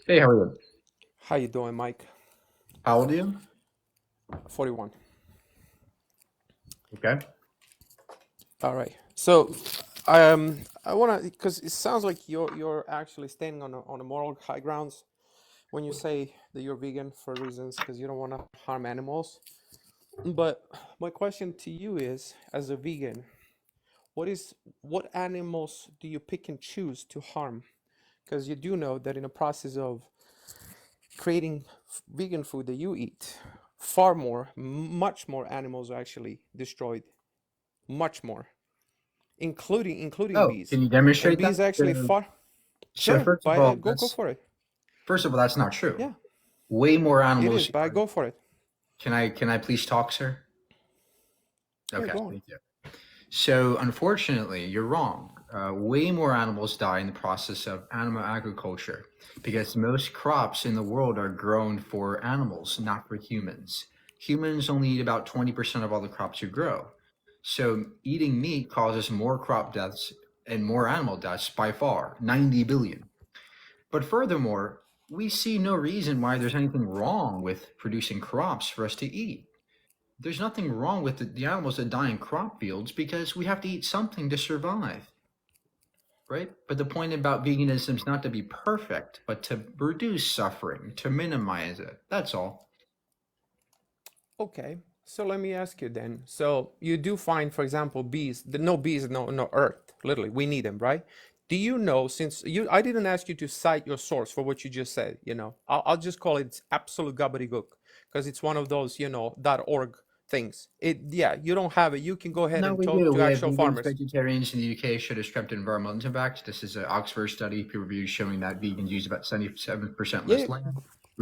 Hey, how are you? How you doing, Mike? How old are you? 41. Okay. All right. So, I wanna because it sounds like you're actually standing on a moral high grounds when you say that you're vegan for reasons because you don't want to harm animals. But my question to you is, as a vegan, what animals do you pick and choose to harm? Because you do know that in the process of creating vegan food that you eat, far more, much more animals are actually destroyed, much more, including Oh, bees. can you And demonstrate that? bees actually So, far. so Sure, first of but all, go that's for it. first of all, that's not true. Yeah, Way more it animals is, but I are. go for it. Can I please talk, sir? Yeah, Okay, go on. thank you. So, unfortunately, you're wrong. Way more animals die in the process of animal agriculture because most crops in the world are grown for animals, not for humans. Humans only eat about 20% of all the crops you grow. So, eating meat causes more crop deaths and more animal deaths by far, 90 billion. But furthermore, we see no reason why there's anything wrong with producing crops for us to eat. There's nothing wrong with the animals that die in crop fields because we have to eat something to survive, right? But the point about veganism is not to be perfect, but to reduce suffering, to minimize it. That's all. Okay, so let me ask you then. So you do find, for example, bees. No bees, no earth. Literally, we need them, right? Do you know? Since I didn't ask you to cite your source for what you just said. I'll just call it absolute gobbledygook because it's one of those, .org things. Yeah, you don't have it. You can go ahead No, and we talk do. to We have actual vegans, farmers. vegetarians in the UK should have stripped environmental impact. This is an Oxford study, peer reviewed, showing that vegans use about 77% Yeah, less land,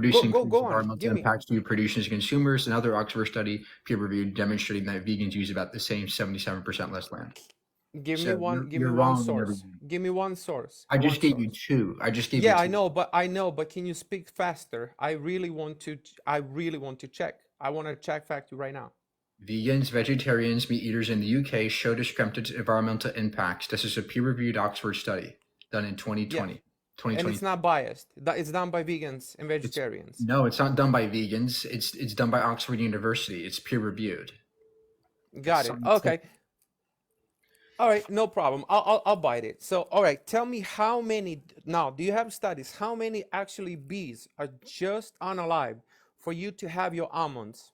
go reducing go increased go on. environmental Give me impacts due to producers and consumers. Another Oxford study, peer reviewed, demonstrating that vegans use about the same 77% less land. give me So one give me you're one wrong in source. everything. Give me one source. I just One gave you source. two. I just gave you Yeah, two. I know, but can you speak faster? I really want to check. I want to check fact you right now. Vegans, vegetarians, meat eaters in the UK show discrepant environmental impacts. This is a peer-reviewed Oxford study done in Yeah, 2020. and 2020. it's not biased. It's done by vegans and It's vegetarians. no, it's not done by vegans. It's done by Oxford University. It's peer-reviewed. It's Got it. scientific. Okay. All right, no problem. I'll bite it. So, all right, tell me how many now, do you have studies? How many actually bees are just unalive for you to have your almonds?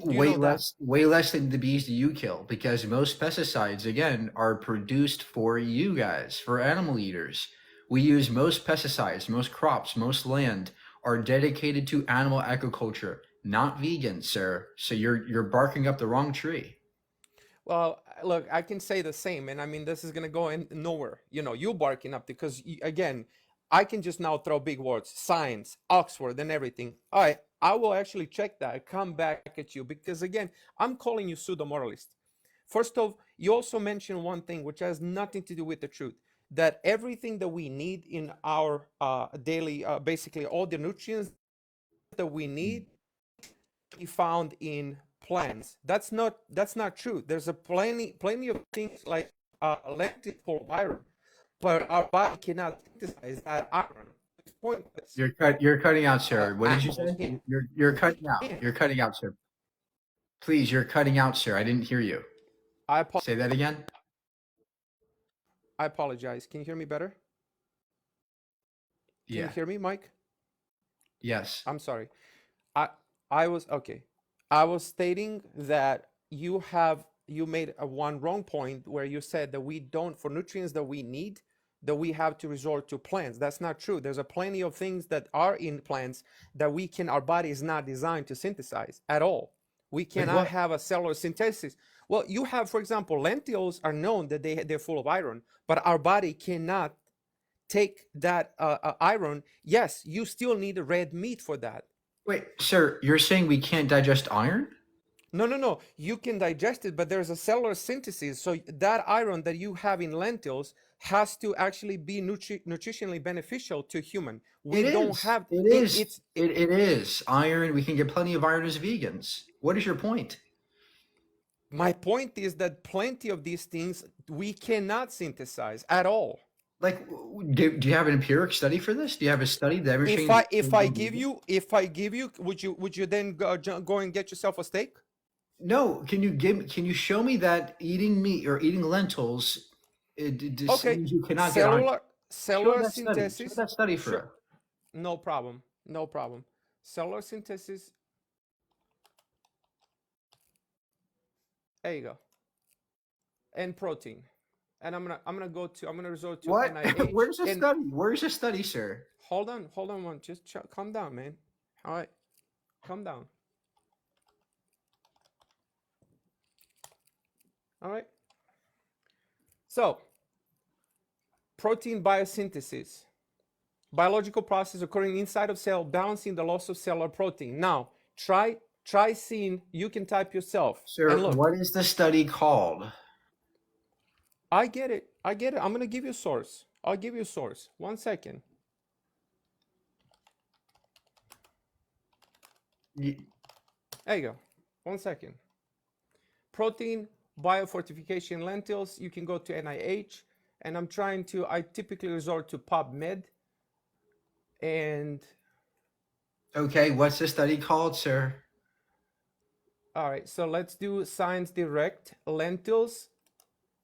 Do you know that? Way less than the bees that you kill, because most pesticides, again, are produced for you guys, for animal eaters. We use most pesticides, most crops, most land are dedicated to animal agriculture, not vegan, sir. So you're barking up the wrong tree. Well, look, I can say the same, and I mean this is gonna go in nowhere. You barking up because again, I can just now throw big words, science, Oxford, and everything. All right, I will actually check that, come back at you because again, I'm calling you pseudo moralist. First off, you also mentioned one thing which has nothing to do with the truth. That everything that we need in our daily, basically all the nutrients that we need be found in plants. That's not true. There's a plenty of things like lentil for iron, but our body cannot synthesize that iron. It's pointless. You're cutting out, sir. What did you Animals say? can. You're We cutting out. can. You're cutting out, sir. Please, you're cutting out, sir. I didn't hear you. I apo- Say that again. I apologize. Can you hear me better? Can you Yeah. hear me, Mike? Yes. I'm sorry. I I was okay. I was stating that you made a one wrong point where you said that we don't for nutrients that we need that we have to resort to plants. That's not true. There's a plenty of things that are in plants that our body is not designed to synthesize at all. We Like cannot what? have a cellular synthesis. Well, you have, for example, lentils are known that they're full of iron, but our body cannot take that iron. Yes, you still need red meat for that. Wait, sir, you're saying we can't digest iron? No, no, no. You can digest it, but there's a cellular synthesis. So that iron that you have in lentils has to actually be nutritionally beneficial to human. It We don't is. have It it. is. It's It is. Iron, we can get plenty of iron as vegans. What is your point? My point is that plenty of these things we cannot synthesize at all. Like, do you have an empiric study for this? Do you have a study demonstrating that If humans I don't do give this? you would you then go and get yourself a steak? No, can you show me that eating meat or eating lentils it Okay, means you cannot get on? cellular Show cellular that study. Show synthesis. that study for Sure, us. no problem, no problem. Cellular synthesis. There you go. And protein. And I'm gonna resort to What? NIH. Where's the And study? Where's the study, sir? hold on one. Just calm down, man. All right, calm down. All right. So, protein biosynthesis, biological process occurring inside of cell, balancing the loss of cellular protein. Now, try seeing. You can type yourself and Sir, look. what is the study called? I get it. I get it. I'm gonna give you a source. I'll give you a source. 1 second. Y- There you go. 1 second. Protein biofortification lentils. You can go to NIH, and I typically resort to PubMed. And Okay, what's the study called, sir? all right, so let's do Science Direct lentils.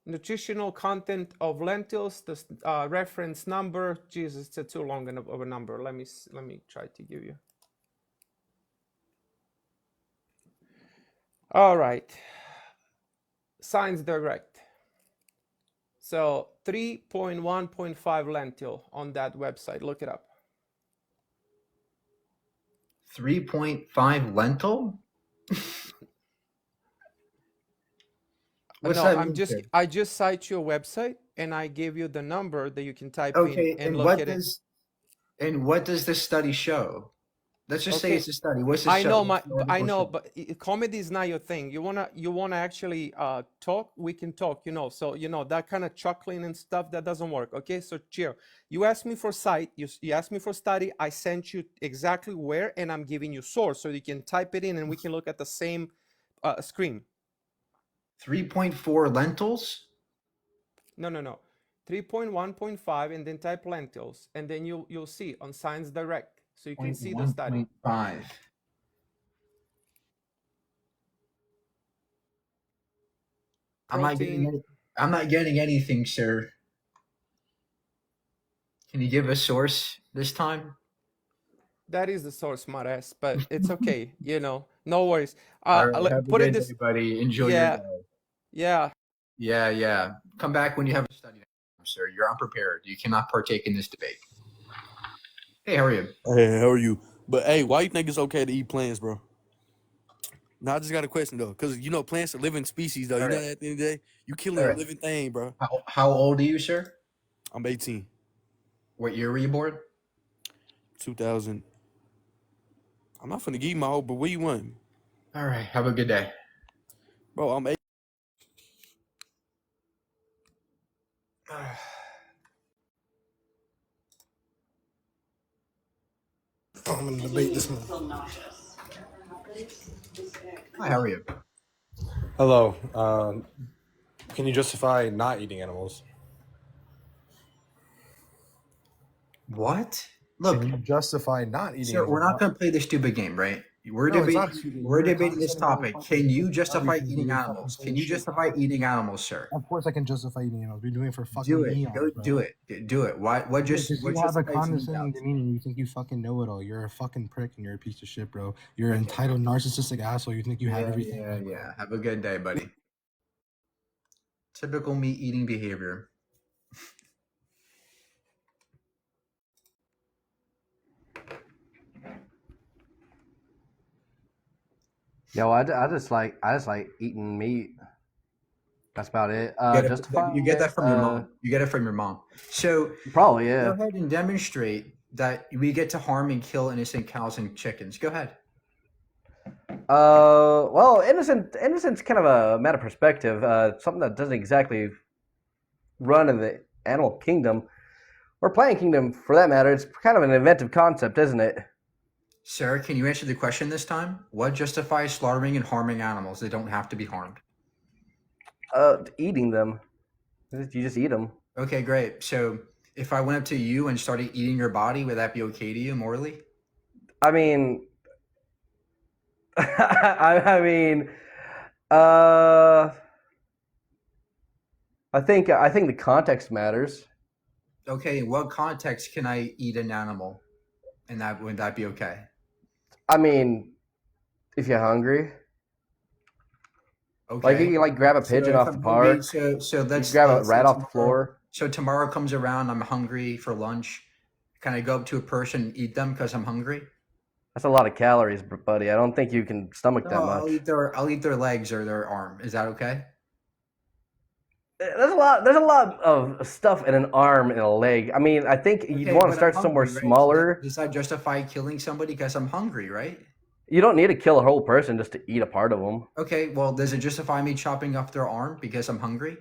Nutritional content of lentils. The reference number. Jesus, it's too long of a number. Let me try to give you. All right. Science Direct. So 3.1.5 lentil on that website. Look it up. 3.5 lentil? What's No, that mean, sir? I just cite your website and I gave you the number that you can type Okay, in and and look at it. what does this study show? Let's just say Okay. it's a study. What's the I show? know What's the I article know, show? but comedy is not your thing. You wanna actually talk. We can talk. So that kind of chuckling and stuff that doesn't work. Okay, so cheer. You asked me for site. You asked me for study. I sent you exactly where, and I'm giving you source so you can type it in and we can look at the same screen. 3.4 lentils? No. 3.1.5 and then type lentils and then you'll see on Science Direct so you can see the study. 1.5. Protein. I'm not getting anything, sir. Can you give a source this time? That is the source, smartass, but it's okay. No worries. All right, have a Put it good this. day, buddy. Enjoy your Yeah, day. yeah. Yeah. Come back when you have a study, sir. You're unprepared. You cannot partake in this debate. Hey, how are you? Hey, how are you? But hey, why you think it's okay to eat plants, bro? Now I just got a question though, because plants are living species though. All You know right. that at the end of the day, you killing All a right. living thing, bro. How old are you, sir? I'm 18, What year were you born? 2000. I'm not finna give you my whole, but what you want, All right. Have a good day. bro? I'm 8. I'm gonna debate this one. Hi, how are you? Hello. Can you justify not eating animals? What? Look, Can you justify not eating sir, we're animals? not going to play this stupid game, right? We're No, it's debating. not stupid. We're You're a debating this condescending topic. motherfucker. Can you You justify everything, eating you're fucking animals? full Can of you shit. justify eating animals, sir? Of course, I can justify eating animals. We've been doing it for fucking Do it. eons, Go bro. do it. Do it. What Because what you have a justifies eating condescending cows? demeanor. You think you fucking know it all. You're a fucking prick and you're a piece of shit, bro. You're an entitled, narcissistic asshole. You think you have everything. Yeah. Have a good day, buddy. Typical meat eating behavior. Yo, I just like eating meat. That's about it. You get that from your mom. You get it from your mom. So Probably, go yeah. ahead and demonstrate that we get to harm and kill innocent cows and chickens. Go ahead. Well, innocent's kind of a matter of perspective. Something that doesn't exactly run in the animal kingdom or plant kingdom, for that matter. It's kind of an inventive concept, isn't it? Sarah, can you answer the question this time? What justifies slaughtering and harming animals? They don't have to be harmed. Eating them. You just eat them. Okay, great. So If I went up to you and started eating your body, would that be okay to you morally? I mean, I mean, uh, I think the context matters. Okay, in what context can I eat an animal, and that would that be okay? I mean, if you're hungry, like you Okay. can like grab a So pigeon if off the I'm hungry, park, so you can let's grab a let's say rat off the tomorrow. floor. So tomorrow comes around, I'm hungry for lunch. Can I go up to a person and eat them because I'm hungry? That's a lot of calories, buddy. I don't think you can stomach No, that I'll much. eat their legs or their arm. Is that okay? There's a lot. There's a lot of stuff in an arm and a leg. I mean, I think you'd Okay, want to but I'm start somewhere hungry, right? So that, smaller. does that justify killing somebody because I'm hungry, right? You don't need to kill a whole person just to eat a part of them. Okay, well, does it justify me chopping off their arm because I'm hungry?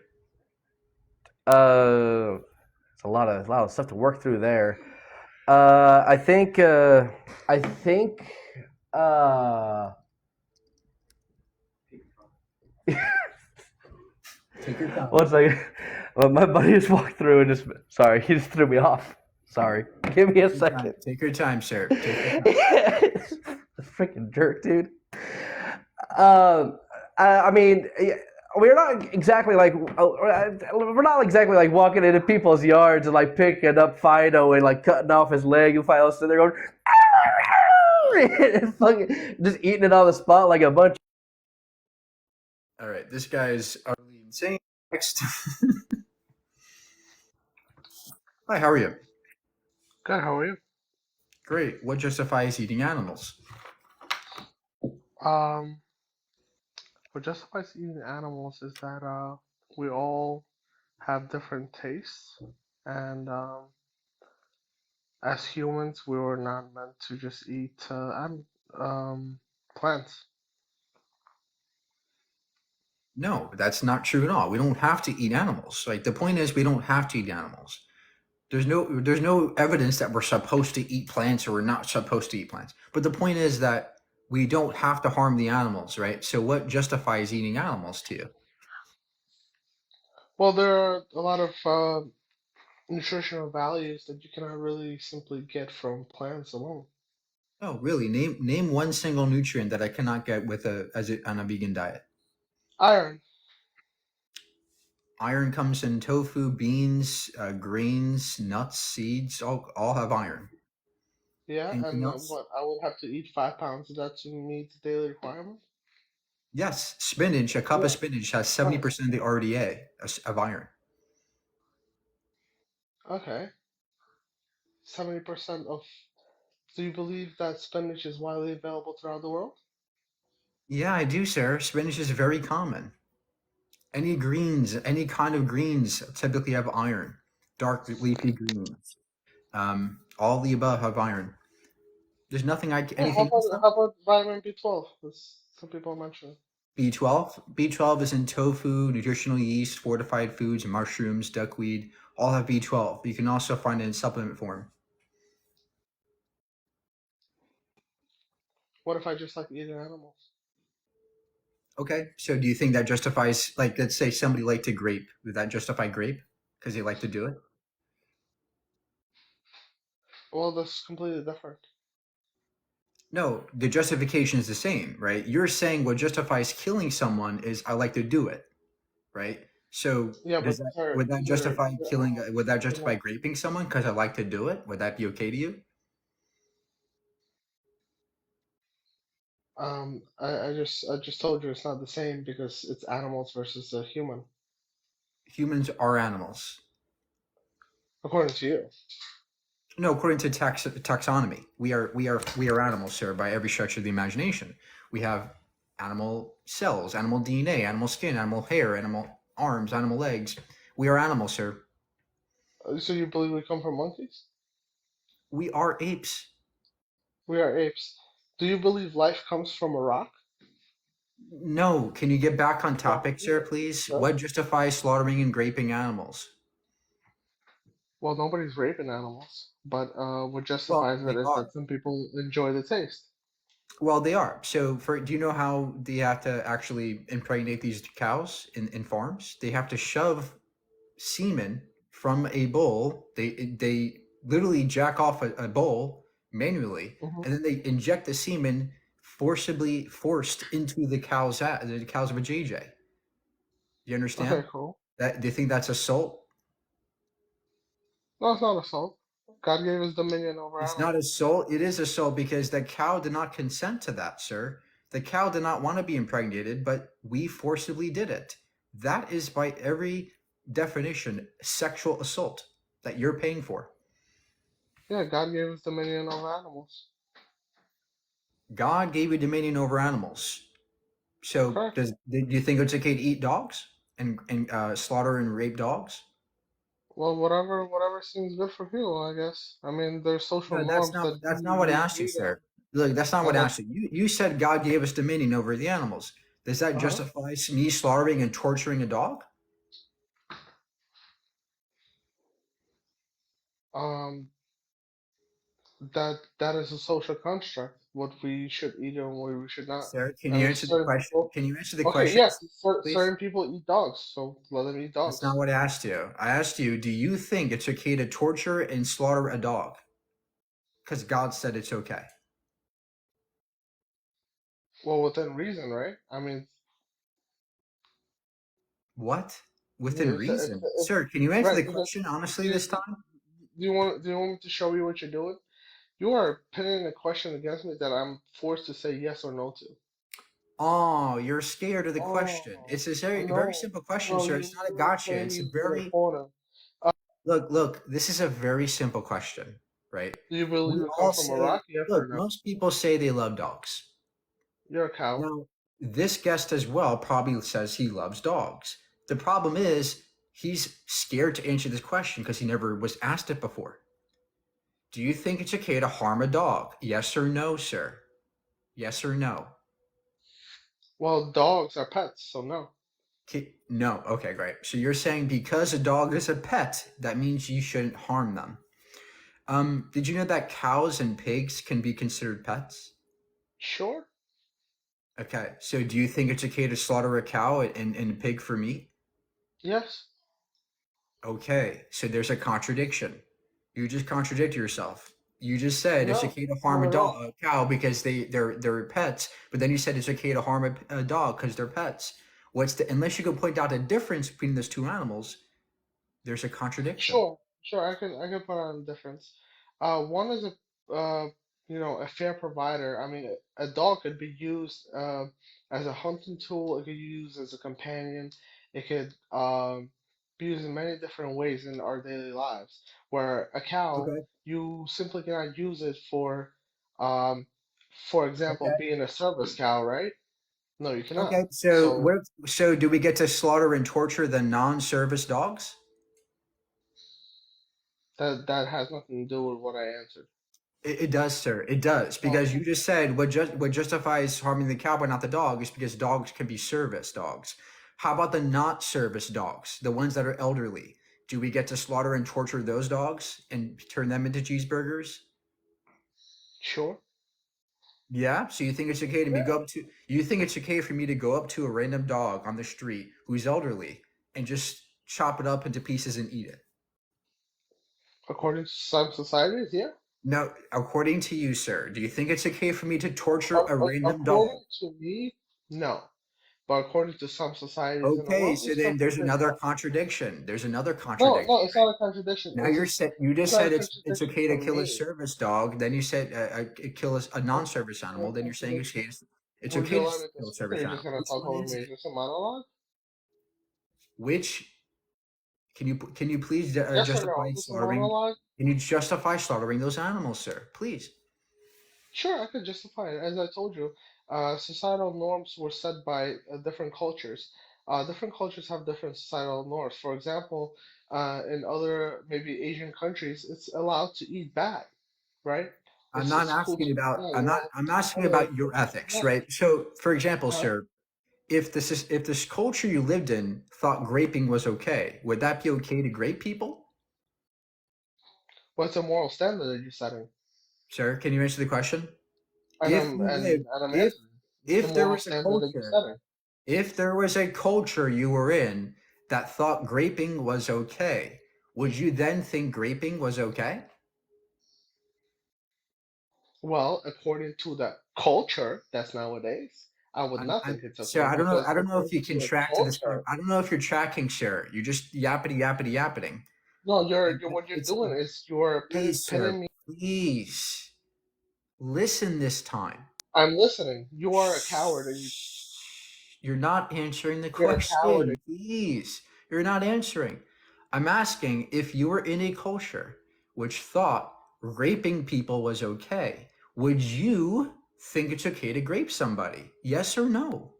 It's a lot of stuff to work through there. I think. I think. Uh, Take your time. one second. My buddy just walked through and just. Sorry, he just threw me off. Sorry. Give me a Take your time. second. Take your time, sir. Take your time. Freaking jerk, dude. I mean, we're not exactly like we're not exactly like walking into people's yards and like picking up Fido and like cutting off his leg and Fido sitting there going, and fucking just eating it on the spot like a bunch. All right, this guy is utterly insane. Next. Hi, how are you? Good, how are you? Great. What justifies eating animals? What justifies eating animals is that we all have different tastes, and as humans, we were not meant to just eat plants. No, that's not true at all. We don't have to eat animals. Like the point is, we don't have to eat animals. There's no evidence that we're supposed to eat plants or we're not supposed to eat plants. But the point is that we don't have to harm the animals, right? So what justifies eating animals to you? Well, there are a lot of nutritional values that you cannot really simply get from plants alone. Oh, really? Name one single nutrient that I cannot get with on a vegan diet. Iron, Iron comes in tofu, beans, grains, nuts, seeds. All have iron. yeah, Anything and else? what I would have to eat 5 pounds of that to meet the daily requirement. Yes, spinach. A cup Yeah, of spinach has right. 70% of the RDA of iron. Okay. 70% of. Do you believe that spinach is widely available throughout the world? Yeah, I do, sir. Spinach is very common. Any greens, any kind of greens typically have iron. Dark leafy greens. All the above have iron. There's nothing Yeah, how anything else about though? how about vitamin B12? As some people mention. B12. B12 is in tofu, nutritional yeast, fortified foods, mushrooms, duckweed. All have B12. You can also find it in supplement form. What if I just like eating animals? Okay. So do you think that justifies, like, let's say somebody liked to grape. Would that justify grape because they like to do it? Well, that's completely different. No, the justification is the same, right? You're saying what justifies killing someone is I like to do it, right? So Yeah, but does that they're would that they're, justify they're killing? Would that you justify know, raping someone because I like to do it? Would that be okay to you? I just told you it's not the same because it's animals versus a human, Humans are animals. according to you. No, according to taxonomy, we are animals, sir, by every stretch of the imagination. We have animal cells, animal DNA, animal skin, animal hair, animal arms, animal legs. We are animals, sir. So you believe we come from monkeys? We are apes. We are apes. Do you believe life comes from a rock? No, can you get back on Well, topic, sir, please? no. What justifies slaughtering and raping animals? Well, nobody's raping animals, but what Well, justifies it they is are. that some people enjoy the taste. Well, they are. So, do you know how they have to actually impregnate these cows in farms? They have to shove semen from a bull. They literally jack off a bull manually, Mhm. and then they inject the semen forced into the cow's vajayjay. You understand? Okay, cool. That do you think that's assault? No, it's not assault. God gave us dominion over It's not animals. assault. It is assault because the cow did not consent to that, sir. The cow did not want to be impregnated, but we forcibly did it. That is, by every definition, sexual assault that you're paying for. Yeah, God gave us dominion over animals. God gave you dominion over animals. So, Correct. do you think it's okay to eat dogs and slaughter and rape dogs? Well, whatever seems good for people, I guess. I mean, there's social No, norms that that's not what I we asked you, agree on. sir. Look, that's not what I That asked you. You said God gave us dominion over the animals. Does that uh-huh. justify me slaughtering and torturing a dog? Um, that is a social construct. What we should eat and what we should not. Sir, can I you mean, answer the certain question? people. Can you answer the Okay, question, yes, please? certain people eat dogs, so let them eat That's not dogs. what I asked you. I asked you, do you think it's okay to torture and slaughter a dog? Because God said it's okay. Well, within reason, right? I mean, What? Within reason. it's Sir, can you answer right the because question honestly do, this do, time? do you want me to show you what you're doing? You are pinning a question against me that I'm forced to say yes or no to. Oh, you're scared of the question. Oh, It's a very no, simple question, no, sir. It's not a you're gotcha. playing It's a me to the very corner. look, this is a very simple question, right? Do you believe We we come all from say, Iraq? Yes or look, no? most people say they love dogs. You're a cow. Now, this guest as well probably says he loves dogs. The problem is he's scared to answer this question because he never was asked it before. Do you think it's okay to harm a dog? Yes or no, sir? Yes or no? Well, dogs are pets, so no. No. Okay, great. So you're saying because a dog is a pet, that means you shouldn't harm them. Did you know that cows and pigs can be considered pets? Sure. Okay, so do you think it's okay to slaughter a cow and a pig for meat? Yes. Okay, so there's a contradiction. You just contradict yourself. You just said it's No, okay to harm not a at all. dog, a cow because they're pets, but then you said it's okay to harm a dog because they're pets. Unless you can point out a difference between those two animals, there's a contradiction. Sure. I can put on a difference. One is a fair provider. I mean, a dog could be used as a hunting tool. It could be used as a companion. It could be used in many different ways in our daily lives. Where a cow, Okay. you simply cannot use it um, for example, Okay. being a service cow, right? No, you cannot. Okay. So So so do we get to slaughter and torture the non-service dogs? that has nothing to do with what I answered. It does, sir. It does Oh, because you just said what justifies harming the cow but not the dog is because dogs can be service dogs. How about the not service dogs, the ones that are elderly? Do we get to slaughter and torture those dogs and turn them into cheeseburgers? sure. Yeah. So you think it's okay to me Yeah. go up to? You think it's okay for me to go up to a random dog on the street who's elderly and just chop it up into pieces and eat it? According to some societies, yeah. No, according to you, sir, do you think it's okay for me to torture a random dog? According to me, no. But according to some societies in the Okay, world, so it's then there's perfectly another acceptable. contradiction. There's another No, contradiction, no, it's right? not a contradiction. Now you It's just not a said it's contradiction okay to for kill a me. service dog. Then you said kill a It's non-service not animal. a Then you're saying contradiction. it's Would you okay to allow me to kill a speak, or service you're just animal. gonna Which talk one over is me? it? Is this a monologue? Which can you please Yes or no? justify Is this a slaughtering? monologue? Can you justify slaughtering those animals, sir? Please. Sure, I could justify it. As I told you, societal norms were set by different cultures. Different cultures have different societal norms. For example, in other maybe Asian countries, it's allowed to eat bat, right? It's cool to eat bat. I'm asking Other about your cultures ethics, cannot. right? So, for example, Uh-huh. sir, if this culture you lived in thought graping was okay, would that be okay to grape people? What's a moral standard that you're setting? Sir, can you answer the question? And If I'm you live, and, and I'm if answering. What's the if there moral was a standard that you're culture, setting? if there was a culture you were in that thought graping was okay, would you then think graping was okay? Well, according to the culture that's nowadays, I would not think it's So okay because I don't know if you according to can the track to this point. culture, I don't know if you're tracking, sir. You're just yappeting. no, And what you're it's doing is you're please, sir, pinning me. please listen this time. I'm listening. You are a coward, and You're not answering the you're a coward. question. Please. You're not answering. I'm asking if you were in a culture which thought raping people was okay, would you think it's okay to grape somebody? Yes or no?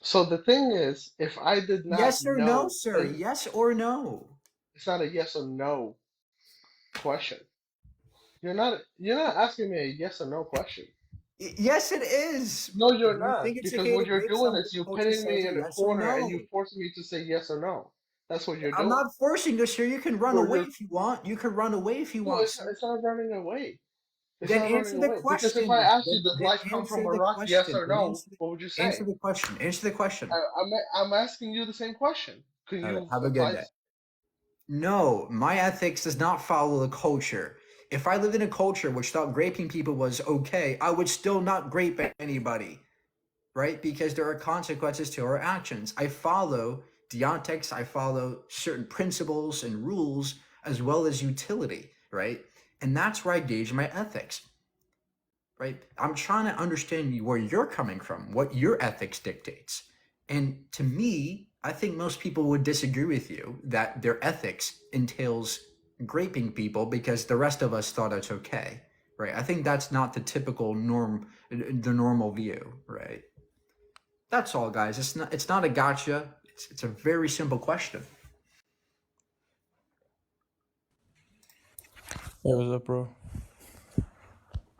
So the thing is, if I did not Yes or no, know, sir? Yes or no? it's not a yes or no question. You're not asking me a yes or no question. Yes, it is. No, Do you're you not. think it's Because okay to what you're grape doing somebody? is you Culture putting says me a in a yes or corner and you no. forcing me to say yes or no. That's what you're I'm doing. not forcing you, sir. You can run You're, away you're, if you want. You can run away if you no, want, sir. it's not running away. It's Then not running answer the away. Because if question. I asked you, does Then life come from answer a the rock, yes question. or no, what would you Answer say? the question. Answer the question. I'm asking you the same question. Can All right. you Have a good apply day. this? No, my ethics does not follow the culture. If I lived in a culture which thought raping people was okay, I would still not grape anybody, right? Because there are consequences to our actions. I follow deontics, I follow certain principles and rules as well as utility, right? And that's where I gauge my ethics, right? I'm trying to understand where you're coming from, what your ethics dictates. And to me, I think most people would disagree with you that their ethics entails graping people because the rest of us thought it's okay, right? I think that's not the typical norm, the normal view, right? That's all, guys. It's not a gotcha. It's a very simple question. Hey, what's up, bro?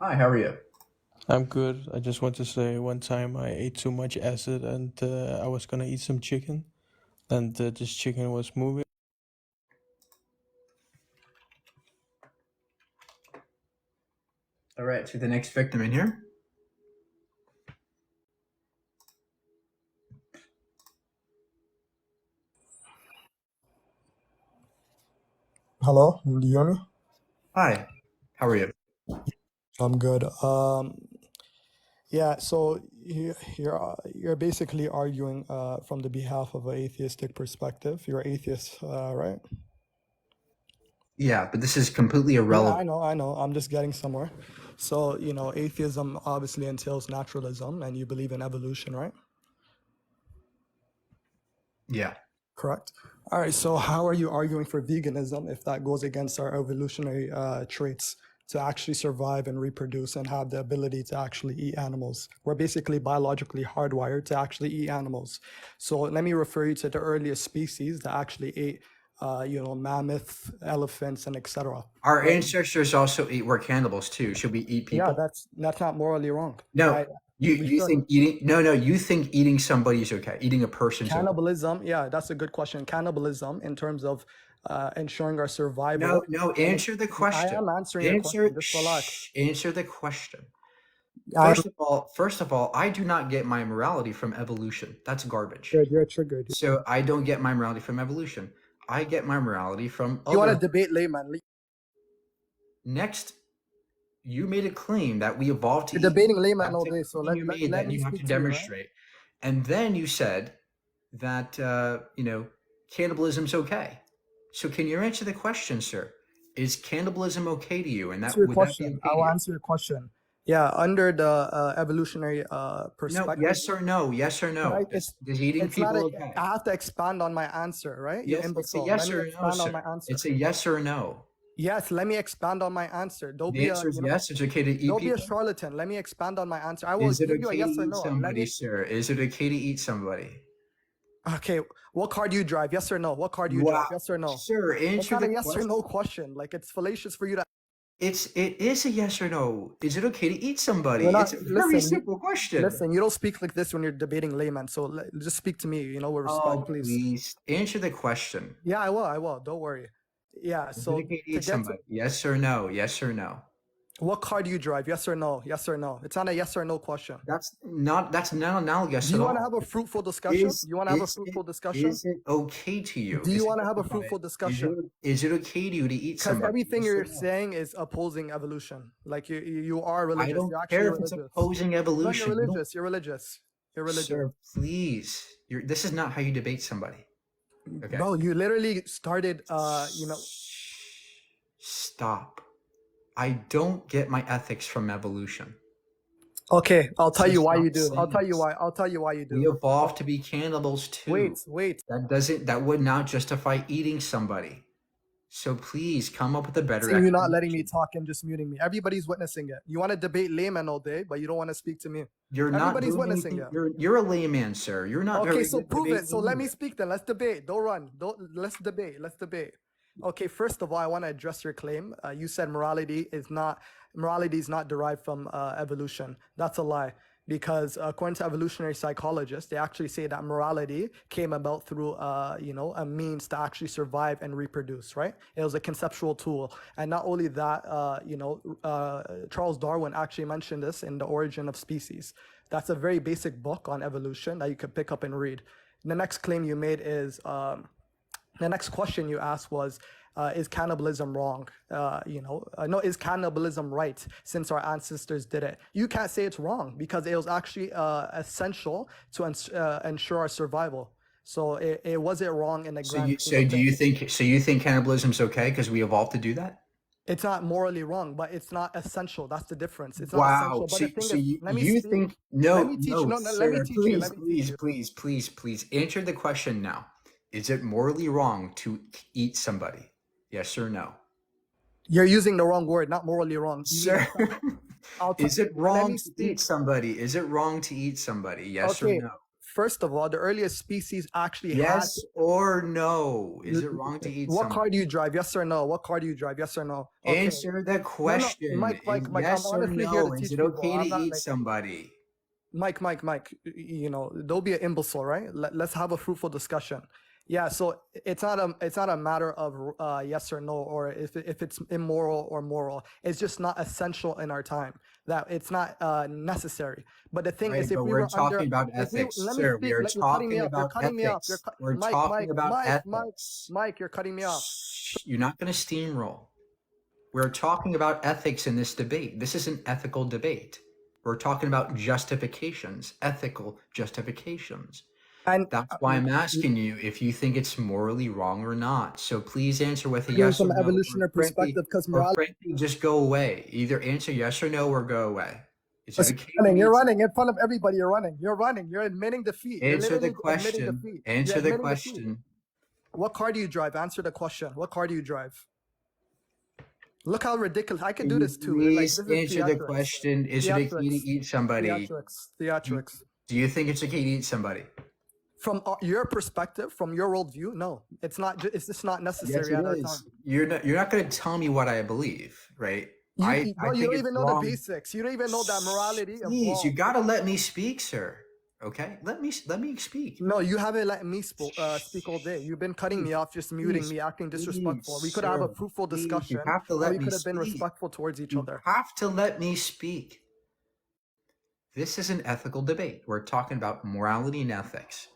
Hi, how are you? I'm good. I just want to say one time I ate too much acid and I was gonna eat some chicken, and this chicken was moving. All right, to the next victim in here. Hello, do you hear me? Hi, how are you? I'm good. Yeah, so you're basically arguing from the behalf of an atheistic perspective. You're atheist, right? Yeah, but this is completely Yeah, irrelevant. I know. I'm just getting somewhere. So, atheism obviously entails naturalism, and you believe in evolution, right? Yeah. Correct. All right, so how are you arguing for veganism if that goes against our evolutionary traits to actually survive and reproduce and have the ability to actually eat animals? We're basically biologically hardwired to actually eat animals. So let me refer you to the earliest species that actually ate, mammoths, elephants, and etc. Our Right? ancestors also were cannibals too. Should we eat Yeah, people? that's not morally wrong. No. You we you should. think eating no, you think eating somebody is okay. Eating a person's okay. Cannibalism, yeah, that's a good question. Cannibalism in terms of ensuring our survival. No, answer the I question. am answering your question. Just relax. Answer the question. I, First of all, I do not get my morality from evolution. That's garbage. good, you're triggered. So I don't get my morality from evolution. I get my morality from You want other. to debate layman? Next, you made a claim that we evolved to You're eat. debating layman That's all a day, so claim you made let that me you have to speak to you, right? demonstrate. And then you said that cannibalism's okay. So can you answer the question, sir? Is cannibalism okay to you? And that Answer your would that be question. okay I to will you? answer your question. Yeah, under the evolutionary No, perspective, yes or no, yes or no. right? Is eating It's not people a. okay? I have to expand on my answer, right? You Yes, it's a imbecile. yes Let me or no, expand on my sir. answer. It's a yes or no. Yes, let me expand on my answer. Don't The be a, answer is yes. It's okay to eat don't be a people. charlatan. Let me expand on my answer. I will Is it give you a okay to yes or eat no. Let somebody, me. sir? Is it okay to eat somebody? Okay, what car do you drive? Yes or no? What car do you Wow, drive? Yes or no? sir, It's answer not the a yes or question. no question. Like it's fallacious for you to. It is a yes or no. Is it okay to eat somebody? You're not, It's a very listen, simple question. listen, you don't speak like this when you're debating layman. So just speak to me, with respect, Oh, please. please answer the question. Yeah, I will. Don't worry. Yeah. Is it So okay to to eat get to, somebody? Yes or no? Yes or no? What car do you drive? Yes or no? Yes or no? It's not a yes or no question. That's not analogous Do at you want to all. have a fruitful discussion? Is You want to have a is fruitful it discussion? is it okay to you? Do you Is want to have a specify it. fruitful discussion? Is it okay to you to eat Because somebody? everything Yes or you're no? saying is opposing evolution. Like you are I religious. don't You're actually care if it's religious. opposing No, you're evolution. You don't, religious. You're religious. You're religious. sir, please. This is not how you debate somebody. Okay. Bro, you literally started. You know. Stop. I don't get my ethics from evolution. Okay, I'll tell you Just why you stop do. I'll saying tell you this. why. I'll tell you why you We do. evolved to be cannibals too. Wait. That would not justify eating somebody. So please come up with a better You're not letting me explanation. talk and just muting me. Everybody's witnessing it. You want to debate layman all day, but you don't want to speak to me. You're not Everybody's doing witnessing anything. it. You're a layman, sir. You're not Okay, very so good at prove it. debating So let me either. speak then. Let's debate. Don't run. Let's debate. Let's debate. Okay, first of all, I want to address your claim. You said morality is not derived from evolution. That's a lie. Because according to evolutionary psychologists, they actually say that morality came about through, a means to actually survive and reproduce, right? It was a conceptual tool. And not only that, Charles Darwin actually mentioned this in The Origin of Species. That's a very basic book on evolution that you could pick up and read. The next claim you made is, the next question you asked was, is cannibalism wrong? No, is cannibalism right since our ancestors did it? You can't say it's wrong because it was actually essential to ensure our survival. So it wasn't wrong in the grand scheme of things. So you think cannibalism's okay because we evolved to do that? It's not morally wrong, but it's not essential. That's the difference. It's not Wow. essential. But the So thing is, let me you speak. think Let me teach you. No, sir, let me teach you. Let me teach you. please answer the question now. Is it morally wrong to eat somebody? Yes or no? You're using the wrong word, not morally wrong. Sir, is it let wrong me to eat speak. somebody? Is it wrong to eat somebody? Yes or Okay. no? First of all, the earliest species actually had. Yes or no? Is it wrong to eat What somebody? car do you drive? Yes or no? What car do you drive? Yes or no? Okay. Answer the No, question. Mike, Is I'm yes or honestly here to no? Is teach it people. okay I'm to not eat like somebody? Mike. Don't be an imbecile, right? Let's have a fruitful discussion. Yeah, so it's not a matter of yes or no, or if it's immoral or moral. It's just not essential in our time. That it's not necessary. But the thing Right, is, if but we we're were under, talking about if we ethics, let me sir. speak, We are you're cutting me talking off. You're about cutting me off. ethics. We're Mike, talking about ethics. Mike, you're cutting me off. Shh, you're not going to steamroll. We're talking about ethics in this debate. This is an ethical debate. We're talking about justifications, ethical justifications. And That's why I'm asking you if you think it's morally wrong or not. So please answer with a coming yes or from an no, evolutionary perspective, because morality. frankly, just go away. Either answer yes or no or go away. Is it okay to You're eat running in front of everybody. You're running. You're admitting defeat. You're Answer the literally admitting question. defeat. Answer You're the admitting defeat. question. What car do you drive? Answer the question. What car do you drive? Look how ridiculous. I could do this too. Like, Please this is answer the theatrics. question. Is it okay to Theatrics. eat somebody? Theatrics. Do you think it's okay to eat somebody? From your perspective, from your worldview, no, it's not. It's just not Yes, necessary it at our is. time. You're not going to tell me what I believe, right? I You think don't it's even know wrong. the basics. You don't even know that morality Please, you evolved. got to let me speak, sir. Okay, let me speak. No, you haven't let me speak all day. You've been cutting me off, just muting me, acting disrespectful. We could have a sir, fruitful please, discussion, you have to and let we me could have been speak. respectful towards each You other. have to let me speak. This is an ethical debate. We're talking about morality and ethics.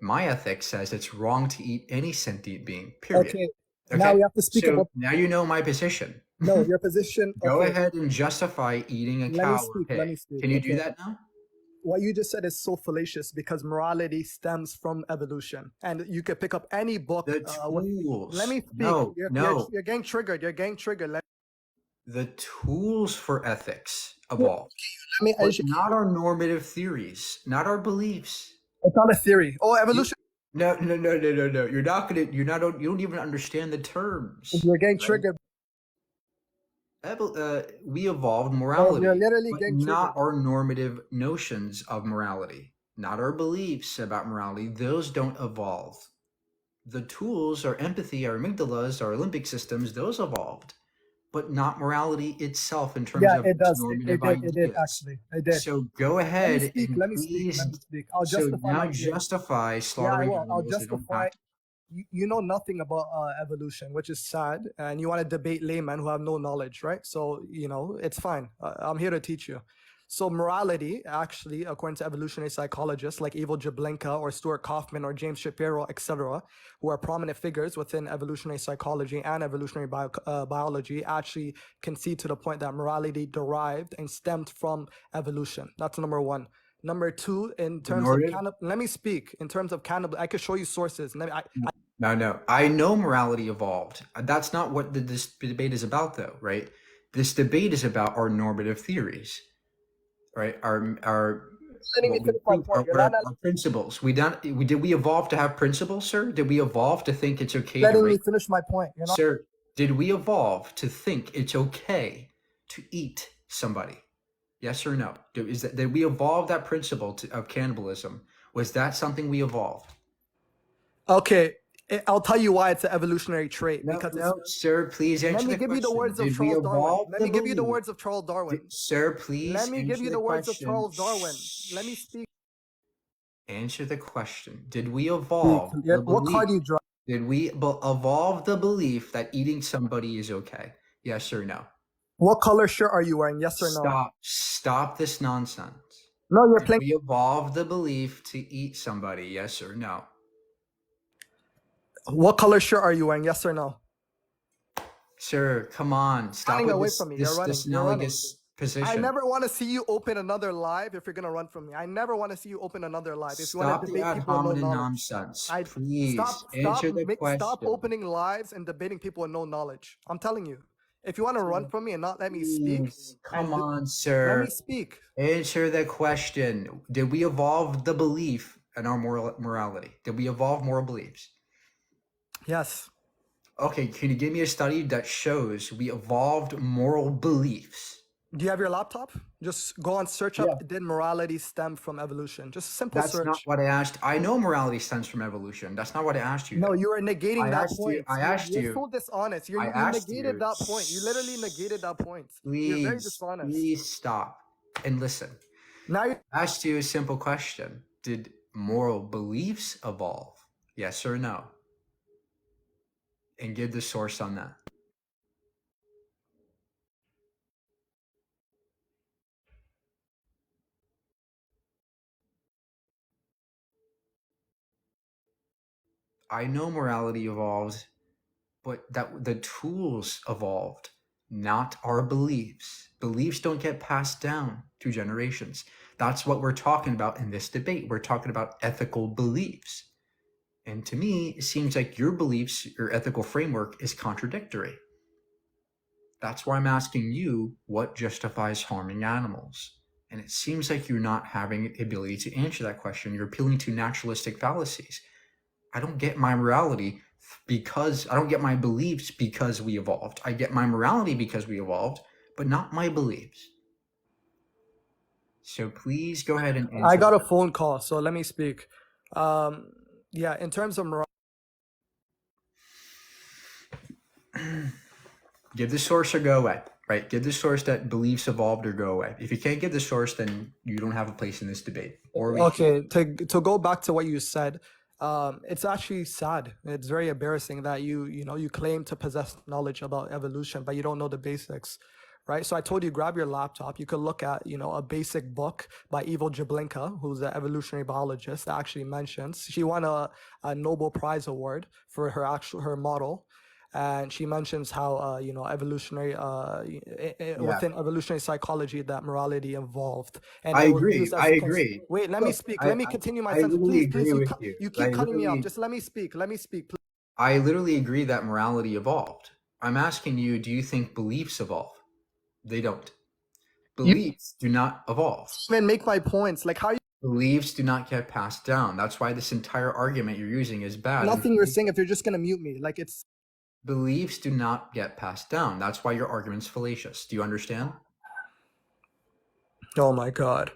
My ethics says it's wrong to eat any sentient being, period. Okay, now Okay, we have to speak so about now you know my position. no your position. Go Okay, ahead and justify eating a let me cow or speak. pig. Let me speak. Can you do Okay. that now? What you just said is so fallacious because morality stems from evolution, and you could pick up any book. The tools. Let me speak. No, no. You're getting triggered. You're getting triggered. The tools for ethics evolved, Let me but educate. not our normative theories, not our beliefs. It's not a theory. Oh, evolution. No. You're not gonna. You don't even understand the terms. You're getting right? triggered. We evolved Oh, morality, you're literally but getting not triggered. our normative notions of morality, not our beliefs about morality. Those don't evolve. The tools, our empathy, our amygdalas, our limbic systems, those evolved, but not morality itself in terms Yeah, of it its does. normative It did ideas. actually. It did. So go Let me ahead speak. and Let me speak. please. Let me speak. I'll So justify now my claim. justify Yeah, I slaughtering will. I'll animals that don't justify. have you know nothing about evolution, which is sad, and you want to debate laymen who have no knowledge, right? So it's fine. I'm here to teach you. So morality, actually, according to evolutionary psychologists like Ivo Jablinka or Stuart Kaufman or James Shapiro, etc., who are prominent figures within evolutionary psychology and evolutionary biology, actually concede to the point that morality derived and stemmed from evolution. That's number one. Number two, in terms of let me speak. In terms of cannibal, I could show you sources. No. I know morality evolved. That's not what this debate is about, though, right? This debate is about our normative theories, right? Our principles. Did we evolve to have principles, sir? Did we evolve to think it's okay to letting me finish my point? Sir, did we evolve to think it's okay to eat somebody? Yes or no? Did we evolve that principle of cannibalism? Was that something we evolved? Okay, I'll tell you why it's an evolutionary trait. No, sir, please answer the question. Let me give you the words of Charles Darwin. Let me give you the words of Charles Darwin. Sir, please. Let me give you the words of Charles Darwin. Let me speak. Answer the question. Did we evolve? What card do you draw? Did we evolve the belief that eating somebody is okay? Yes or no? What color shirt are you wearing? Yes or no? Stop this nonsense. No, you're playing. Did we evolve the belief to eat somebody? Yes or no? What color shirt are you wearing? Yes or no? Sir, come on. Stop running away this, from me. this, You're running. this You're analogous position. I never want to see you open another live if you're going to run from me. I never want to see you open another live. If you want to debate people with no knowledge. Nonsense. Please answer the question. Stop opening lives and debating people with no knowledge. I'm telling you. If you want to run from me and not let me speak. Come on, sir. Let me speak. Answer the question. Did we evolve the belief in our morality? Did we evolve moral beliefs? Yes. Okay, can you give me a study that shows we evolved moral beliefs? Do you have your laptop? Just go and search up, did morality stem from evolution? Just a simple search. That's not what I asked. I know morality stems from evolution. That's not what I asked you. No, you are negating that point. I asked you. You're so dishonest. You negated that point. You literally negated that point. You're very dishonest. Please stop and listen. Now I asked you a simple question. Did moral beliefs evolve? Yes or no? And give the source on that. I know morality evolved, but that the tools evolved, not our beliefs. Beliefs don't get passed down to generations. That's what we're talking about in this debate. We're talking about ethical beliefs. And to me, it seems like your beliefs, your ethical framework is contradictory. That's why I'm asking you what justifies harming animals. And it seems like you're not having the ability to answer that question. You're appealing to naturalistic fallacies. I don't get my morality because I don't get my beliefs because we evolved. I get my morality because we evolved, but not my beliefs. So please go ahead and answer. I got a phone call, so let me speak. Yeah, in terms of morality. Give the source or go away, right? Give the source that beliefs evolved or go away. If you can't give the source, then you don't have a place in this debate. Okay, to go back to what you said, it's actually sad. It's very embarrassing that you claim to possess knowledge about evolution, but you don't know the basics, right? So I told you, grab your laptop. You could look at, a basic book by Ivo Jablinka, who's an evolutionary biologist that actually mentions, she won a Nobel Prize award for her model. And she mentions how, evolutionary, within evolutionary psychology, that morality evolved. And I agree. Wait, let me speak. Let me continue my sentence. Please, you keep cutting me off. Just let me speak. Please. I literally agree that morality evolved. I'm asking you, do you think beliefs evolve? They don't. Beliefs do not evolve. Even make my points. Like how beliefs do not get passed down. That's why this entire argument you're using is bad. Nothing you're saying if you're just gonna mute me. Like it's. Beliefs do not get passed down. That's why your argument's fallacious. Do you understand? Oh my God.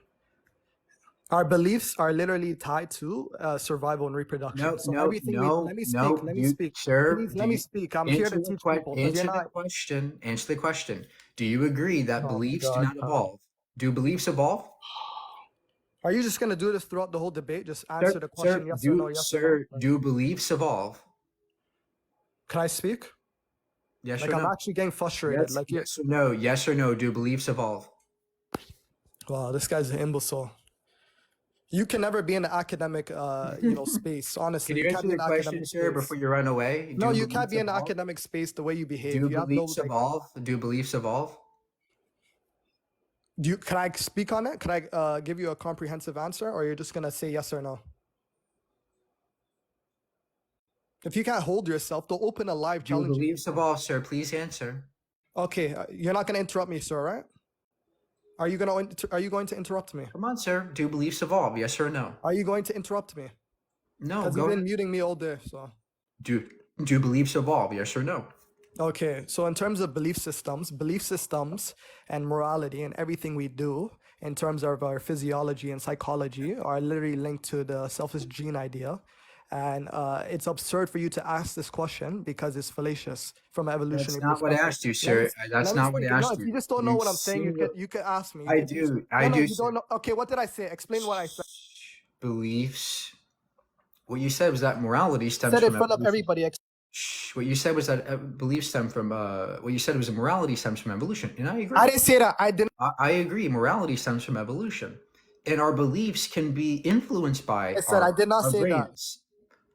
Our beliefs are literally tied to survival and reproduction. Let me speak. Sir, please, let me speak. I'm here to teach people. Answer the question. Do you agree that beliefs do not evolve? Do beliefs evolve? Are you just going to do this throughout the whole debate? Just answer the question yes or no, yes or no. Do beliefs evolve? Can I speak? Yes Like or I'm no? actually getting frustrated. Yes, Like, yes or no? Yes or no? Do beliefs evolve? wow, this guy's an imbecile. You can never be in the academic, space. Can Honestly, you you can't answer be in the the question, academic sir, space. before you run away? No, Do you can't beliefs be in the evolve? academic space the way you behave. Do You have no beliefs like. evolve? Do beliefs evolve? Can I speak on it? Can I give you a comprehensive answer, or you're just gonna say yes or no? If you can't hold yourself, they'll open a live Do challenge. beliefs evolve, sir? Please answer. Okay, you're not gonna interrupt me, sir, right? Are you going to interrupt me? Come on, sir. Do beliefs evolve? Yes or no? Are you going to interrupt me? No, Because go you've been ahead. muting me all day. So Do beliefs evolve? Yes or no? okay, so in terms of belief systems and morality and everything we do in terms of our physiology and psychology are literally linked to the selfish gene idea. And it's absurd for you to ask this question because it's fallacious from an evolutionary That's not what I perspective. asked you, Let sir. me That's let me not what I speak. No, asked if you. you just don't know You what I'm saying, single. you could ask me. I do. I No, do, you sir. don't know. Okay, what did I say? Explain what I said. Beliefs. What you said was that morality I stems said it from in front of evolution. everybody. What you said was that beliefs stem from. What you said was morality stems from evolution, and I agree. I didn't say that. I didn't. I agree. Morality stems from evolution, and our beliefs can be influenced by I said I did not our say that. brains.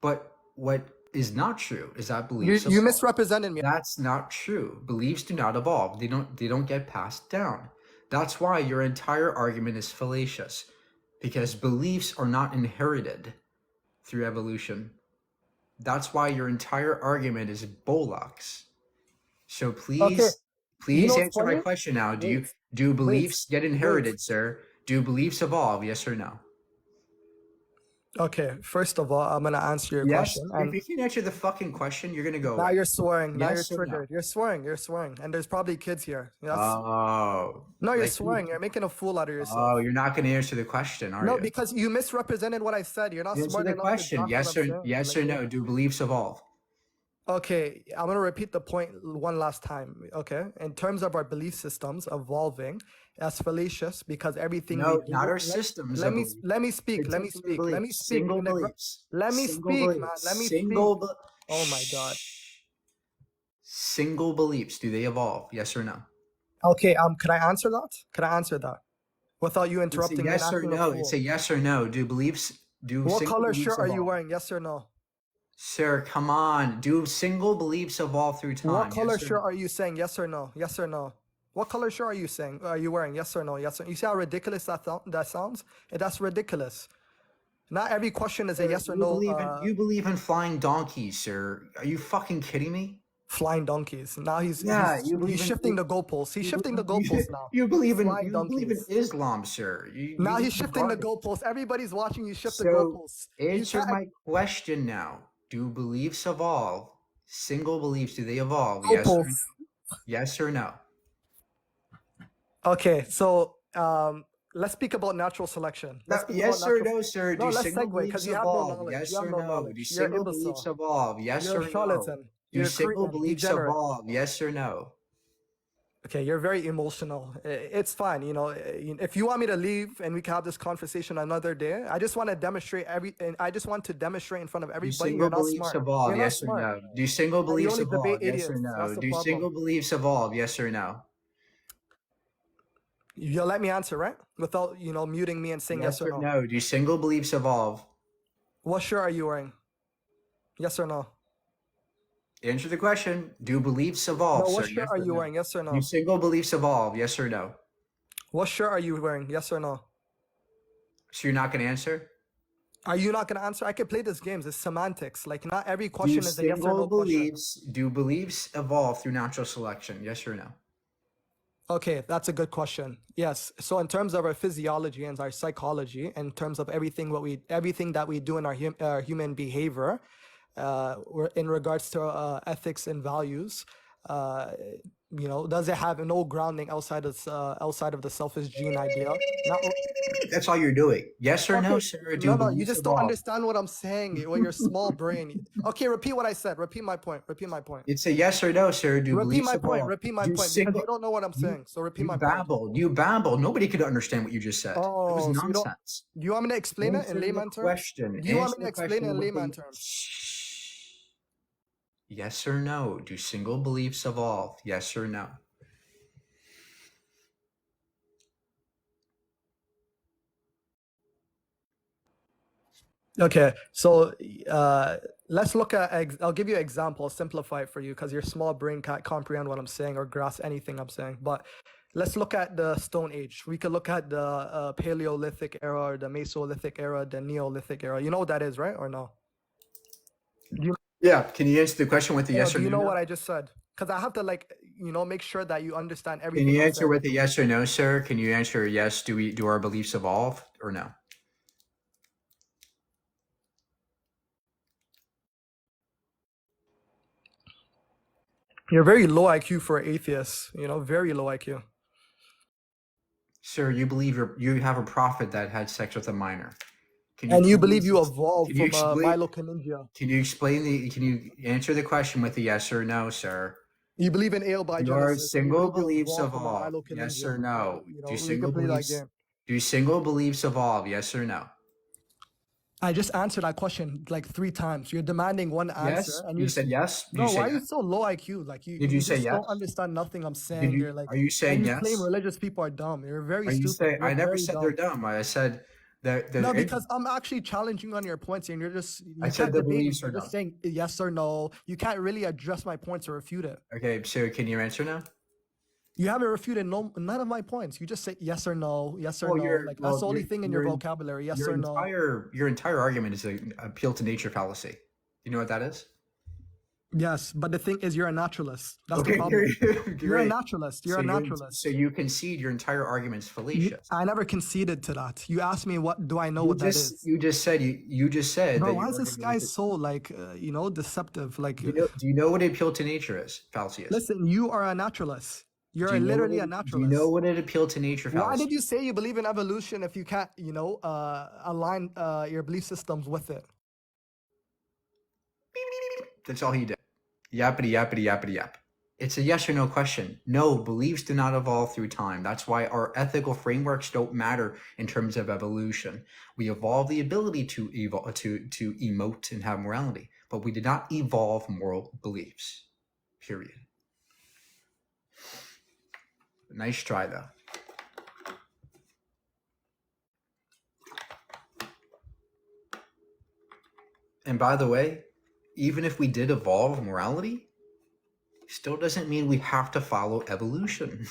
But what is not true is that You beliefs. you misrepresented me. That's not true. Beliefs do not evolve. They don't get passed down. That's why your entire argument is fallacious, because beliefs are not inherited through evolution. That's why your entire argument is bollocks. So Okay, please you know what's answer my funny? question now. Wait, Do wait, beliefs get wait. inherited, sir? Do beliefs evolve? Yes or no? Okay, first of all, I'm gonna answer your Yes. question, If and you can answer the fucking question, you're gonna go now away. you're swearing. Now you're Yes or no? triggered. You're swearing, and there's probably kids here. That's Oh, no, you're like swearing. You're making a fool out of oh, yourself. you're not going to answer the question, are No, you? because you misrepresented what I said. You're not Answer smart the enough to question. grasp what Yes I'm or saying. yes Like, or no? Do beliefs evolve? okay, I'm gonna repeat the point one last time. Okay, in terms of our belief systems evolving, that's fallacious because everything we No, do. not our systems. Let of me belief. let me speak. Let me Particular speak. Let me beliefs. speak. Single In the gra- beliefs. Let me Single speak, man. beliefs. Let me Single. speak. Oh my god. Single beliefs. Do they evolve? Yes or no? Okay, could I answer that? Could I answer that without you It's a interrupting me and yes or acting a no. fool? It's a yes or no. Do beliefs? Do What single color beliefs shirt are you evolve? wearing? Yes or no? Sir, come on. Do single beliefs evolve through time? What color Yes or shirt no? are you saying? Yes or no? Yes or no? What color shirt are you saying? Are you wearing? Yes or no? Yes or no? You see how ridiculous that sounds? That's ridiculous. Not every question is a Sir, yes or you no. believe in you believe in flying donkeys, sir? Are you fucking kidding me? Flying donkeys. Now Yeah, you believe he's in shifting the goalposts. He's you shifting the believe goalposts now. you believe in Flying donkeys. Islam, sir. You Now believe he's in shifting the garbage. goalposts. Everybody's watching you shift the So goalposts. You answer can't my question now. Do beliefs evolve? Single beliefs, do they evolve? goalposts. Yes or no? Okay, so let's speak about natural selection. Let's speak Yes about or natural. no, sir? No, Do let's single segue beliefs because you have no evolve? knowledge. Yes You have or no no? knowledge. Do You're single beliefs imbecile. evolve? Yes You're or a no? charlatan. Do You're a single cretin, beliefs degenerate. evolve? Yes or no? Okay, you're very emotional. It's fine. You know, if you want me to leave and we can have this conversation another day, I just want to demonstrate I just want to demonstrate in front of Do everybody. single You're not beliefs smart. evolve? You're not Yes or smart. no? Do single And you beliefs only debate evolve? Yes or idiots. no? That's the Do problem. single beliefs evolve? Yes or no? You'll let me answer, right? Without, muting me and saying yes Yes or or no. no? Do single beliefs evolve? What shirt are you wearing? Yes or no? Answer the question. Do beliefs No, evolve, what sir? shirt Yes are or you no? wearing? Yes or Do no? single beliefs evolve? Yes or no? What shirt are you wearing? Yes or no? So you're not going to answer? Are you not going to answer? I could play this game. It's semantics. Like, not every Do question is a yes or single no question. beliefs evolve through natural selection? Yes or no? Okay, that's a good question. Yes. So in terms of our physiology and our psychology, in terms of everything that we do in our human behavior, in regards to ethics and values, does it have no grounding outside of the selfish gene idea? That's all you're doing. Yes or no, Okay, sir? Do no, you beliefs just don't evolve? understand what I'm saying with your small brain. Okay, repeat what I said. Repeat my point. Repeat my point. It's a yes or no, sir. Do Repeat beliefs my point. evolve? Repeat my Do point because single you don't know what I'm you saying. So repeat you my point. babbled. You babbled. Nobody could understand what you just said. It was Oh, so you don't. nonsense. Do you want me to explain it in Answer the layman terms? question. Do you want Answer me to the explain it question in with layman the terms? Yes or no? Do single beliefs evolve? Yes or no? Okay, so let's look at. I'll give you an example, simplify it for you, because your small brain can't comprehend what I'm saying or grasp anything I'm saying. But let's look at the Stone Age. We could look at the Paleolithic era, or the Mesolithic era, the Neolithic era. You know what that is, right? Or no? Yeah. Can you answer the question with a No, yes or do you no? know now? what I just said? Because I have to, like, make sure that you understand Can everything you I'm answer saying. with a yes or no, sir? Can you answer yes? Do our beliefs evolve or no? You're very low IQ for atheists. Very low IQ. Sir, you believe you have a prophet that had sex with a minor. Can And you believe please you ex- evolved Can you from explain? Milo Kininja. Can you explain the? Can you answer the question with a yes or no, sir? You believe in Do our abiogenesis, and you single believe you beliefs evolved from a evolve? Milo Yes Kininja. or no? We can play that game. Do single beliefs evolve? Yes or no? I just answered that question like 3 times. You're demanding one answer, Yes. and You said yes. Did no. you say Why are you yes? so low IQ? Like Did you say just don't yes? understand nothing I'm Did saying. You're like, Are you and saying you claim yes? religious people are dumb. You're very Are you stupid. saying? You're I never very said dumb. they're dumb. I said that. No, because I'm actually challenging on your points, and you're just I you said can't the debate me. beliefs are You're just dumb. saying yes or no. You can't really address my points or refute it. Okay. So can you answer now? You haven't refuted none of my points. You just say yes or no, yes or Well, no. you're Like well. that's the only You're, thing in your vocabulary. Yes or no. your entire argument is an appeal to nature fallacy. You know what that is? Yes, but the thing is, you're a naturalist. That's the Okay, problem. You're a great. naturalist. You're a naturalist. So you concede your entire argument's fallacious. I never conceded to that. You asked me what do I know what that is. You just said Bro, that why your is this argument guy is- so like deceptive? Like, do you know what appeal to nature is? Fallacy is. listen, you are a naturalist. You're Do you know literally a Do you naturalist. know what an appeal to nature fallacy? Why did you say you believe in evolution if you can't, align your belief systems with it? That's all he did. Yappity yappity yappity yap. It's a yes or no question. No, beliefs do not evolve through time. That's why our ethical frameworks don't matter in terms of evolution. We evolve the ability to emote and have morality, but we did not evolve moral beliefs. Period. Nice try, though. And by the way, even if we did evolve morality, still doesn't mean we have to follow evolution.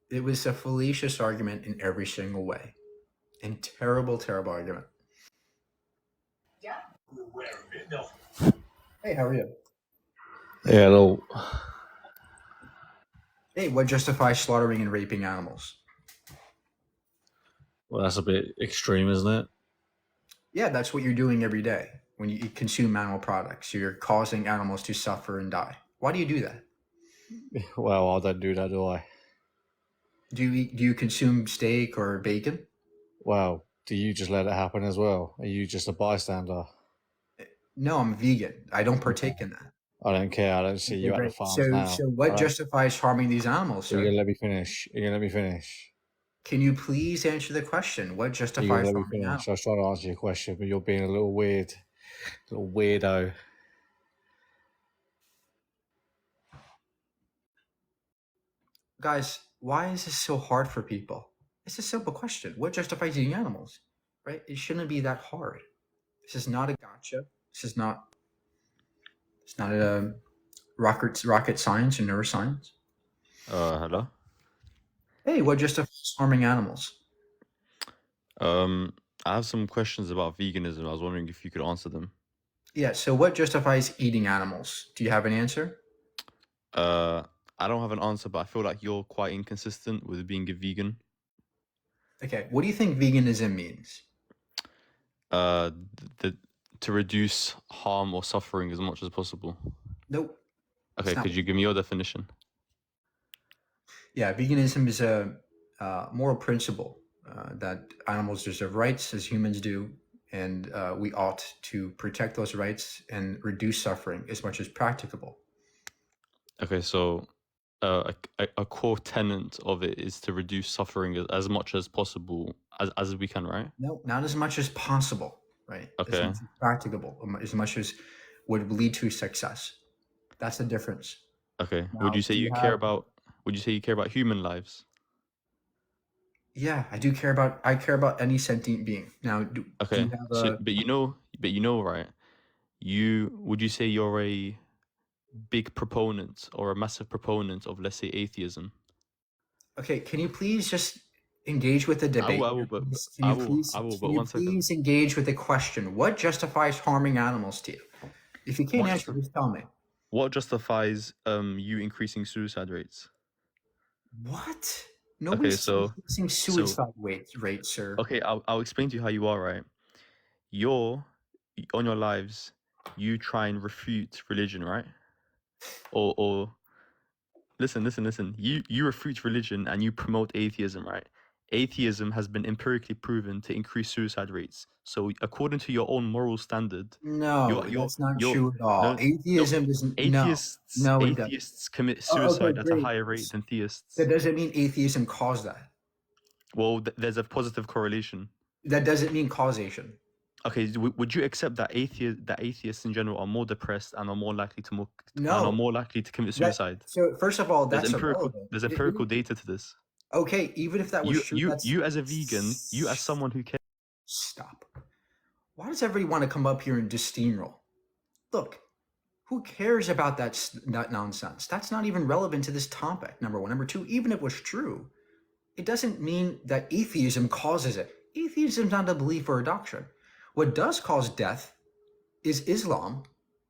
It was a fallacious argument in every single way. And terrible, terrible argument. Hey, how are you? Yeah, hello. Hey, what justifies slaughtering and raping animals? Well, that's a bit extreme, isn't it? Yeah, that's what you're doing every day. When you consume animal products, you're causing animals to suffer and die. Why do you do that? Well, I don't do that, do I? Do you consume steak or bacon? Well, do you just let it happen as well? Are you just a bystander? No, I'm vegan. I don't partake in that. I don't care. I don't see you at the farms now. So what justifies harming these animals, You're sir? gonna let me finish. You're gonna let me finish. Can you please answer the question? What You're justifies gonna let me harming finish. animals? I was trying to answer your question, but you're being a little weird, little weirdo. Guys, why is this so hard for people? It's a simple question. What justifies eating animals? Right? It shouldn't be that hard. This is not a gotcha. It's not a rocket science or neuroscience. Hello. Hey, what justifies harming animals? I have some questions about veganism. I was wondering if you could answer them. Yeah, so what justifies eating animals? Do you have an answer? I don't have an answer, but I feel like you're quite inconsistent with being a vegan. Okay, what do you think veganism means? To reduce harm or suffering as much as possible. Nope. Okay, not- could you give me your definition? Yeah, veganism is a moral principle that animals deserve rights as humans do, and we ought to protect those rights and reduce suffering as much as practicable. Okay, so a core tenet of it is to reduce suffering as much as possible, as we can, right? No, not as much as possible, right? Okay. As much as practicable, as much as would lead to success. That's the difference. Okay. Now, Would you say do you you care have? about? Would you say you care about human lives? Yeah, I do care about. I care about any sentient being. Now, do Okay. you have So, a? but you know, right? Would you say you're a big proponent or a massive proponent of, let's say, atheism? Okay, can you please just engage with the debate? I will, but Can you please? I will. Can But you 1 second. please engage with the question? What justifies harming animals to you? If you can't What answer, just tell me. What justifies you increasing suicide rates? What? Okay, Nobody's so increasing suicide rates, sir. okay, I'll explain to you how you are, right? You're on your lives, you try and refute religion, right? Or listen. You refute religion and you promote atheism, right? Atheism has been empirically proven to increase suicide rates. So according to your own moral standard, No, that's not you're true at all. no Atheism isn't. No, no, it doesn't. atheists commit Oh, okay, suicide at a great. higher rate than theists. That doesn't mean atheism caused that. Well, there's a positive correlation. That doesn't mean causation. Okay, would you accept that atheists in general are more depressed and are more likely to commit suicide? So first of all, that's irrelevant. There's empirical data to this. Okay, even if that was true, You as a vegan, you as someone who cares. Stop. Why does everybody want to come up here and just steamroll? Look, who cares about that nonsense? That's not even relevant to this topic, number one. Number two, even if it was true, it doesn't mean that atheism causes it. Atheism is not a belief or a doctrine. What does cause death is Islam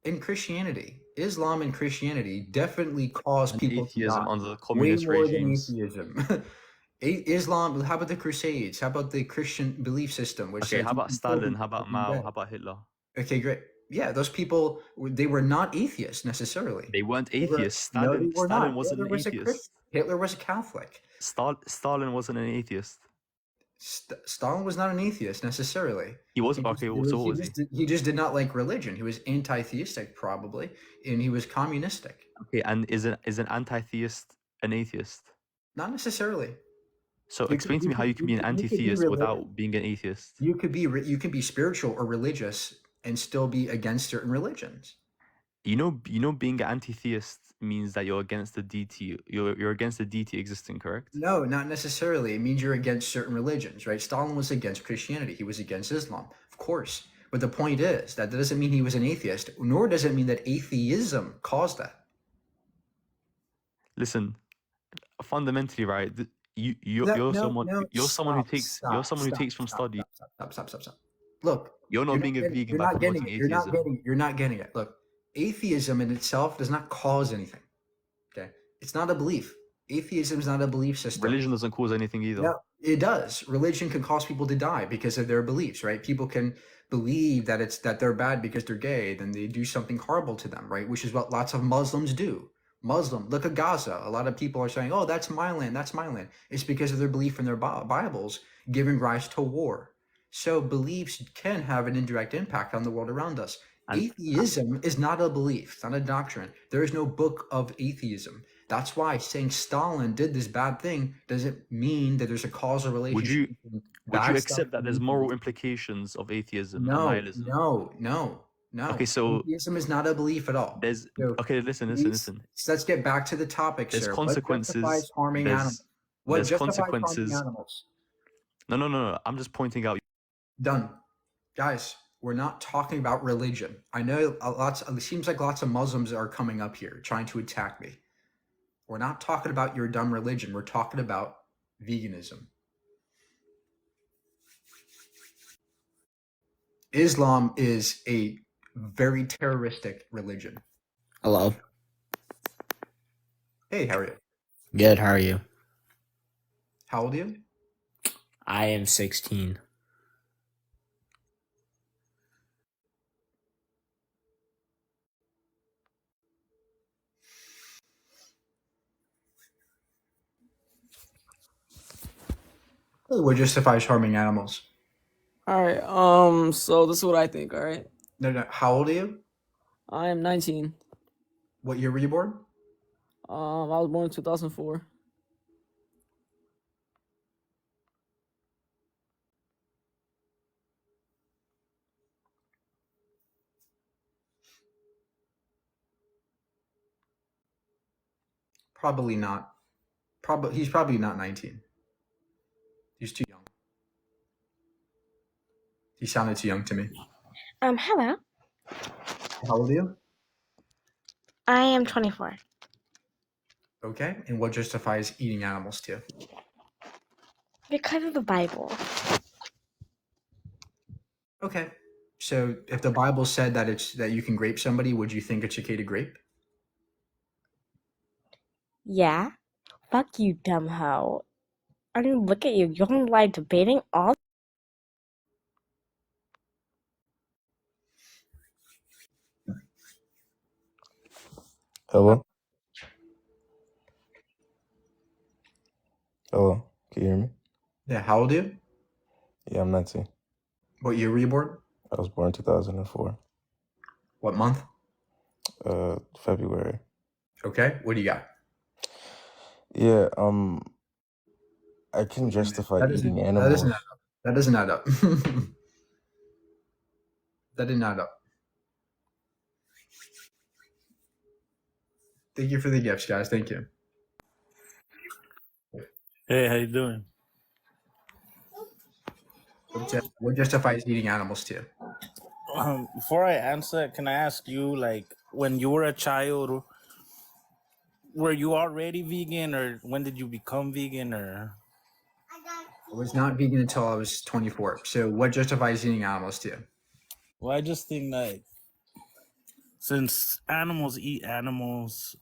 and Christianity. Islam and Christianity definitely cause people to Atheism die. under the communist Way more regimes. than atheism. Islam, how about the Crusades? How about the Christian belief system? Which Okay, says how you about can kill Stalin? people How about if you're Mao? dead. How about Hitler? Okay, great. Yeah, those people, they were not atheists necessarily. They weren't They were- atheists. no, they were Stalin not. wasn't Hitler an was a atheist. Christian. Hitler was a Catholic. Stalin wasn't an atheist. Stalin was not an atheist necessarily. He was He okay. just- So what was he? He just did not like religion. He was anti-theistic probably, and he was communistic. Okay, and is an anti-theist an atheist? Not necessarily. So You explain could- to me you how you could- can be an you could be anti-theist religious. without being an atheist. You can be spiritual or religious and still be against certain religions. You know, being an anti-theist means that you're against the deity. You're against the deity existing, correct? No, not necessarily. It means you're against certain religions, right? Stalin was against Christianity. He was against Islam, of course. But the point is that doesn't mean he was an atheist, nor does it mean that atheism caused that. Listen, fundamentally, right? You're No, someone who stop, takes from stop, study. Stop. Look, You're not being a getting- vegan you're by not getting promoting it. You're not atheism. getting it. You're not getting it. Look, atheism in itself does not cause anything. Okay, it's not a belief. Atheism is not a belief system. Religion doesn't cause anything either. No, it does. Religion can cause people to die because of their beliefs, right? People can believe that they're bad because they're gay, then they do something horrible to them, right? Which is what lots of Muslims do. Look at Gaza. A lot of people are saying, "Oh, that's my land. That's my land." It's because of their belief in their Bibles, giving rise to war. So beliefs can have an indirect impact on the world around us. And- Atheism is not a belief. It's not a doctrine. There is no book of atheism. That's why saying Stalin did this bad thing doesn't mean that there's a causal relationship. Would you between Would bad you stuff accept that and there's moral atheism. implications of atheism and No, nihilism? no. Okay, so atheism is not a belief at all. there's So okay. Listen. So let's get back to the topic, There's sir. consequences. What justifies harming There's- animals? What there's justifies consequences. harming animals? No. I'm just pointing out. Done. Guys, we're not talking about religion. I know it seems like lots of Muslims are coming up here trying to attack me. We're not talking about your dumb religion. We're talking about veganism. Islam is a very terroristic religion. Hello. Hey, how are you? Good, how are you? How old are you? I am 16. What justifies harming animals? All right. So this is what I think. All right. No. How old are you? I am 19. What year were you born? I was born in 2004. Probably not. He's probably not 19. He's too young. He sounded too young to me. Hello. How old are you? I am 24. Okay. And what justifies eating animals too? Because of the Bible. Okay. So if the Bible said that you can grape somebody, would you think it's okay to grape? Yeah. Fuck you, dumb hoe. I mean, look at you. You're on live debating all. Hello? Hello? Can you hear me? Yeah. How old are you? Yeah, I'm 19. What year were you born? I was born 2004. What month? February. Okay. What do you got? Yeah, I can justify That eating doesn't. That animals. doesn't add up. That doesn't add up. That didn't add up. Thank you for the gifts, guys. Thank you. Hey, how you doing? What justifies eating animals too? Before I answer, can I ask you, like, when you were a child, were you already vegan, or when did you become vegan, or? I was not vegan until I was 24. So what justifies eating animals too? Well, I just think that since animals eat animals,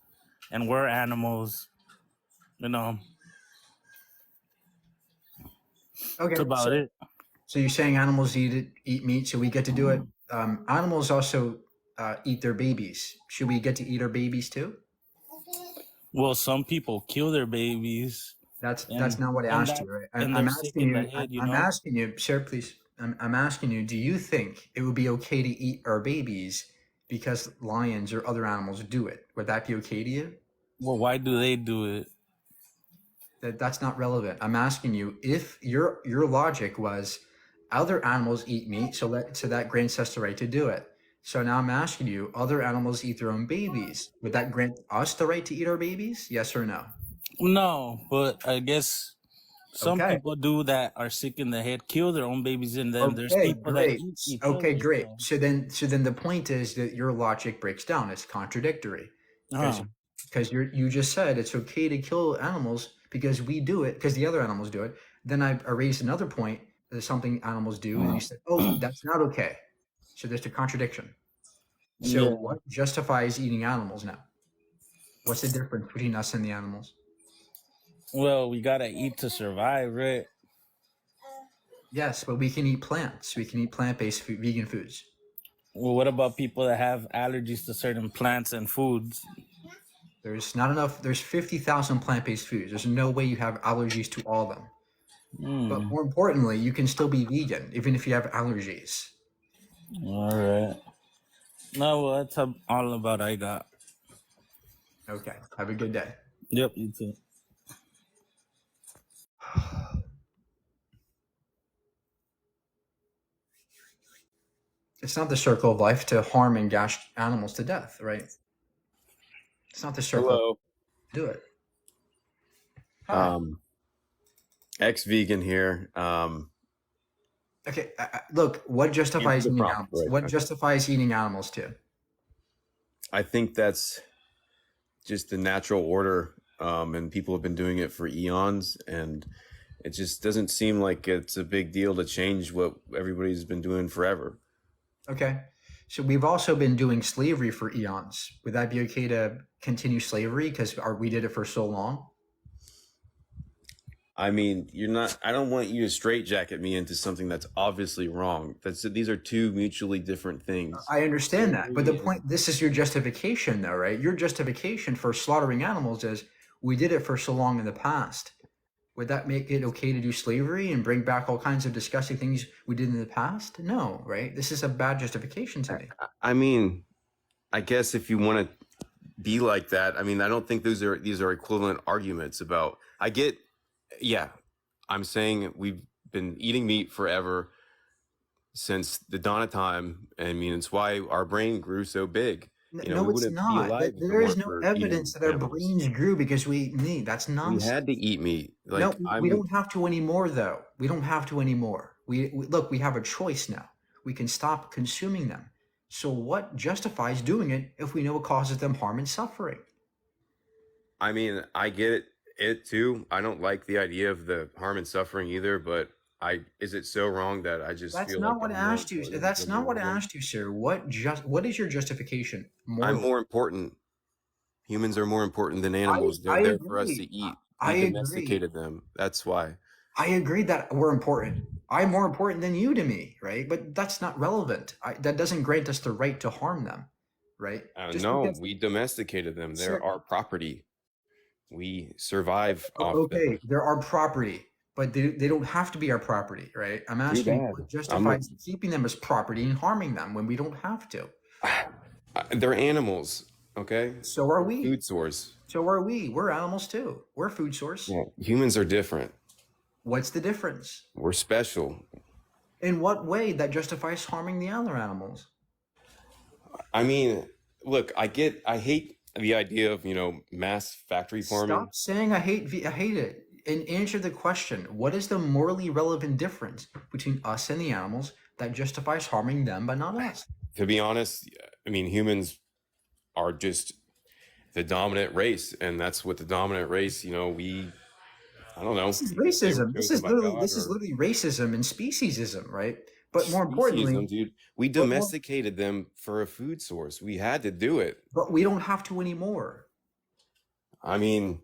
and we're animals, you know, Okay. that's about it. So you're saying animals eat meat, so we get to do it. Animals also eat their babies. Should we get to eat our babies too? Well, some people kill their babies. That's and not what I and asked that you, right? and I'm they're sick asking in you. the head, you I'm know. asking you, sir. Please. I'm asking you. Do you think it would be okay to eat our babies because lions or other animals do it? Would that be okay to you? Well, why do they do it? That's not relevant. I'm asking you if your logic was other animals eat meat, so that grants us the right to do it. So now I'm asking you, other animals eat their own babies. Would that grant us the right to eat our babies? Yes or no? No, but I guess some Okay. people do that are sick in the head, kill their own babies, and then there's Okay, people that great. eat each Okay, other. great. So then the point is that your logic breaks down. It's contradictory. Because Uh-huh. you just said it's okay to kill animals because we do it, because the other animals do it. Then I raised another point. There's something animals do, and you said, oh, that's not okay. So there's a contradiction. So Yeah. what justifies eating animals now? What's the difference between us and the animals? Well, we gotta eat to survive, right? Yes, but we can eat plants. We can eat plant-based vegan foods. Well, what about people that have allergies to certain plants and foods? There's not enough. There's 50,000 plant-based foods. There's no way you have allergies to all of them. But Hmm. more importantly, you can still be vegan even if you have allergies. All right. No, well, that's all about I got. Okay. Have a good day. Yep, you too. It's not the circle of life to harm and gash animals to death, right? It's not the circle. Hello. Do it. Hi. Ex-vegan here. Okay. Look, what justifies the eating prompt, animals? right, What okay. justifies eating animals too? I think that's just the natural order, and people have been doing it for eons, and it just doesn't seem like it's a big deal to change what everybody's been doing forever. Okay. So we've also been doing slavery for eons. Would that be okay to continue slavery because we did it for so long? I mean, I don't want you to straitjacket me into something that's obviously wrong. These are two mutually different things. I understand that, but the Slavery point, this is your justification though, right? Your justification for slaughtering animals is we did it for so long in the past. Would that make it okay to do slavery and bring back all kinds of disgusting things we did in the past? No, right? This is a bad justification to me. I mean, I guess if you want to be like that, I mean, I don't think these are equivalent arguments about. Yeah, I'm saying we've been eating meat forever since the dawn of time. I mean, it's why our brain grew so big. You know, No, we it's wouldn't be not. alive if it There is weren't no for evidence eating that our animals. brains grew because we eat meat. That's We nonsense. had to eat meat. No, Like we don't have to anymore, though. We don't have to anymore. Look, we have a choice now. We can stop consuming them. So what justifies doing it if we know it causes them harm and suffering? I mean, I get it too. I don't like the idea of the harm and suffering either, but is it so wrong that I just That's feel not like what I I'm more asked you. important That's than not the what I other one? asked you, sir. What is your justification? I'm Morally? more important. Humans are more important than animals. They're I there for us agree. to eat. I We agree. domesticated them. That's why. I agree that we're important. I'm more important than you to me, right? But that's not relevant. That doesn't grant us the right to harm them, right? Just No, because, we domesticated them. They're sir, our property. We survive off them. okay, they're our property, but they don't have to be our property, right? I'm Too asking you bad. what I'm justifies keeping them as property and harming them when we don't have to. they're animals, okay? So are we. Food source. So are we. We're animals too. We're a food source. Yeah, humans are different. What's the difference? We're special. In what way that justifies harming the other animals? I mean, look, I hate the idea of, mass factory farming. Stop saying I hate it and answer the question. What is the morally relevant difference between us and the animals that justifies harming them but not us? To be honest, I mean, humans are just the dominant race, and that's what the dominant race, I don't know. This is they were racism. This chosen is by literally God this is or literally racism and speciesism, right? But more importantly, speciesism, dude. We but more, domesticated them for a food source. We had to do it. but we don't have to anymore. I mean,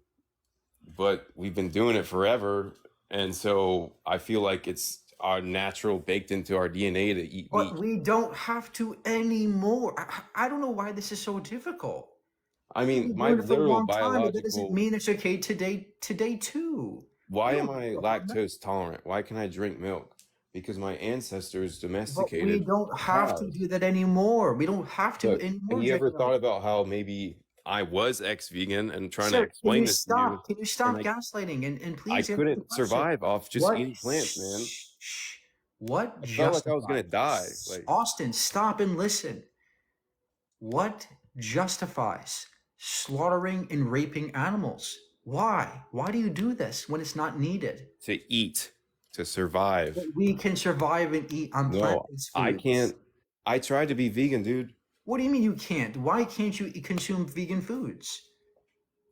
but we've been doing it forever, and so I feel like it's our natural, baked into our DNA to eat meat. But we don't have to anymore. I don't know why this is so difficult. I We've mean, been my doing it for a literal long time, but that doesn't biological. mean it's okay today too. Why We am don't I have to harm them. lactose tolerant? Why can I drink milk? Because my ancestors But we domesticated don't have to cows. do that anymore. We don't have to Look, anymore, have you ever Jacob. thought about how maybe I was ex-vegan and trying to Sir, explain this to you, can you stop and gaslighting and I please answer the couldn't question? survive off just What eating plants, man. what I felt like I was gonna die. justifies Like, Austin, stop and listen. What justifies slaughtering and raping animals? Why? Why do you do this when it's not needed? to eat, to survive. But we can survive and eat on No, plant-based I foods. can't. I tried to be vegan, dude. What do you mean you can't? Why can't you consume vegan foods?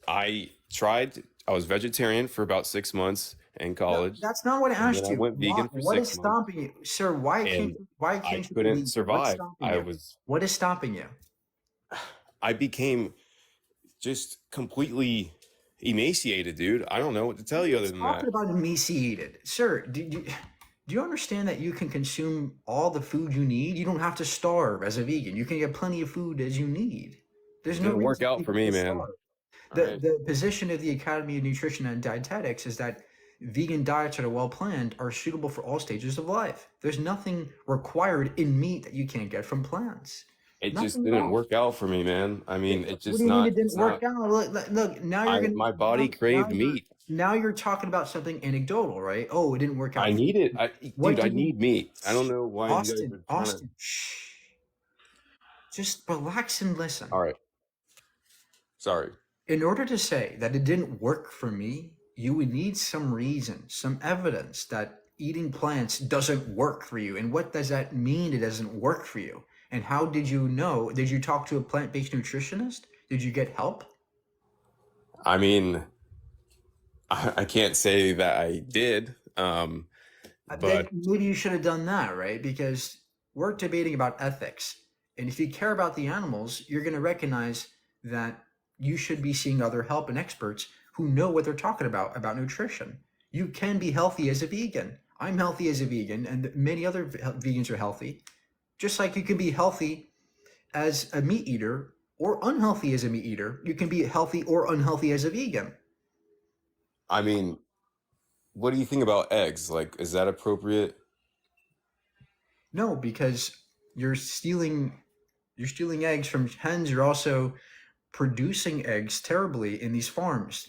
I tried. I was vegetarian for about 6 months in No, college, that's not what I and asked then I you. went vegan for What is 6 months, stopping you, sir? Why can't and you? Why I can't you be couldn't vegan? What's survive. stopping I you? was. What is stopping you? I became just completely emaciated, dude. I don't know what to tell you other than Talking that. about emaciated, sir. Do you understand that you can consume all the food you need? You don't have to starve as a vegan. You can get plenty of food as you need. There's It no didn't work reason out you for have me, to man. starve. All right. The position of the Academy of Nutrition and Dietetics is that vegan diets that are well planned are suitable for all stages of life. There's nothing required in meat that you can't get from plants. It just Nothing at didn't all. work out for me, man. I mean, What it's do just you mean not. it didn't It's work not. out? Look, now you're gonna My body now craved you're meat. now you're talking about something anecdotal, right? Oh, it didn't work I out for need you. it. What Dude, I do you need meat. I don't know why you guys Austin, are trying to. Austin, shh. Just relax and listen. All right. Sorry. In order to say that it didn't work for me, you would need some reason, some evidence that eating plants doesn't work for you. And what does that mean it doesn't work for you? And how did you know? Did you talk to a plant-based nutritionist? Did you get help? I mean, I can't say that I did. Then But maybe you should have done that, right? Because we're debating about ethics. And if you care about the animals, you're going to recognize that you should be seeing other help and experts who know what they're talking about nutrition. You can be healthy as a vegan. I'm healthy as a vegan, and many other vegans are healthy. Just like you can be healthy as a meat eater or unhealthy as a meat eater, you can be healthy or unhealthy as a vegan. I mean, what do you think about eggs? Like, is that appropriate? No, because you're stealing eggs from hens. You're also producing eggs terribly in these farms.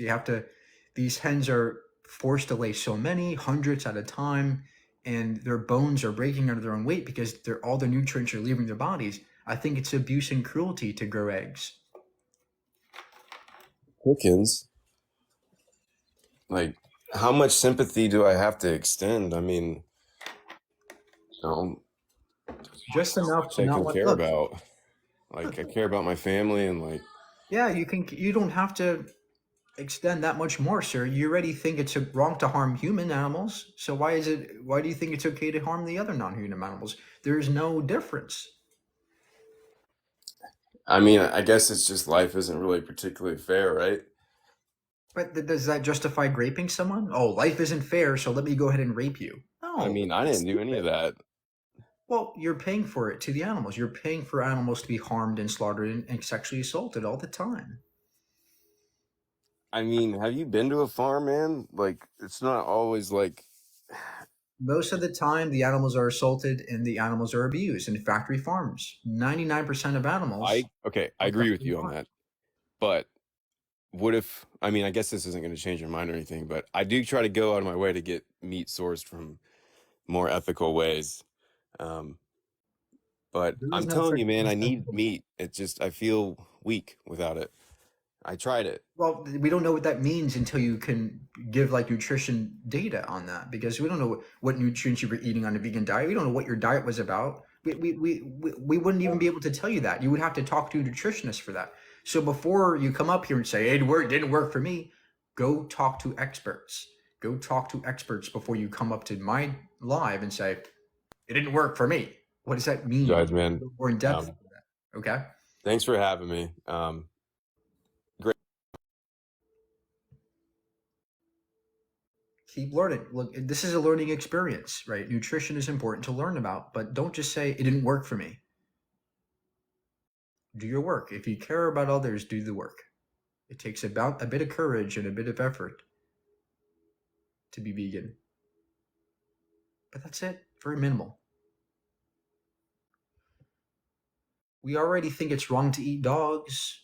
These hens are forced to lay so many, hundreds at a time, and their bones are breaking under their own weight because all the nutrients are leaving their bodies. I think it's abuse and cruelty to grow eggs. Chickens. Like, how much sympathy do I have to extend? I mean, Just enough much to I not can want. care Look, about. Like, I care about my family and like. yeah, you don't have to extend that much more, sir. You already think it's wrong to harm human animals, so why do you think it's okay to harm the other non-human animals? There's no difference. I mean, I guess it's just life isn't really particularly fair, right? But does that justify raping someone? Oh, life isn't fair, so let me go ahead and rape you. I No, mean, I that's didn't do any of stupid. that. Well, you're paying for it to the animals. You're paying for animals to be harmed and slaughtered and sexually assaulted all the time. I mean, have you been to a farm, man? Like, it's not always like. Most of the time, the animals are assaulted and the animals are abused in factory farms. 99% of animals I are agree with factory you on farmed. that. But what if, I mean, I guess this isn't going to change your mind or anything, but I do try to go out of my way to get meat sourced from more ethical ways. But There is I'm no telling such you, man, thing I as need ethical. meat. It just, I feel weak without it. I tried it. Well, we don't know what that means until you can give like nutrition data on that, because we don't know what nutrients you were eating on a vegan diet. We don't know what your diet was about. We wouldn't even be able to tell you that. You would have to talk to a nutritionist for that. So before you come up here and say, it didn't work for me, go talk to experts. Go talk to experts before you come up to my live and say, it didn't work for me. What does that mean? Guys, man. Go more in depth into that. Okay. Thanks for having me. Great. Keep learning. Look, this is a learning experience, right? Nutrition is important to learn about, but don't just say it didn't work for me. Do your work. If you care about others, do the work. It takes about a bit of courage and a bit of effort to be vegan. But that's it. Very minimal. We already think it's wrong to eat dogs.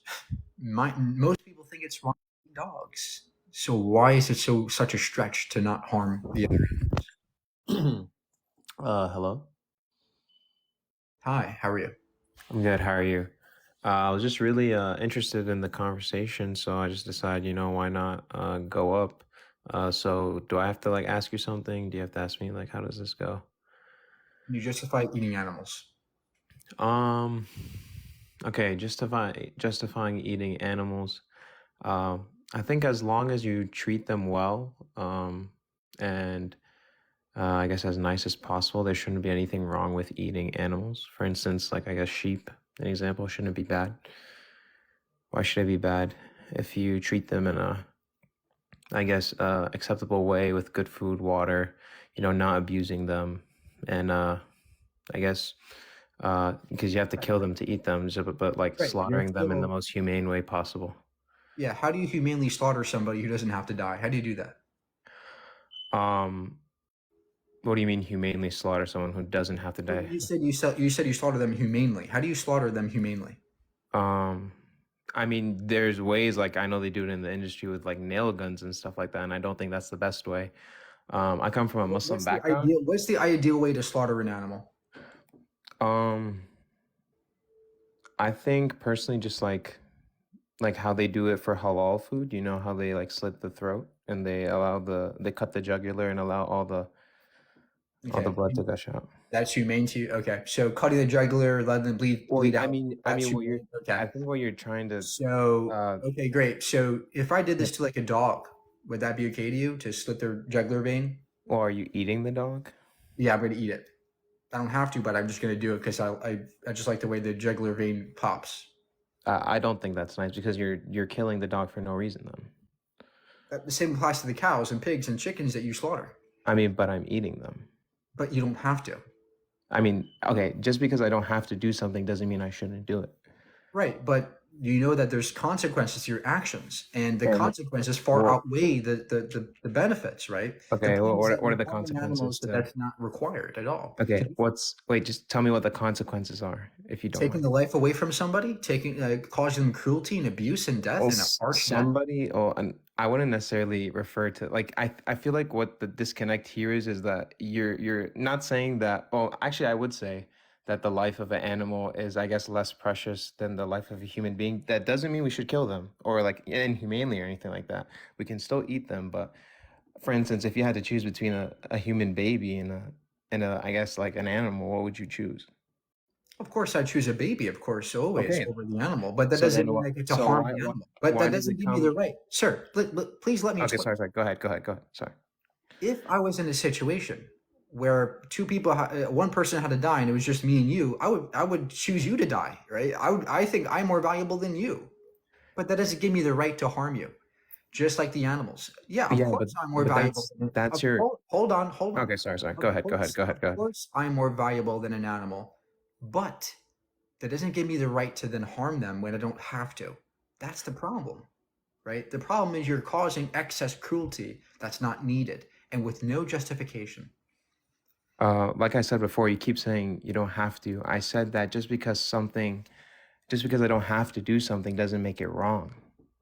Most people think it's wrong to eat dogs. So why is it such a stretch to not harm the other animals? Hello. Hi, how are you? I'm good. How are you? I was just really interested in the conversation, so I just decided, why not go up? So do I have to like ask you something? Do you have to ask me like how does this go? You justify eating animals. Okay, justifying eating animals. I think as long as you treat them well, and I guess as nice as possible, there shouldn't be anything wrong with eating animals. For instance, like I guess sheep, an example, shouldn't be bad. Why should it be bad? If you treat them in a, I guess, acceptable way with good food, water, not abusing them, and I guess because you have to kill them to eat them, but like Right. slaughtering them in the most humane way possible. Yeah, how do you humanely slaughter somebody who doesn't have to die? How do you do that? What do you mean humanely slaughter someone who doesn't have to die? You said you slaughter them humanely. How do you slaughter them humanely? I mean, there's ways, like I know they do it in the industry with like nail guns and stuff like that, and I don't think that's the best way. I come from a Muslim background. What's the ideal way to slaughter an animal? I think personally, just like how they do it for halal food, how they like slit the throat and they cut the jugular and allow all the Okay. blood to gush out. That's humane to you. Okay, so cutting the jugular, letting them bleed out. I mean, that's what you're, humane. Okay. I think what you're trying to, So okay, great. So if I did this to like a dog, would that be okay to you to slit their jugular vein? or are you eating the dog? Yeah, I'm gonna eat it. I don't have to, but I'm just gonna do it because I just like the way the jugular vein pops. I don't think that's nice because you're killing the dog for no reason then. The same applies to the cows and pigs and chickens that you slaughter, I mean, but I'm eating them. but you don't have to. I mean, okay, just because I don't have to do something doesn't mean I shouldn't do it. Right, but you know that there's consequences to your actions, and the And consequences far well- outweigh the benefits, right? The Okay, well, point is that what are you the harm consequences animals, but to- that's not required at all. Okay, wait, just tell me what the consequences are, if you don't Taking mind. the life away from somebody, causing them cruelty and abuse and death Well, in a harsh manner. somebody, and I wouldn't necessarily refer to like I feel like what the disconnect here is that you're not saying that. Well, actually, I would say that the life of an animal is, I guess, less precious than the life of a human being. That doesn't mean we should kill them or like inhumanely or anything like that. We can still eat them, but for instance, if you had to choose between a human baby and a I guess like an animal, what would you choose? Of course, I choose a baby, of course, always Okay. over the animal, but that So doesn't then mean why I get to so harm why the why, animal. But why that does doesn't it give me the come right. Sir, please let me Okay, explain. sorry. Go ahead. Go ahead. Sorry. If I was in a situation where two people, one person had to die, and it was just me and you, I would choose you to die, right? I think I'm more valuable than you, but that doesn't give me the right to harm you, just like the animals. Yeah, of Yeah, course I'm more but valuable. that's your Hold on. Okay, sorry. Of Go ahead. of course I'm more valuable than an animal, but that doesn't give me the right to then harm them when I don't have to. That's the problem, right? The problem is you're causing excess cruelty that's not needed and with no justification. Like I said before, you keep saying you don't have to. I said that just because I don't have to do something doesn't make it wrong.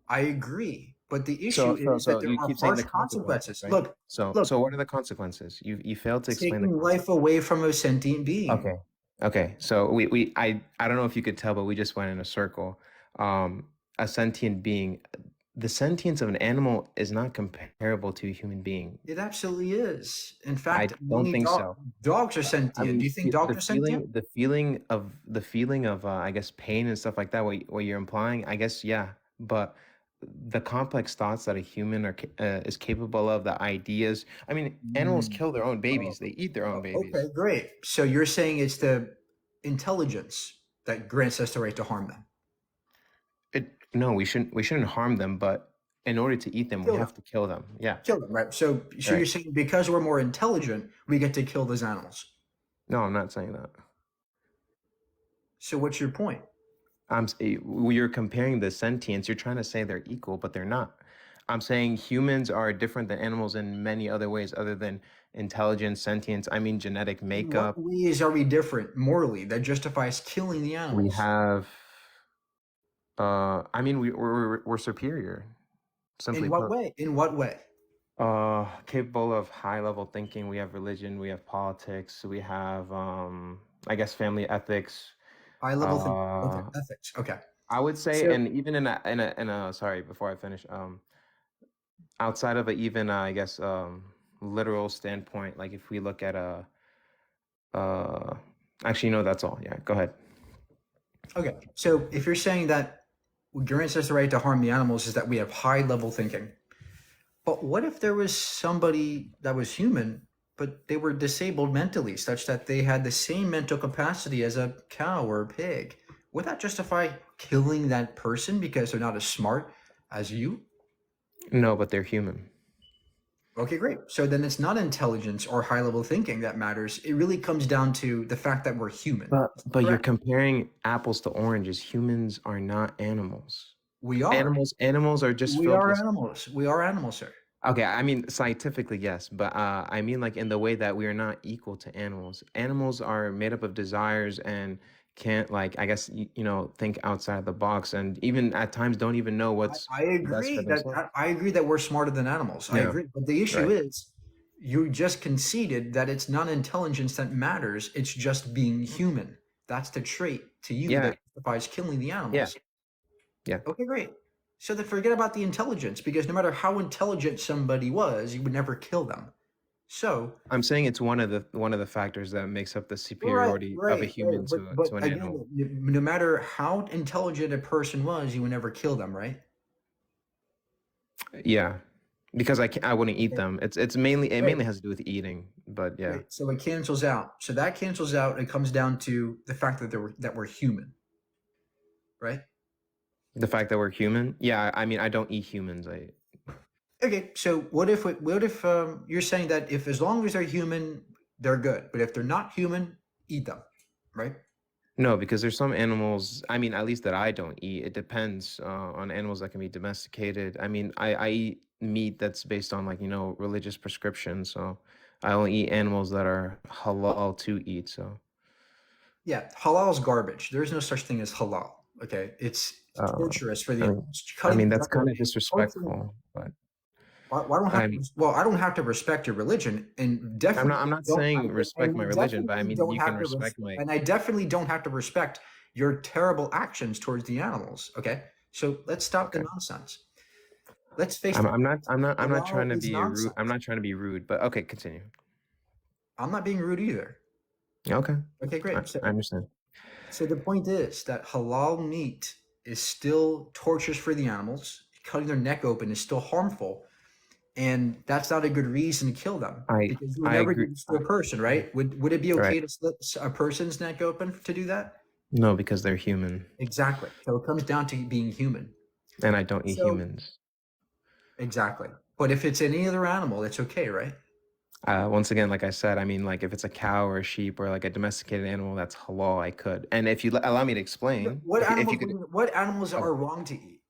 I agree, but the issue is that there You are keep saying harsh the consequences, consequences. right? Look, So what are the consequences? You failed to explain the taking life away from a sentient being. Okay. So I don't know if you could tell, but we just went in a circle. A sentient being, the sentience of an animal is not comparable to a human being. It absolutely is. In I fact, don't many think so. dogs are sentient. I mean, Do you think dogs are sentient? the feeling of I guess pain and stuff like that. What you're implying, I guess, yeah. But the complex thoughts that a human is capable of, the ideas. I mean, animals kill their own babies. They eat their own babies. Okay, great. So you're saying it's the intelligence that grants us the right to harm them. No, we shouldn't harm them, but in order to eat them, Kill we them. have to kill them. Yeah. Kill them, right? So you're Right. saying because we're more intelligent, we get to kill those animals. No, I'm not saying that. So what's your point? You're comparing the sentience. You're trying to say they're equal, but they're not. I'm saying humans are different than animals in many other ways other than intelligence, sentience. I mean, genetic In makeup. what ways are we different morally that justifies killing the We animals? have, I mean, we're superior, simply In what put. way? In what way? Capable of high level thinking. We have religion. We have politics. We have, I guess, family ethics. High level thinking. Okay, ethics. Okay. I would say, So and even in a sorry, before I finish, outside of a even I guess literal standpoint, like if we look at actually no, that's all. Yeah, go ahead. okay. So if you're saying that what grants us the right to harm the animals is that we have high level thinking, but what if there was somebody that was human, but they were disabled mentally, such that they had the same mental capacity as a cow or a pig? Would that justify killing that person because they're not as smart as you? No, but they're human. Okay, great. So then it's not intelligence or high level thinking that matters. It really comes down to the fact that we're human. But you're Correct. comparing apples to oranges. Humans are not animals. We are. Animals are just We filled are with. animals. We are animals, sir. Okay, I mean scientifically yes, but I mean like in the way that we are not equal to animals. Animals are made up of desires and can't like I guess think outside the box and even at times don't even know what's I best agree for that themselves. I agree that we're smarter than animals. I Yeah, agree. But the issue right. is you just conceded that it's not intelligence that matters, it's just being human. That's the trait to you Yeah, that justifies killing the yeah, animals. yeah. Okay, great. So then forget about the intelligence because no matter how intelligent somebody was, you would never kill them. So I'm saying it's one of the factors that makes up the right, superiority of a right. human But to an again, animal. no matter how intelligent a person was, you would never kill them, right? Yeah, because I wouldn't eat Okay, them. It mainly great. has to do with eating, but yeah, Great. So it cancels out. So that cancels out. It comes down to the fact that we're human, right? the fact that we're human. Yeah, I mean I don't eat humans. Okay. So what if you're saying that if as long as they're human, they're good, but if they're not human, eat them, right? No, because there's some animals, I mean, at least that I don't eat. It depends on animals that can be domesticated. I mean, I eat meat that's based on like, religious prescription. So I only eat animals that are halal to eat. So, Yeah, halal is garbage. There is no such thing as halal. Okay, it's uh, torturous for the I mean, animals. I Cutting mean them that's up, kind of torturing. disrespectful, but Why don't have to, I'm well, I don't have to respect your religion, and I'm definitely not don't. saying respect And my we religion, but I definitely mean don't you have can to. respect my And I definitely don't have to respect your terrible actions towards the animals. Okay, so let's stop the okay. nonsense. Let's face the I'm not halal trying to is be rude. nonsense. I'm not trying to be rude, but okay, continue. I'm not being rude either. Okay. Okay, great. So I understand. the point is that halal meat is still torturous for the animals. Cutting their neck open is still harmful, and that's not a good reason to kill them because you would I never agree. do this to a person, right? Would it be Right. okay to slit a person's neck open to do that? No, because they're human, Exactly. So it comes down to being human. and I don't eat So humans. exactly. But if it's any other animal, that's okay, right? Once again, like I said, I mean, like if it's a cow or a sheep or like a domesticated animal, that's halal. I could, and if you allow me to explain, What if you could, what animals okay. are wrong to eat?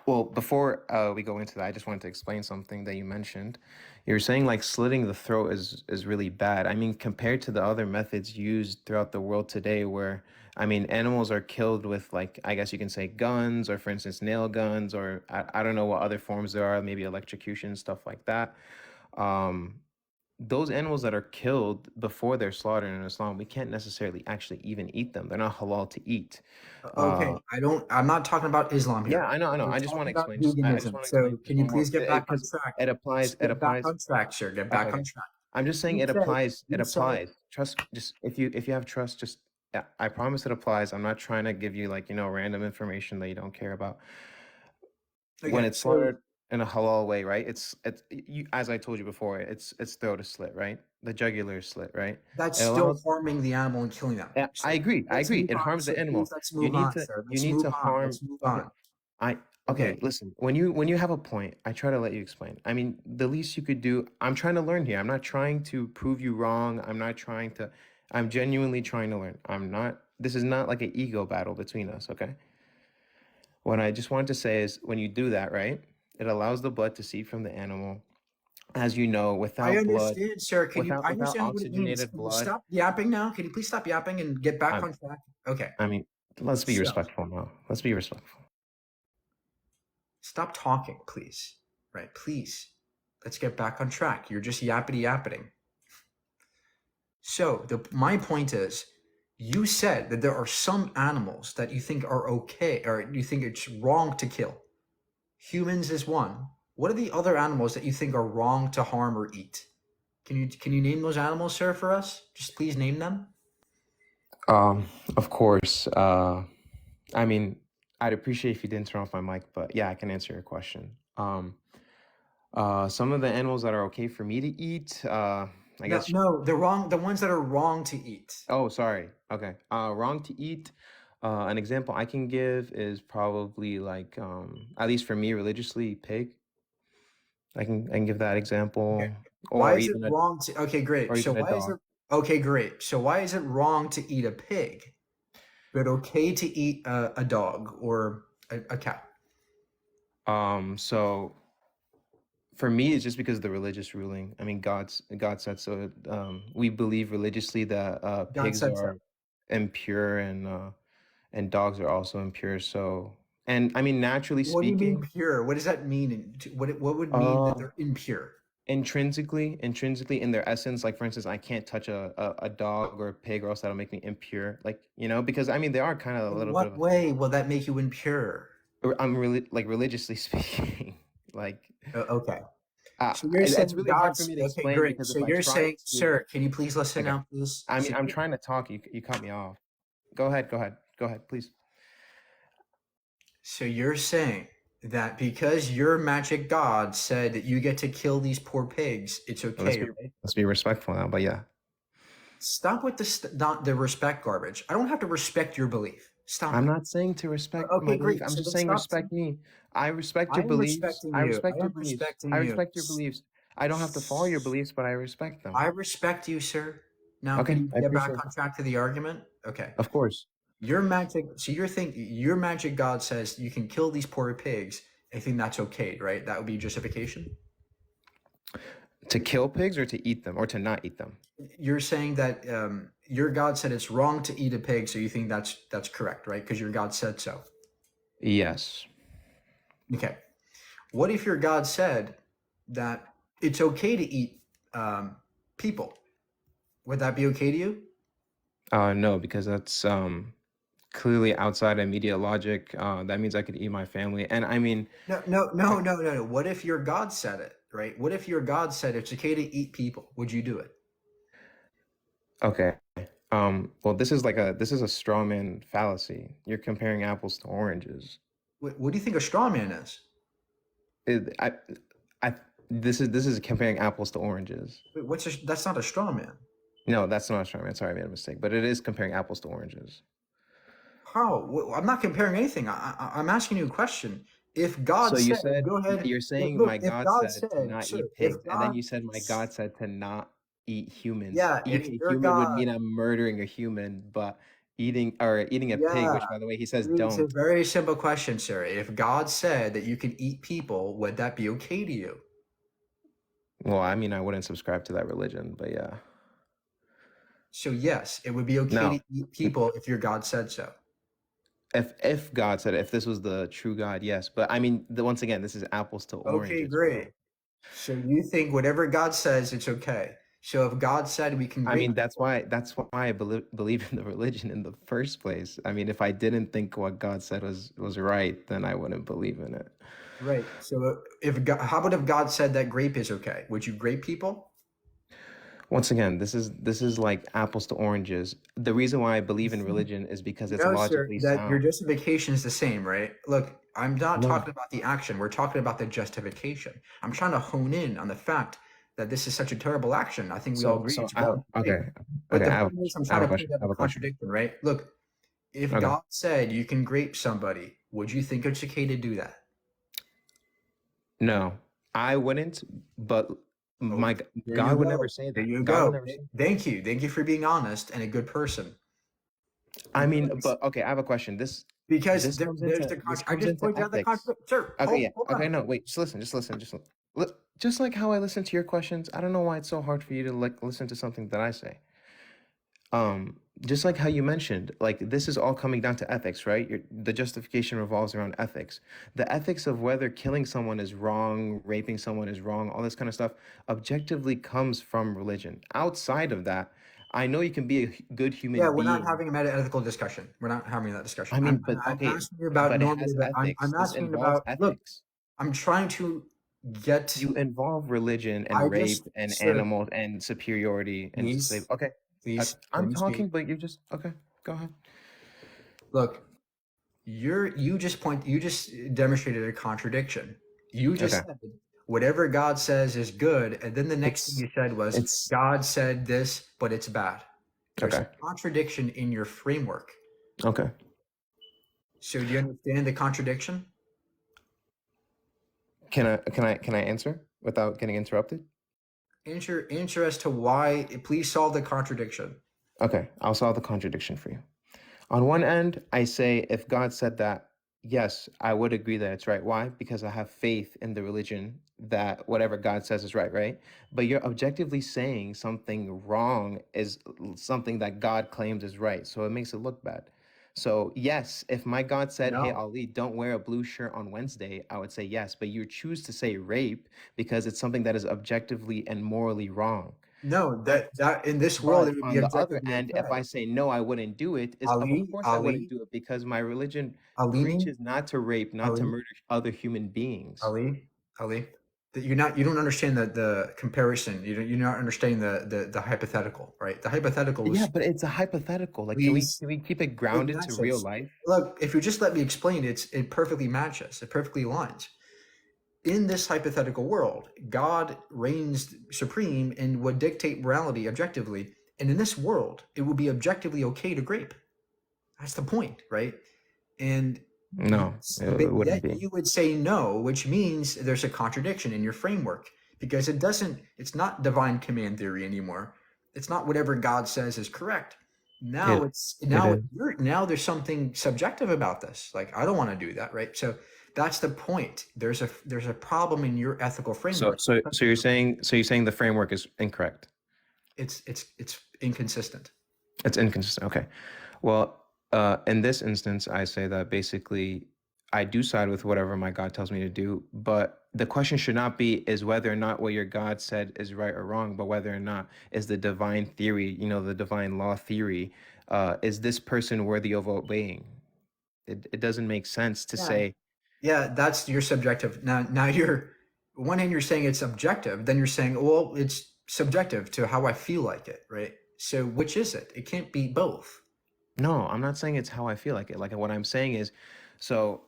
Well, before we go into that, I just wanted to explain something that you mentioned. You were saying like slitting the throat is really bad. I mean, compared to the other methods used throughout the world today, where I mean, animals are killed with like I guess you can say guns, or for instance, nail guns, or I don't know what other forms there are, maybe electrocution, stuff like that. Um, those animals that are killed before they're slaughtered in Islam, we can't necessarily actually even eat them. They're not halal to eat. Okay, I'm not talking about Islam Yeah, here. I know. We're I just want talking to about explain. I just veganism. want to So explain can just you one more please get back on because track? it applies. Just It get back applies. on track, sir. Get back Okay. on track. I'm just saying You it said applies. It you said applies. Trust. Just if you have trust, just yeah, I promise it applies. I'm not trying to give you like random information that you don't care about. When okay. it's So slaughtered in a halal way, right? It's you, as I told you before. It's throat is slit, right? The jugular is slit, right? that's It still allows. harming the animal and killing them. Yeah, So I agree. I let's agree. move It on. harms So the please animal. let's You move need on, to sir. you Let's need move to on. harm. Let's move Okay. on. I Okay. okay, listen. When you have a point, I try to let you explain. I mean, the least you could do, I'm trying to learn here. I'm not trying to prove you wrong. I'm genuinely trying to learn. This is not like an ego battle between us, okay? What I just wanted to say is when you do that, right? It allows the blood to seep from the animal. As you know, I without blood, understand, sir. I without understand what it means. oxygenated Can you blood, stop yapping now? Can you please stop yapping and get back I'm, on track? Okay. I mean, let's be So respectful now. Let's be respectful. stop talking, please. Right, please. Let's get back on track. You're just yappity yappeting. So my point is, you said that there are some animals that you think are okay, or you think it's wrong to kill. Humans is one. What are the other animals that you think are wrong to harm or eat? Can you name those animals, sir, for us? Just please name them. Of course. I mean, I'd appreciate if you didn't turn off my mic, but yeah, I can answer your question. Some of the animals that are okay for me to eat, I guess. No, they're wrong. The ones that are wrong to eat. Oh, sorry. Okay. Wrong to eat. An example I can give is probably like, at least for me, religiously, pig. I can give that example, Okay. Why or is it even wrong to? Okay, great. or So even a why is dog. it? Okay, great. So why is it wrong to eat a pig, but okay to eat a dog or a cat? So for me, it's just because of the religious ruling. I mean, God said so. We believe religiously that God pigs said so. are impure and dogs are also impure. So, and I mean, naturally What do you mean speaking, pure? What does that mean? What would mean that uh, they're impure? intrinsically in their essence, like for instance, I can't touch a dog or a pig, or else that'll make me impure. Like because I mean, they are kind of a In little bit what of. way will that make you impure? I'm really like religiously speaking, like. Okay. So you're It's saying really hard for God's me to okay, explain great. because So if I you're try saying, to, sir, can you please listen okay. now, please? I mean, So I'm trying to talk. You cut me off. Go ahead, please. so you're saying that because your magic god said that you get to kill these poor pigs, it's okay, right? Let's be respectful now. But yeah, Stop with not the respect garbage. I don't have to respect your belief. Stop I'm it. not saying to respect my Okay, belief. great. I'm So just then saying stop. respect me. I respect I your am beliefs. respecting I you. respect I your am beliefs. respecting I you. respect your beliefs. I don't have to follow your beliefs, but I respect them. I respect you, sir. Now, Okay, can you I get back appreciate on it. track to the argument? Okay. Of course. Your magic. So your magic god says you can kill these poor pigs. I think that's okay, right? That would be justification. To kill pigs or to eat them or to not eat them? You're saying that your God said it's wrong to eat a pig, so you think that's correct, right? Because your God said so. Yes. Okay. What if your God said that it's okay to eat people. Would that be okay to you? No, because that's clearly outside immediate logic. That means I could eat my family, and I mean, No. What if your God said it, right? What if your God said it's okay to eat people? Would you do it? okay. Well, this is a straw man fallacy. You're comparing apples to oranges. What do you think a straw man is? It, I, this is comparing apples to oranges. Wait, that's not a straw man. No, that's not a straw man. Sorry, I made a mistake. But it is comparing apples to oranges. How? I'm not comparing anything. I'm asking you a question. If God So you said, said go ahead. you're saying Look, my if God God said to said, not sir, eat if pigs, and then God, you said my God said to not eat humans. yeah, if Eating a your human would God, mean I'm murdering a human, but eating a pig, which yeah, by the way he says it's a don't. very simple question, sir. If God said that you can eat people, would that be okay to you? Well, I mean I wouldn't subscribe to that religion, but yeah. So yes, it would be okay No. to eat people if your God said so. If God said it, if this was the true God, yes. But I mean, once again, this is apples to Okay, oranges, bro. great. So you think whatever God says, it's okay. So if God said we can I mean, rape that's why I believe in the religion in the first place. I mean, if I didn't think what God said was right, then I wouldn't believe in it. right. So if God, how about if God said that grape is okay? Would you grape people? Once again, this is like apples to oranges. The reason why I believe in religion is because it's No, sir. logically That your sound. justification is the same, right? Look, I'm not No. talking about the action. We're talking about the justification. I'm trying to hone in on the fact that this is such a terrible action. I think we all agree So it's a bad mistake. okay. But Okay, the I have a point is, I'm question. I have trying a to question. point out I have the a question. contradiction, right? Look, if Okay. God said you can grape somebody, would you think it's okay to do that? No, I wouldn't, but my There you God would go. never say There that. you God would go. never say that. Thank you. Thank you for being honest and a good person. I mean, Because but okay, I have a question. because This there, comes there's into the this I comes just into pointed out the ethics. contradiction. Sir, Okay, yeah. hold Okay, on. no, wait, just listen. Just like how I listen to your questions, I don't know why it's so hard for you to like listen to something that I say. Just like how you mentioned, like this is all coming down to ethics, right? The justification revolves around ethics. The ethics of whether killing someone is wrong, raping someone is wrong, all this kind of stuff, objectively comes from religion. Outside of that, I know you can be a good human Yeah, we're not being. having a meta-ethical discussion. We're not having that discussion. I mean, but I'm okay, asking you about but it normally has that ethics. I'm This asking involves about. Look, ethics. I'm trying to get. You involve religion I and rape just, and sir, animals and superiority and slave. please, Okay, please, let I'm me talking, speak. but you just okay. Go ahead. Look, you just demonstrated a contradiction. You just Okay, said whatever God says is good, and then the next thing you said was it's God said this, but it's bad. There's okay. a contradiction in your framework. Okay. So do you understand the contradiction? Can I answer without getting interrupted? Answer as to why. Please solve the contradiction. Okay, I'll solve the contradiction for you. On one end, I say if God said that, yes, I would agree that it's right. Why? Because I have faith in the religion that whatever God says is right, right? But you're objectively saying something wrong is something that God claims is right. So it makes it look bad. So, yes, if my God said, hey, No. Ali, don't wear a blue shirt on Wednesday, I would say yes. But you choose to say rape because it's something that is objectively and morally wrong. No, But that in this world but it would on be the other objectively end, if okay. I say no, I wouldn't do it, of course I wouldn't Ali, do it because my religion Ali, preaches not to rape, not to Ali, murder other human beings. Ali. That you don't understand the comparison. You're not understanding the hypothetical, right? The hypothetical Yeah, was but it's a hypothetical. Like, please. can we keep it It grounded to real matches. life? Look, if you just let me explain, it perfectly matches. It perfectly aligns. In this hypothetical world, God reigns supreme and would dictate morality objectively. And in this world, it would be objectively okay to grape. That's the point, right? And No, but it wouldn't yet be. you would say no, which means there's a contradiction in your framework because it's not divine command theory anymore. It's not whatever God says is correct. Now It is. now there's something subjective about this. Like I don't want to do that, right? So that's the point. There's a problem in your ethical So framework. you're saying the framework is incorrect. It's inconsistent. It's inconsistent. Okay. Well, in this instance, I say that basically I do side with whatever my God tells me to do, but the question should not be is whether or not what your God said is right or wrong, but whether or not is the divine theory, the divine law theory, is this person worthy of obeying? It doesn't make sense to Yeah. say, Yeah, that's your subjective. Now you're one hand you're saying it's objective, then you're saying, well, it's subjective to how I feel like it, right? So which is it? It can't be both. no, I'm not saying it's how I feel like it. Like what I'm saying is, so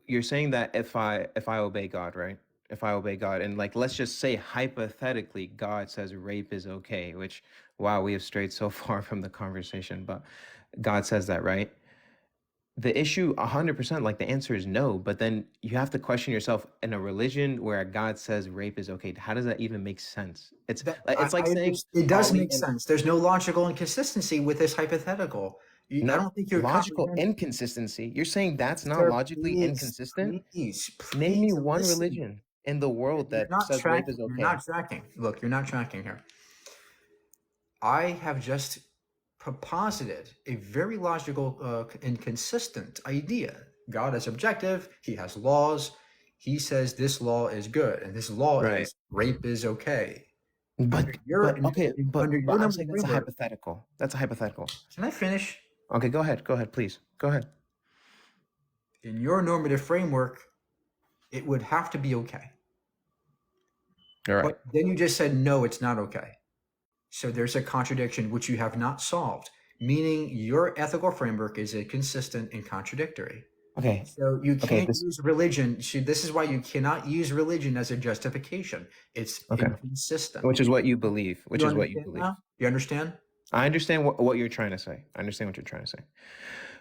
you're saying that if I obey God, right? If I obey God, and like let's just say hypothetically, God says rape is okay, which wow, we have strayed so far from the conversation, but God says that, right? The issue 100%, like the answer is no, but then you have to question yourself in a religion where God says rape is okay. How does that even make sense? It's like saying It does are we make in sense. There's no logical inconsistency with this hypothetical. I not don't think you're logical comprehending. inconsistency? You're saying that's not Sir, logically inconsistent? please, Name me please one listen. religion in the world You're that not says rape tracking. is You're okay. not tracking. Look, you're not tracking here. I have just proposited a very logical and consistent idea. God is objective. He has laws. He says this law is good, and this law Right. is rape is okay. But Under your I'm number saying that's a framework. hypothetical. That's a hypothetical. Can I finish? Okay, go ahead. Go ahead, please. Go ahead. In your normative framework, it would have to be okay. All right. But then you just said no, it's not okay. So there's a contradiction which you have not solved, meaning your ethical framework is inconsistent and contradictory. Okay. So you Okay, can't use religion. See, this is why you cannot use religion as a justification. It's Okay. inconsistent. Which is what you believe. Which You is what you understand believe. now? You understand? I understand what you're trying to say. I understand what you're trying to say.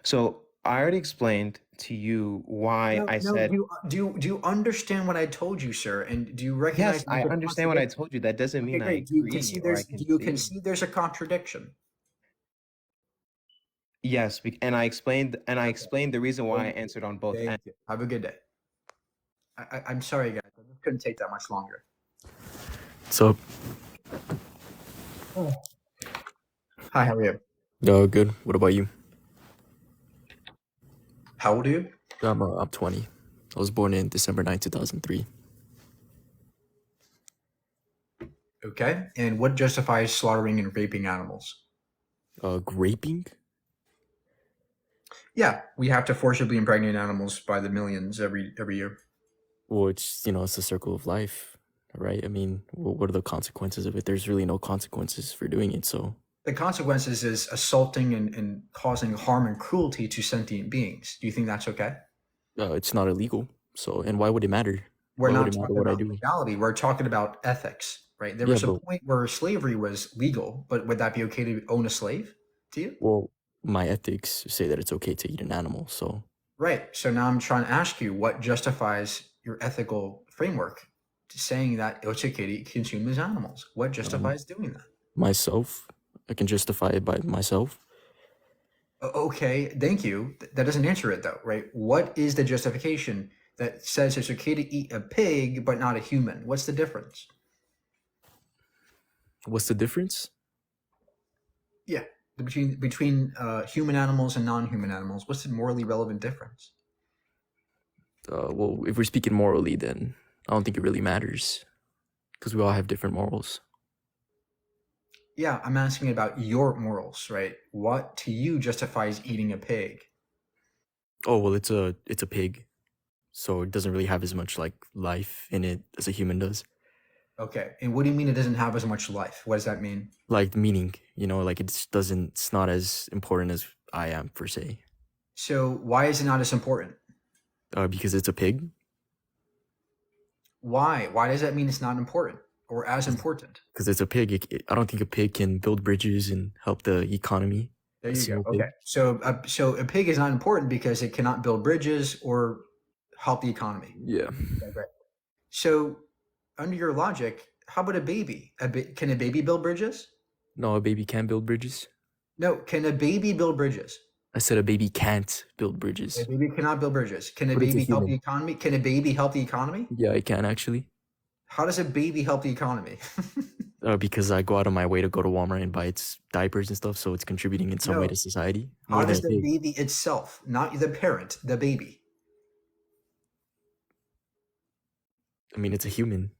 So I already explained to you why No, I no. said Do you understand what I told you, sir? And do you recognize? yes. I the understand what I contradiction? told you. That doesn't Okay, mean I great. Do you agree concede or I do you concede. concede there's a contradiction? Yes, and I explained the reason why I Thank you. answered on both Thank ends. you. Have a good day. I'm sorry, guys. I just couldn't take that much longer. So, Hi, how are you? good. What about you? How old are you? I'm 20. I was born in December 9, 2003. Okay. And what justifies slaughtering and raping animals? Raping? Yeah, we have to forcibly impregnate animals by the millions every year. Well, it's it's the circle of life, right? I mean, what are the consequences of it? There's really no consequences for doing it, so The consequences is assaulting and causing harm and cruelty to sentient beings. Do you think that's okay? it's not illegal. So, and why would it matter? We're Why would not it matter talking what I about do? legality. We're talking about ethics, right? There Yeah, was a but point where slavery was legal, but would that be okay to own a slave to you? well, my ethics say that it's okay to eat an animal, so Right. So now I'm trying to ask you what justifies your ethical framework to saying that it's okay to consume these animals. What justifies doing that? myself, I can justify it by myself. Okay, thank you. That doesn't answer it though, right? What is the justification that says it's okay to eat a pig but not a human? What's the difference? What's the difference? Yeah, between human animals and non-human animals. What's the morally relevant difference? Well, if we're speaking morally, then I don't think it really matters because we all have different morals. Yeah, I'm asking about your morals, right? What to you justifies eating a pig? Oh, well, it's a pig, so it doesn't really have as much like life in it as a human does. Okay, and what do you mean it doesn't have as much life? What does that mean? Like meaning, like it's not as important as I am per se. So why is it not as important? Because it's a pig. Why? Why does that mean it's not important or as important? Because it's a pig. I don't think a pig can build bridges and help the economy. There A you go. single pig. Okay, so a pig is not important because it cannot build bridges or help the economy. Yeah. Okay, great. So under your logic, how about a baby? Can a baby build bridges? No, a baby can build bridges. No, can a baby build bridges? I said a baby can't build bridges. A baby cannot build bridges. Can a But it's a baby help the human. economy? Can a baby help the economy? Yeah, it can actually. How does a baby help the economy? Because I go out of my way to go to Walmart and buy its diapers and stuff, so it's contributing in some way No. to society How more than does a the pig. baby itself, not the parent, the baby? I mean, it's a human.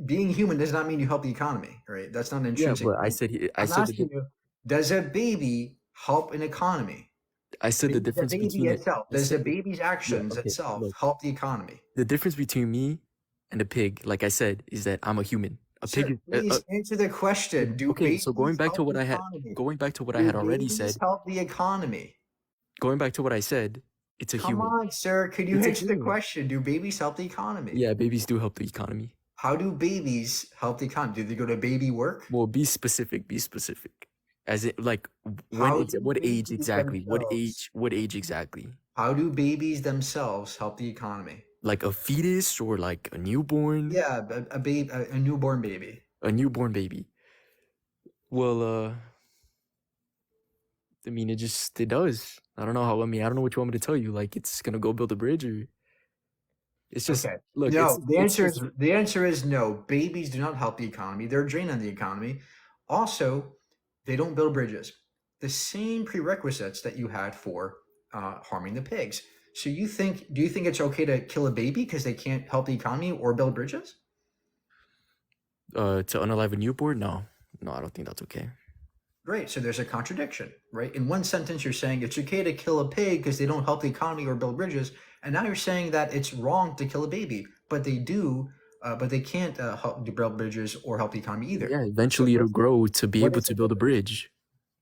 Being human does not mean you help the economy, right? That's not an Yeah, intrinsic. but I said I I'm said asking you, does a baby help an economy? I said the The difference baby between it. itself, I does the said baby's actions okay. itself Look, help the economy? the difference between me and a pig, like I said, is that I'm a human. A Sir, pig. please answer the question. Do Okay, so babies help the economy? going back to what I Do had already babies said, help the economy? going back to what I said, it's a Come human. on, sir. Could you It's a answer the human. question? Do babies help the economy? Yeah, babies do help the economy. How do babies help the economy? Do they go to baby work? Well, be specific. Be specific. As it like How when? do What age babies exactly? What themselves? age? What age exactly? How do babies themselves help the economy? Like a fetus or like a newborn? Yeah, a baby, a newborn baby. A newborn baby. Well, I mean, it does. I don't know how. I mean, I don't know what you want me to tell you. Like, it's gonna go build a bridge, or it's just Okay. look. No, the it's answer just, is the answer is no. Babies do not help the economy. They're a drain on the economy. Also, they don't build bridges. The same prerequisites that you had for harming the pigs. So do you think it's okay to kill a baby because they can't help the economy or build bridges? to unalive a newborn. No, I don't think that's okay. Great. So there's a contradiction, right? In one sentence, you're saying it's okay to kill a pig because they don't help the economy or build bridges, and now you're saying that it's wrong to kill a baby, but they do, but they can't help to build bridges or help the economy either. Yeah, eventually it'll grow to be what able is to the build a difference? bridge.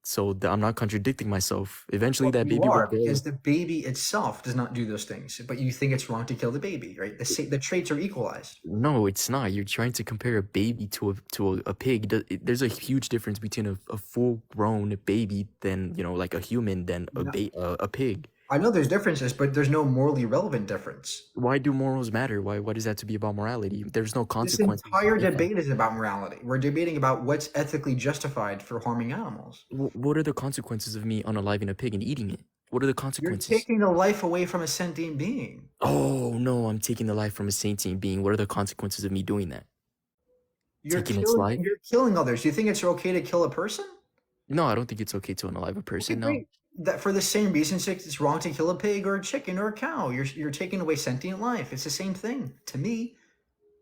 So I'm not contradicting myself. Eventually, Well, that you baby will are grow. because the baby itself does not do those things, but you think it's wrong to kill the baby, right? The traits are equalized. No, it's not. You're trying to compare a baby to a pig. There's a huge difference between a full-grown baby than like a human than a pig. I know there's differences, but there's no morally relevant difference. Why do morals matter? Why does that to be about morality? There's no This consequences. entire if I- debate is about morality. We're debating about what's ethically justified for harming animals. What are the consequences of me unaliving a pig and eating it? What are the You're consequences? taking the life away from a sentient being. Oh no, I'm taking the life from a sentient being. What are the consequences of me doing that? Taking its life? You're killing others. Do you think it's okay to kill a person? No, I don't think it's okay to unalive a person. No. Great. That for the same reasons it's wrong to kill a pig or a chicken or a cow. You're taking away sentient life. It's the same thing to me.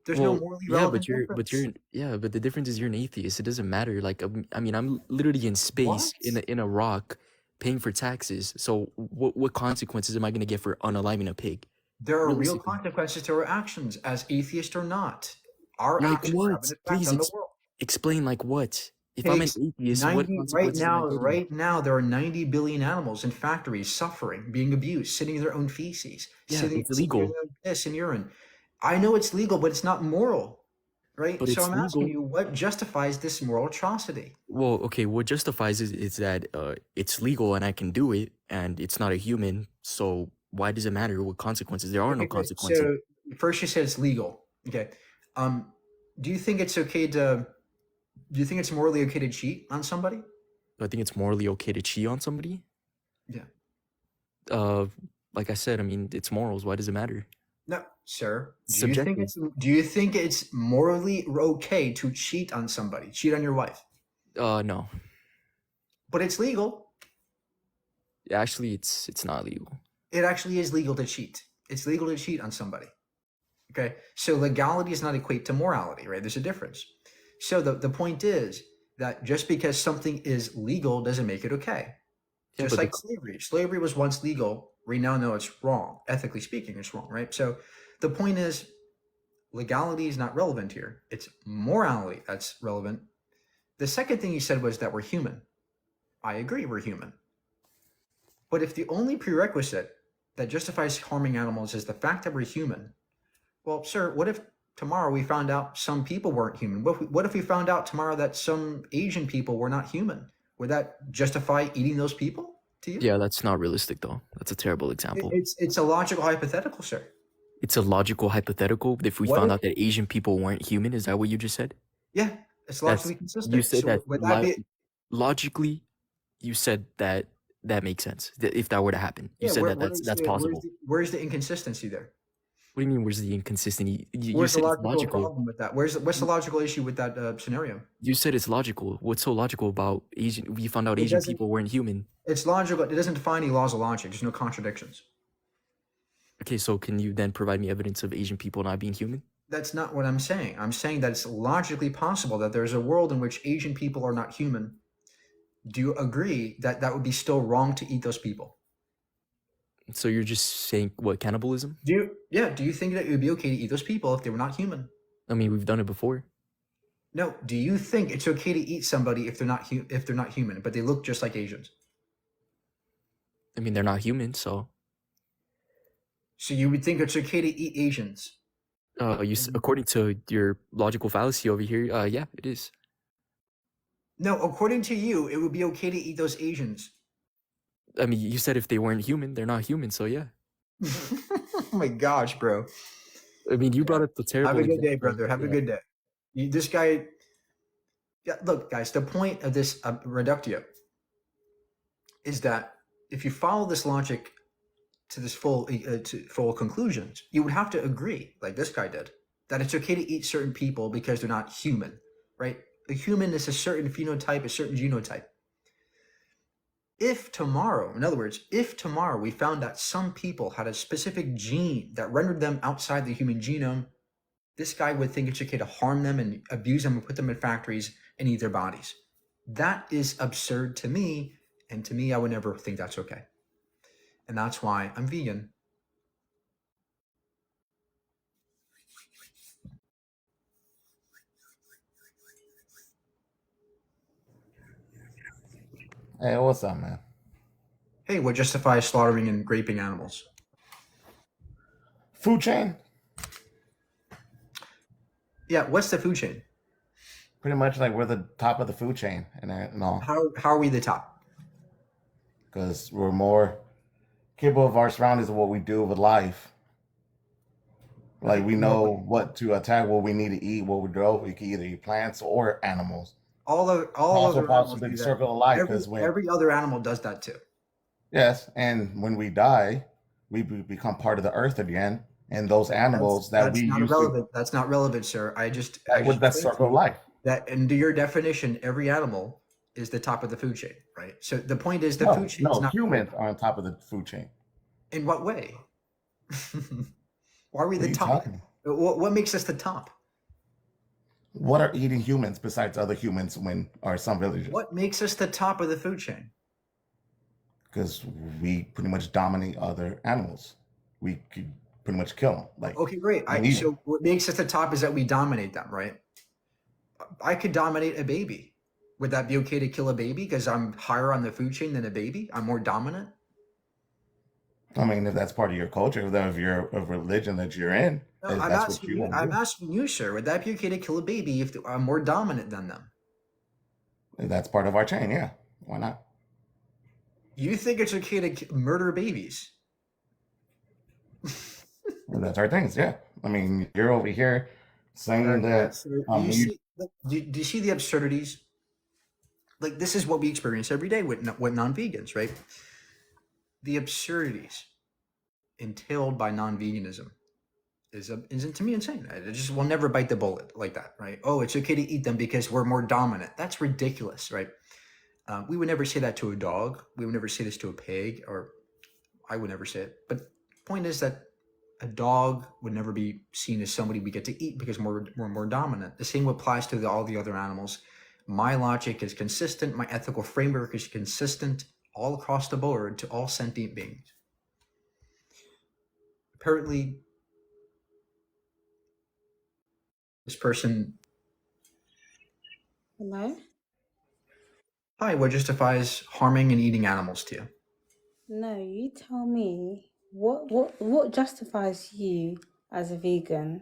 There's no Well, morally yeah, relevant but you're yeah, but the difference is you're an atheist. It doesn't matter. Like I mean, I'm literally in space in a rock, paying for taxes. So what consequences am I gonna get for unaliving a pig? There are real Realistically. consequences to our actions, as atheist or not. Our Like actions have what? an effect Please on the world. explain like what? If I'm an Pigs, atheist, what 90 consequences am I getting? right now, there are 90 billion animals in factories suffering, being abused, sitting in their own feces, Yeah, sitting it's in illegal. their own piss and urine. I know it's legal, but it's not moral, right? But So it's I'm asking legal. you, what justifies this moral atrocity? Well, okay, what justifies it is that it's legal and I can do it, and it's not a human. So why does it matter what consequences? There are no Okay, great. consequences. So first you said it's legal. Okay. Do you think it's okay to? Do you think it's morally okay to cheat on somebody? Do I think it's morally okay to cheat on somebody? Yeah. Like I said, I mean, it's morals. Why does it matter? No, sir. Subjective. Do you think it's morally okay to cheat on somebody? Cheat on your wife? No. But it's legal. Actually, it's not legal. It actually is legal to cheat. It's legal to cheat on somebody. Okay. So legality does not equate to morality, right? There's a difference. So the point is that just because something is legal doesn't make it okay. Yeah, Just but like slavery. Slavery was once legal. We now know it's wrong. Ethically speaking, it's wrong, right? So the point is legality is not relevant here. It's morality that's relevant. The second thing you said was that we're human. I agree, we're human. But if the only prerequisite that justifies harming animals is the fact that we're human, well, sir, what if tomorrow we found out some people weren't human? What if we found out tomorrow that some Asian people were not human? Would that justify eating those people to you? Yeah, that's not realistic though. That's a terrible example. It's a logical hypothetical, sir. It's a logical hypothetical. If we What found if- out that Asian people weren't human, is that what you just said? Yeah, it's logically consistent. You said So that would that be- logically. You said that makes sense. If that were to happen, you Yeah, said where- that where's that's the- possible. Where's the inconsistency there? What do you mean? Where's the inconsistency? You Where's the said it's logical logical. problem with that? What's the logical issue with that scenario? You said it's logical. What's so logical about Asian? We found out It Asian doesn't- people weren't human. It's logical. It doesn't define any laws of logic. There's no contradictions. Okay, so can you then provide me evidence of Asian people not being human? That's not what I'm saying. I'm saying that it's logically possible that there's a world in which Asian people are not human. Do you agree that that would be still wrong to eat those people? So you're just saying what, cannibalism? Do you think that it would be okay to eat those people if they were not human? I mean, we've done it before. No. Do you think it's okay to eat somebody if they're not human, but they look just like Asians? I mean, they're not human, so So you would think it's okay to eat Asians? according to your logical fallacy over here, yeah, it is. No, according to you, it would be okay to eat those Asians. I mean, you said if they weren't human, they're not human, so yeah. Oh my gosh, bro. I mean, you brought up the terrible. Have a good day, example. brother. Have a Yeah. good day. This guy. Yeah, look, guys. The point of this reductio is that if you follow this logic to this full conclusions, you would have to agree, like this guy did, that it's okay to eat certain people because they're not human, right? A human is a certain phenotype, a certain genotype. If tomorrow, in other words, if tomorrow we found that some people had a specific gene that rendered them outside the human genome, this guy would think it's okay to harm them and abuse them and put them in factories and eat their bodies. That is absurd to me, and to me, I would never think that's okay. And that's why I'm vegan. Hey, what's up, man? Hey, what justifies slaughtering and raping animals? Food chain? Yeah, what's the food chain? Pretty much like we're the top of the food chain and all. How are we the top? Because we're more capable of our surroundings and what we do with life. Like we know what to attack, what we need to eat, what we grow. We can either eat plants or animals. All also other falls animals within do the that. circle of life because Every other animal does that too. yes, and when we die, we become part of the earth again, and those animals that That's we not used relevant. That's not relevant, sir. I just that's explained to circle of you life. that under your definition, every animal is the top of the food chain, right? So the point is the food chain is not humans are on top of the food chain. In what way? Why are we What are the you top? talking about? What makes us the top? What are eating humans besides other humans when are some villages? What makes us the top of the food chain? Because we pretty much dominate other animals. We could pretty much kill them. Like Okay, great. and eat 'em. So what makes us the top is that we dominate them, right? I could dominate a baby. Would that be okay to kill a baby because I'm higher on the food chain than a baby? I'm more dominant. I mean, if that's part of your culture, if you're a religion that you're in, No, if I'm that's what asking you you. want to I'm do, asking you, sir. Would that be okay to kill a baby if I'm more dominant than them? if that's part of our chain, yeah, why not? You think it's okay to murder babies? And that's our things, yeah. I mean, you're over here saying that So do you you see? Do you see the absurdities? Like this is what we experience every day with non-vegans, right? The absurdities entailed by non-veganism isn't to me insane. I just will never bite the bullet like that, right? Oh, it's okay to eat them because we're more dominant. That's ridiculous, right? We would never say that to a dog. We would never say this to a pig, or I would never say it. But the point is that a dog would never be seen as somebody we get to eat because we're more dominant. The same applies to all the other animals. My logic is consistent. My ethical framework is consistent all across the board to all sentient beings. Apparently, this person. Hello? Hi, what justifies harming and eating animals to you? No, you tell me what justifies you as a vegan?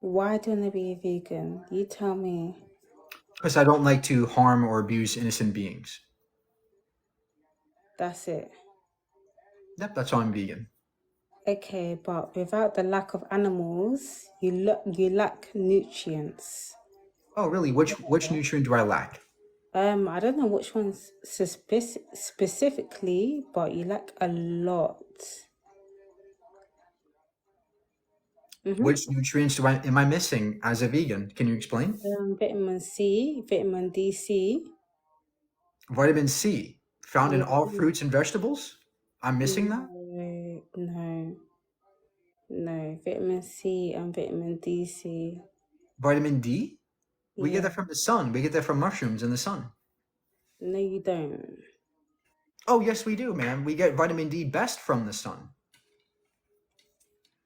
Why do you want to be a vegan? You tell me. Because I don't like to harm or abuse innocent beings. That's it. Yep, that's why I'm vegan. Okay, but without the lack of animals, you lack nutrients. Oh, really? Which nutrient do I lack? I don't know which ones specifically, but you lack a lot. Which nutrients am I missing as a vegan? Can you explain? Vitamin C, vitamin D, Vitamin C found in Yeah. all fruits and vegetables. I'm missing that. No, no, no. Vitamin C and vitamin D. Vitamin D? We get Yeah. that from the sun. We get that from mushrooms in the sun. No, you don't. Oh, yes, we do, man. We get vitamin D best from the sun.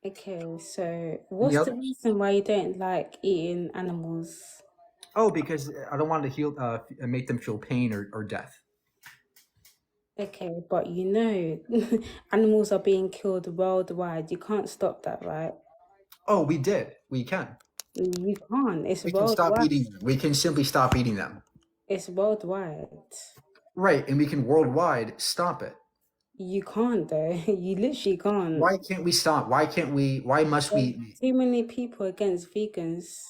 Okay, so And what's the the other, reason why you don't like eating animals? oh, because I don't want to heal, make them feel pain or death. Okay, but you know, animals are being killed worldwide. You can't stop that, right? Oh, we did. We can. You can't. It's We can stop worldwide. eating them. We can simply stop eating them. It's worldwide. Right, and we can worldwide stop it. You can't though. You literally can't. Why can't we stop? Why can't we? Why must we There's eat meat? too many people against vegans.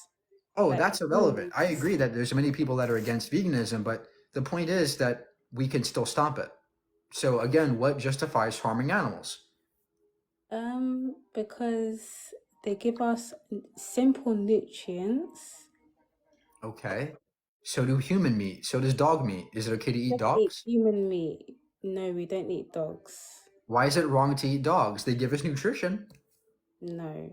Oh, Like, that's irrelevant. I agree that there's many people that are against veganism, but the point is that we can still stop it. So again, what justifies harming animals? because they give us simple nutrients. Okay. So do human meat. So does dog meat. Is it okay to eat Let's eat dogs? human meat. No, we don't eat dogs. Why is it wrong to eat dogs? They give us nutrition. No,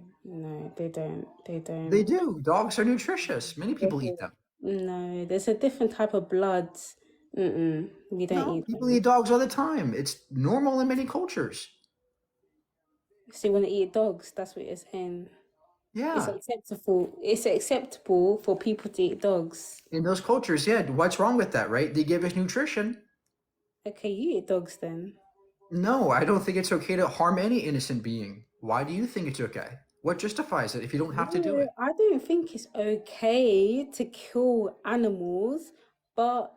they don't. They don't. They do. Dogs are nutritious. Many people eat them. No, there's a different type of blood. We don't No, eat people them. eat dogs all the time. It's normal in many cultures. So you want to eat dogs? That's what you're saying. It's Yeah. acceptable. It's acceptable for people to eat dogs. In those cultures, yeah. What's wrong with that, right? They give us nutrition. Okay, you eat dogs then. No, I don't think it's okay to harm any innocent being. Why do you think it's okay? What justifies it if you don't have to do No, it? I don't think it's okay to kill animals, but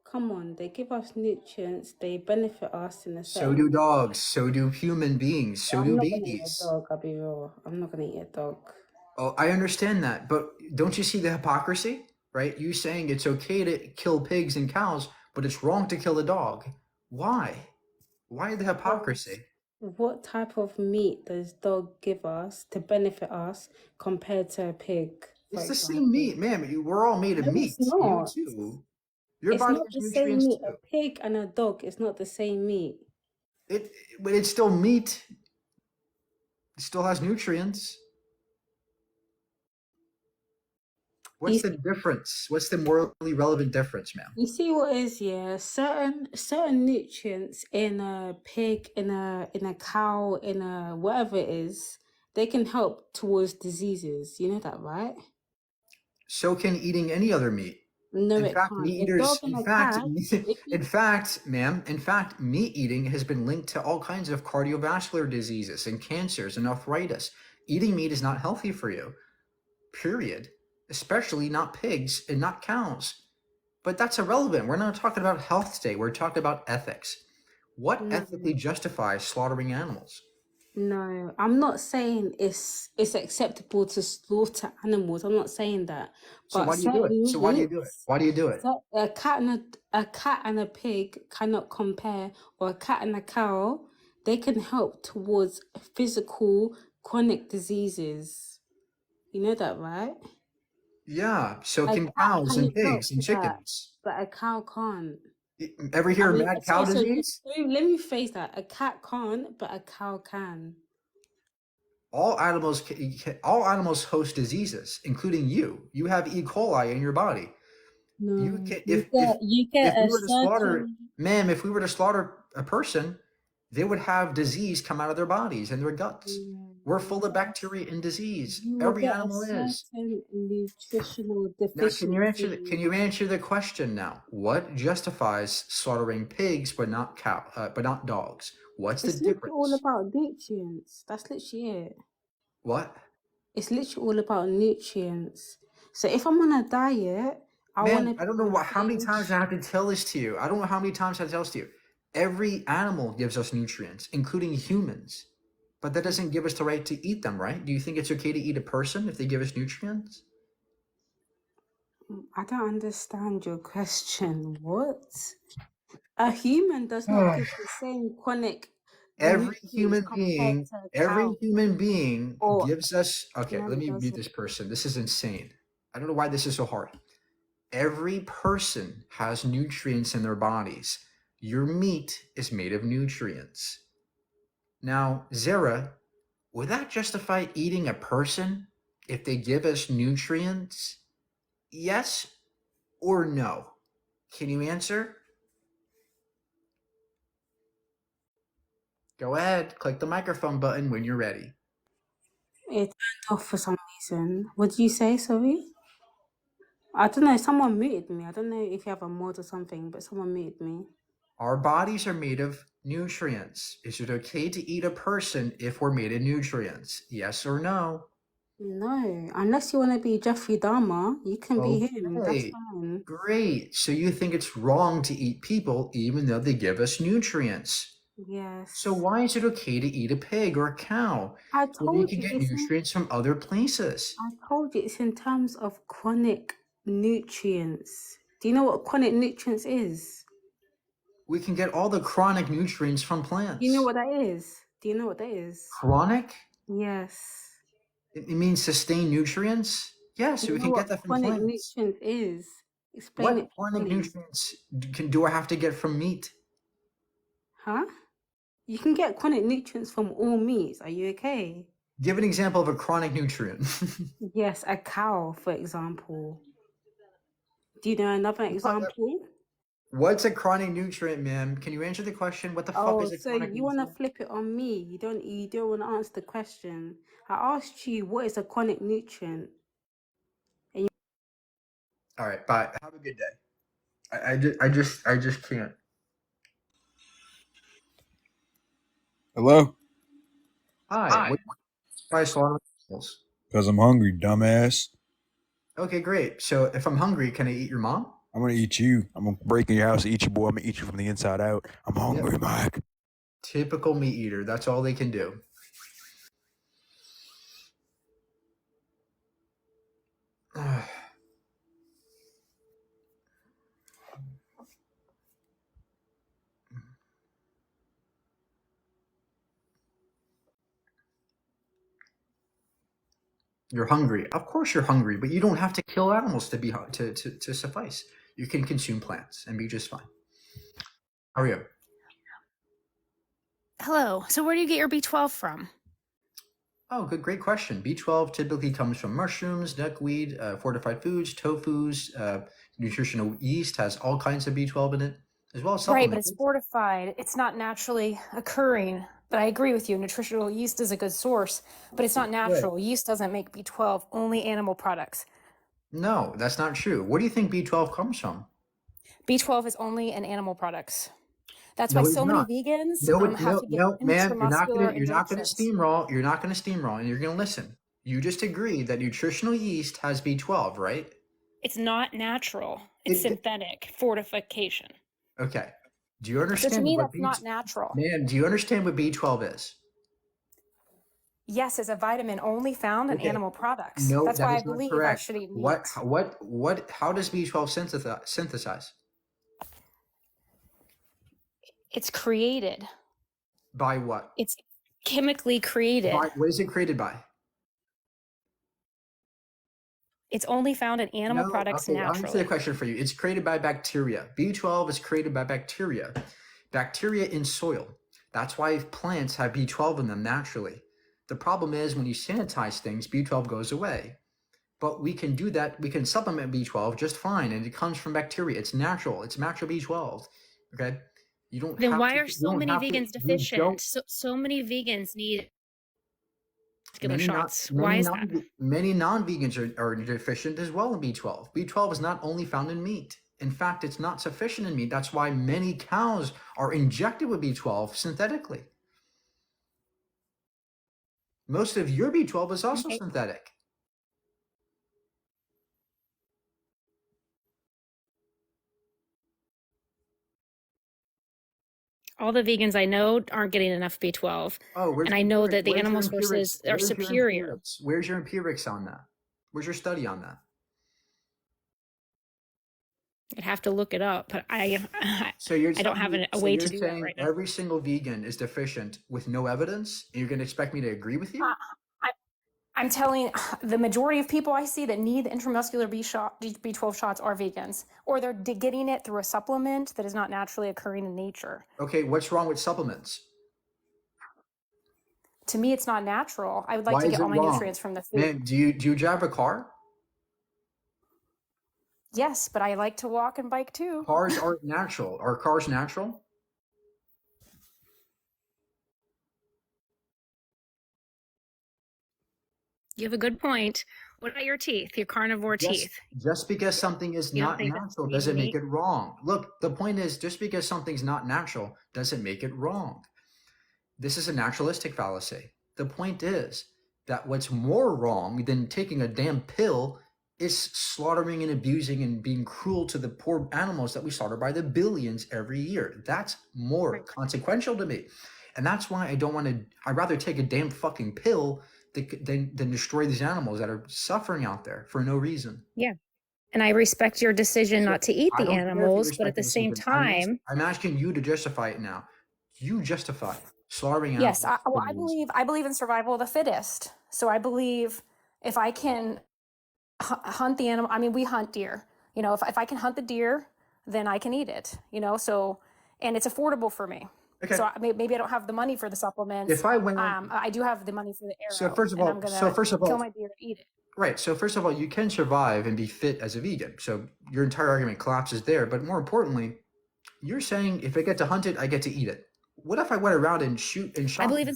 come on, they give us nutrients, they benefit us in a So certain do way. dogs. So do human beings. So I'm do not gonna eat a babies. dog, I'll be real. I'm not gonna eat a dog. Oh, I understand that, but don't you see the hypocrisy, right? You saying it's okay to kill pigs and cows, but it's wrong to kill a dog. Why? Why the hypocrisy? What type of meat does dog give us to benefit us compared to a pig, for It's the example? same meat, man. We're all made of No, meat. it's You not. too. Your It's body not has the same nutrients meat. too. A pig and a dog is not the same meat. But it's still meat. It still has nutrients. What's the difference? What's the morally relevant difference, ma'am? You see what is, yeah, certain nutrients in a pig, in a cow, in a whatever it is, they can help towards diseases. You know that, right? So can eating any other meat. No, In it fact, can't. meat A dog eaters, and in a fact, cat, if you in fact, ma'am, in fact, meat eating has been linked to all kinds of cardiovascular diseases and cancers and arthritis. Eating meat is not healthy for you, period. Especially not pigs and not cows. But that's irrelevant. We're not talking about health today. We're talking about ethics. What no, ethically justifies slaughtering animals? no, I'm not saying it's acceptable to slaughter animals. I'm not saying that. So But why do you do it? certain So why do you do it? meats, Why do you do it? a cat and a pig cannot compare, or a cat and a cow, they can help towards physical chronic diseses. You know that, right? Yeah. So A can cat cows can and help pigs and with that, chickens. but a cow can't. Ever I hear of mean, mad cow so disease? let me phrase that. A cat can't, but a cow can. All animals host diseases, including you. You have E. coli in your body. You No, can you get if we a were to slaughter, certain. ma'am, if we were to slaughter a person, they would have disease come out of their bodies and their guts. We're full of bacteria and disease. You will Every get a animal is. certain nutritional Now, can deficiency. you answer the question now? What justifies slaughtering pigs but not but not dogs? What's the It's literally difference? all about nutrients. That's literally it. What? It's literally all about nutrients. So if I'm on a diet, I want Man, to I don't know how many times I have to tell this to you. I don't know how many times I have to tell this to you. Every animal gives us nutrients, including humans. But that doesn't give us the right to eat them, right? Do you think it's okay to eat a person if they give us nutrients? I don't understand your question. What? A human does not give the same chronic Every nutrients human compared being, to a cow. Or gives us. Okay, no, let it me mute doesn't. this person. This is insane. I don't know why this is so hard. Every person has nutrients in their bodies. Your meat is made of nutrients. Now, Zara, would that justify eating a person if they give us nutrients? Yes or no? Can you answer? Go ahead, click the microphone button when you're ready. It turned off for some reason. What did you say, sorry? I don't know, someone muted me. I don't know if you have a mod or something, but someone muted me. Our bodies are made of nutrients. Is it okay to eat a person if we're made of nutrients? Yes or no? No, unless you want to be Jeffrey Dahmer, you can be him. That's Okay, fine. great. So you think it's wrong to eat people even though they give us nutrients? Yes. So why is it okay to eat a pig or a cow I when we told can you get it's in, nutrients from other places? I told you it's in terms of chronic nutrients. Do you know what chronic nutrients is? We can get all the chronic nutrients from Do you know plants. what that is? Do you know what that is? Chronic? Yes. It means sustained nutrients? Yes, Do you we know can what get that from chronic plants. nutrient is? Explain What it chronic properly. nutrients do I have to get from meat? Huh? You can get chronic nutrients from all meats. Are you okay? Give an example of a chronic nutrient. Yes, a cow, for example. Do you know another example? What's a chronic nutrient, ma'am? Can you answer the question? What the fuck Oh, is a so chronic you want to nutrient? flip it on me? You don't want to answer the question. I asked you what is a chronic nutrient. And you, All right, bye. Have a good day. I just can't. Hello? Hi. What why slaughter animals? Because I'm hungry, dumbass. Okay, great. So if I'm hungry, can I eat your mom? I'm gonna eat you. I'm gonna break in your house and eat you, boy. I'm gonna eat you from the inside out. I'm hungry, Mike. Typical meat eater. That's all they can do. You're hungry. Of course you're hungry, but you don't have to kill animals to be to suffice. You can consume plants and be just fine. How are you? Hello. So where do you get your B12 from? Oh, great question. B12 typically comes from mushrooms, duckweed, fortified foods, tofus. Nutritional yeast has all kinds of B12 in it, as well as Right, but supplements. it's fortified. It's not naturally occurring. But I agree with you. Nutritional yeast is a good source, but it's not natural. Yeast doesn't make B12, only animal products. No, that's not true. Where do you think B12 comes from? B12 is only in animal products. That's No, why it's so many not. vegans No, have to get no, ma'am. intramuscular You're not gonna injections. steamroll. You're not gonna steamroll, and you're gonna listen. You just agreed that nutritional yeast has B12, right? It's not natural. It's synthetic fortification. Okay. Do you So to understand me, what that's not natural. ma'am? Do you understand what B12 is? Yes, it's a vitamin only found in Okay. animal products. No, That's that why I is not believe I correct. should eat meat. What? How does B12 synthesize? It's created. By what? It's chemically created. What is it created by? It's only found in animal products Okay, I'll answer the naturally. question for you. It's created by bacteria. B12 is created by bacteria. Bacteria in soil. That's why plants have B12 in them naturally. The problem is when you sanitize things, B12 goes away. But we can do that. We can supplement B12 just fine, and it comes from bacteria. It's natural. It's natural B12. Okay, you don't. Then have why to, are so many vegans deficient? So many vegans need muscular shots. Why is that? Many non-vegans are deficient as well in B12. B12 is not only found in meat. In fact, it's not sufficient in meat. That's why many cows are injected with B12 synthetically. Most of your B12 is also synthetic. All the vegans I know aren't getting enough B12. Oh, and I know that the animal sources are superior. Where's your empirics on that? Where's your study on that? I'd have to look it up, but I don't have a way to do that right now. Every single vegan is deficient with no evidence, and you're going to expect me to agree with you? I'm telling the majority of people I see that need the intramuscular B12 shots are vegans, or they're getting it through a supplement that is not naturally occurring in nature. Okay, what's wrong with supplements? To me, it's not natural. I would like Why to is get it all my wrong? nutrients from the food. Man, do you drive a car? Yes, but I like to walk and bike too. Cars aren't natural. Are cars natural? You have a good point. What about your teeth, your carnivore teeth? Just because something is You don't not think that's natural eating doesn't make meat? it wrong. Look, the point is, just because something's not natural doesn't make it wrong. This is a naturalistic fallacy. The point is that what's more wrong than taking a damn pill is slaughtering and abusing and being cruel to the poor animals that we slaughter by the billions every year. That's more consequential to me. And that's why I don't want to, I'd rather take a damn fucking pill than destroy these animals that are suffering out there for no reason. Yeah. And I respect your decision not to eat I the don't care if you animals, but respect at the the same decision. time, I'm asking you to justify it now. You justify slaughtering yes, animals. well, I believe in survival of the fittest. So I believe if I can hunt the animal, I mean, we hunt deer. You know, if I can hunt the deer, then I can eat it. You know, so and it's affordable for me. Okay. So maybe I don't have the money for the supplements. If I went, I do have the money for the arrow. so first of and all, I'm gonna first of kill all, my deer and eat it. right. So first of all, you can survive and be fit as a vegan. So your entire argument collapses there. But more importantly, you're saying if I get to hunt it, I get to eat it. What if I went around and shoot and shot? I believe in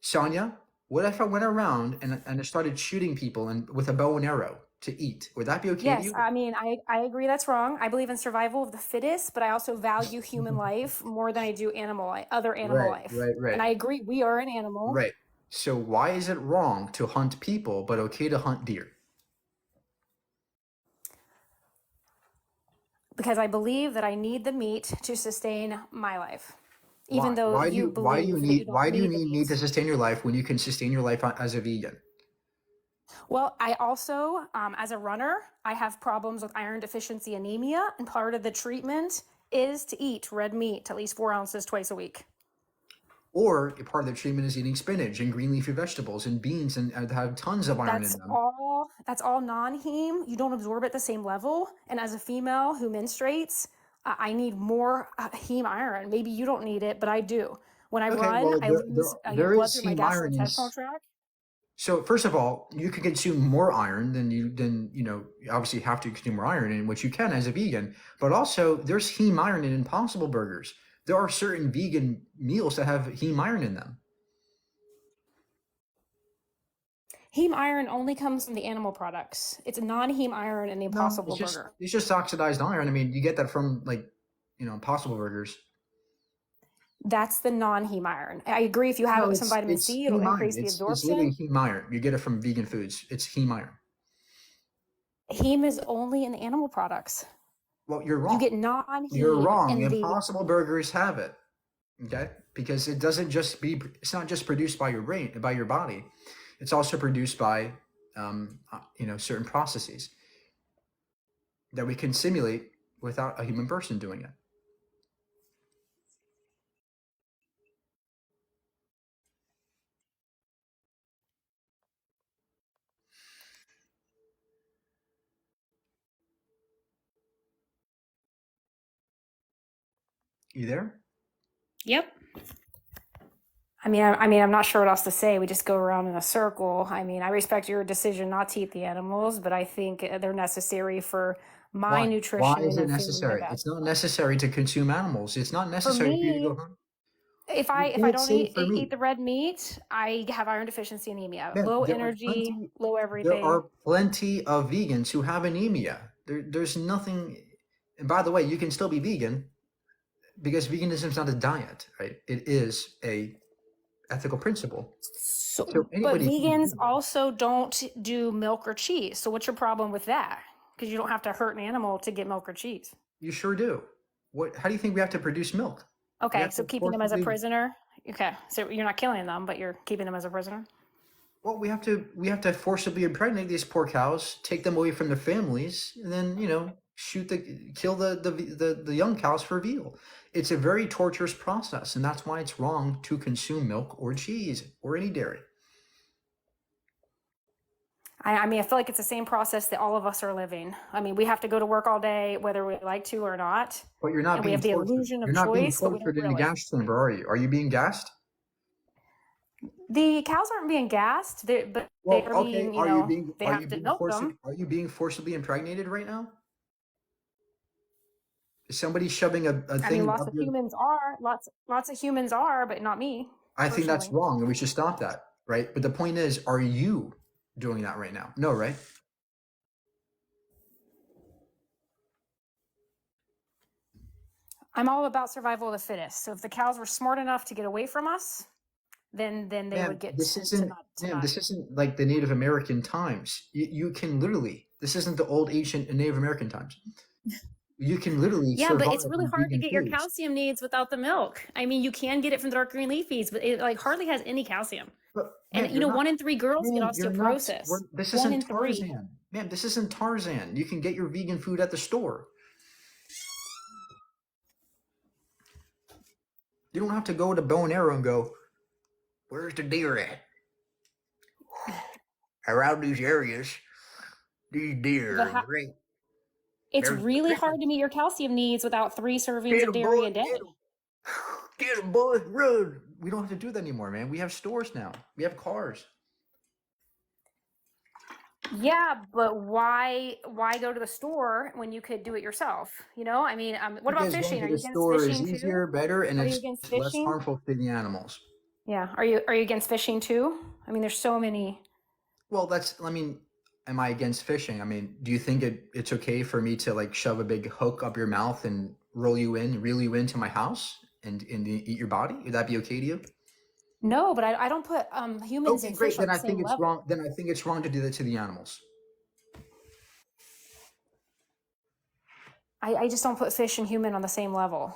Sonia, what if I went around and I started shooting people and with a bow and arrow to eat? Would that be okay to Yes, you? I mean, I agree that's wrong. I believe in survival of the fittest, but I also value human life more than I do other animal life. Right. And I agree, we are an animal. Right. So why is it wrong to hunt people, but okay to hunt deer? Because I believe that I need the meat to sustain my life. Even Why? though Why do you you why do you believe that need you don't why do you need the need meat to sustain your life when you can sustain your life as a vegan? Well, I also, as a runner, I have problems with iron deficiency anemia, and part of the treatment is to eat red meat, at least 4 ounces twice a week. Or a part of the treatment is eating spinach and green leafy vegetables and beans and have tons of iron in them. That's all non-heme. You don't absorb at the same level. And as a female who menstruates, I need more heme iron. Maybe you don't need it, but I do. When I Okay, run, well, I lose there blood is through my heme iron in gastrointestinal tract. So first of all, you can consume more iron than you obviously have to consume more iron, in which you can as a vegan. But also, there's heme iron in Impossible Burgers. There are certain vegan meals that have heme iron in them. Heme iron only comes from the animal products. It's a non-heme iron in the Impossible Burger. It's just oxidized iron. I mean, you get that from Impossible Burgers. That's the non-heme iron. I agree. If you have it with some vitamin C, it'll heme iron. increase the It's absorption. literally heme iron. You get it from vegan foods. It's heme iron. Heme is only in the animal products. Well, you're wrong. You get non-heme. You're wrong. in the Impossible Burgers have it. Okay, because it's not just produced by your brain, by your body. It's also produced by certain processes that we can simulate without a human person doing it. You there? Yep. I mean, I'm not sure what else to say. We just go around in a circle. I mean, I respect your decision not to eat the animals, but I think they're necessary for my nutrition. Why is it and feeling my necessary? best. It's not necessary to consume animals. It's not necessary for you to me, go hunt. If I can't don't say for me. eat the red meat, I have iron deficiency anemia. Man, Low there are energy, plenty- low There everything. are plenty of vegans who have anemia. There's nothing. And by the way, you can still be vegan because veganism is not a diet, right? It is a ethical principle. So, but anybody can be vegans vegan. also don't do milk or cheese. So what's your problem with that? Because you don't have to hurt an animal to get milk or cheese. You sure do. How do you think we have to produce milk? We Okay, have so to keeping them as a forcibly- prisoner. Okay, so you're not killing them, but you're keeping them as a prisoner. Well, we have to forcibly impregnate these poor cows, take them away from their families, and then kill the young cows for veal. It's a very torturous process, and that's why it's wrong to consume milk or cheese or any dairy. I mean, I feel like it's the same process that all of us are living. I mean, we have to go to work all day, whether we like to or not. But you're not And we being have the tortured. illusion of You're not being choice, but we don't tortured in the realize. gas chamber, are you? Are you being gassed? The cows aren't being gassed, but Well, they're okay. being, they have to milk them. Are you being forcibly impregnated right now? Is somebody shoving a I mean, thing up your? lots of humans are, but not me I think that's personally. wrong, and we should stop that, right? But the point is, are you doing that right now? No, right? I'm all about survival of the fittest. So if the cows were smart enough to get away from us, then they Man, would get this to isn't, not. man, this isn't like the Native American times. You can literally, this isn't the old ancient Native American times. You can literally Yeah, but survive it's really on hard to vegan get your foods. calcium needs without the milk. I mean, you can get it from the dark green leafies, but it like hardly has any calcium. But And man, you're not, 1 in 3 girls get man, you're not, osteoporosis. this 1 isn't in 3. Tarzan. Man, this isn't Tarzan. You can get your vegan food at the store. You don't have to go to bow and arrow and go, where's the deer at? Around these areas, these deer But are great. it's There's really hard to meet your calcium needs without 3 servings Get of 'em, dairy boy, a day. get 'em, boy, run. We don't have to do that anymore, man. We have stores now. We have cars. Yeah, but why go to the store when you could do it yourself? I mean, what about Because going fishing? to Are you the against store is fishing too? easier, better, and Are you it's against less fishing? harmful to the animals. Yeah. Are you against fishing too? I mean, there's so many. Well, am I against fishing? I mean, do you think it's okay for me to like shove a big hook up your mouth and reel you into my house and eat your body? Would that be okay to you? No, but I don't put humans Okay, and great. fish on Then the I think same it's level. wrong. Then I think it's wrong to do that to the animals. I just don't put fish and human on the same level.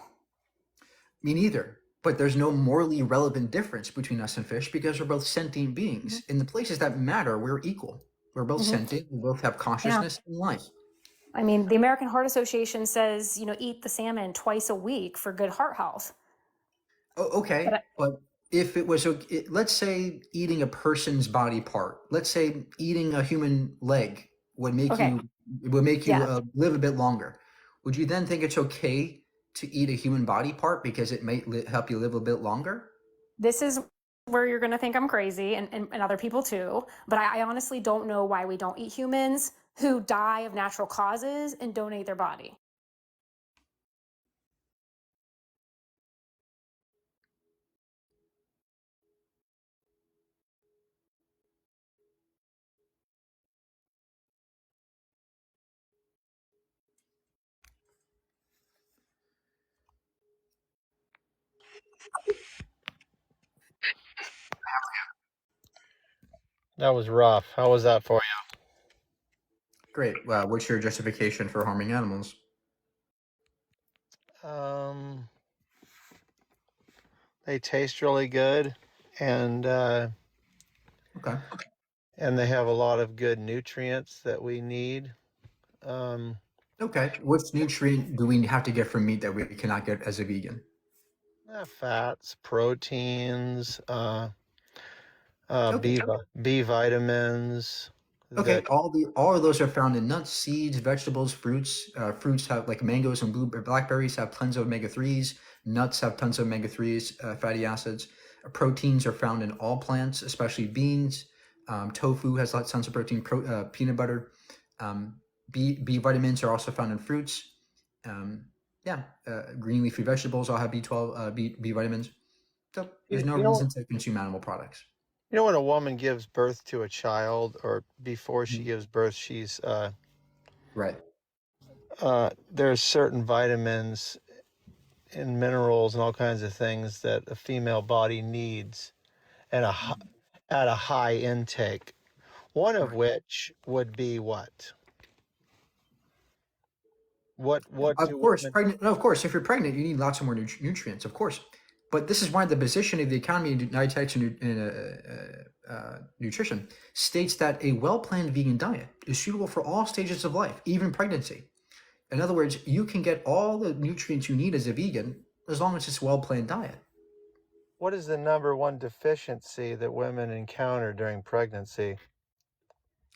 Me neither. But there's no morally relevant difference between us and fish because we're both sentient beings. In the places that matter, we're equal. We're both sentient. We both have consciousness and life. I mean, the American Heart Association says, eat the salmon twice a week for good heart health. Oh, okay, but if it was, let's say eating a person's body part, let's say eating a human leg would make Okay. you Yeah. live a bit longer. Would you then think it's okay to eat a human body part because it may help you live a bit longer? This is where you're going to think I'm crazy and other people too. But I honestly don't know why we don't eat humans who die of natural causes and donate their body. That was rough. How was that for you? Great. Well, what's your justification for harming animals? They taste really good, and Okay. and they have a lot of good nutrients that we need. Okay. What nutrient do we have to get from meat that we cannot get as a vegan? Fats, proteins, Okay. B vitamins. Okay, That all of those are found in nuts, seeds, vegetables, fruits. Fruits have like mangoes and blackberries have tons of omega-3s. Nuts have tons of omega-3s, fatty acids. Proteins are found in all plants, especially beans. Tofu has tons of protein. Peanut butter. B vitamins are also found in fruits. Green leafy vegetables all have B12, B vitamins. So there's no you know reason to consume animal products. you know when a woman gives birth to a child, or before she gives birth, she's Right. there's certain vitamins and minerals and all kinds of things that a female body needs at a high intake. One of which would be what? What Of do course, women? of course, if you're pregnant, you need lots of more nutrients, of course. But this is why the position of the economy in the United States in nutrition states that a well-planned vegan diet is suitable for all stages of life, even pregnancy. In other words, you can get all the nutrients you need as a vegan as long as it's a well-planned diet. What is the number one deficiency that women encounter during pregnancy?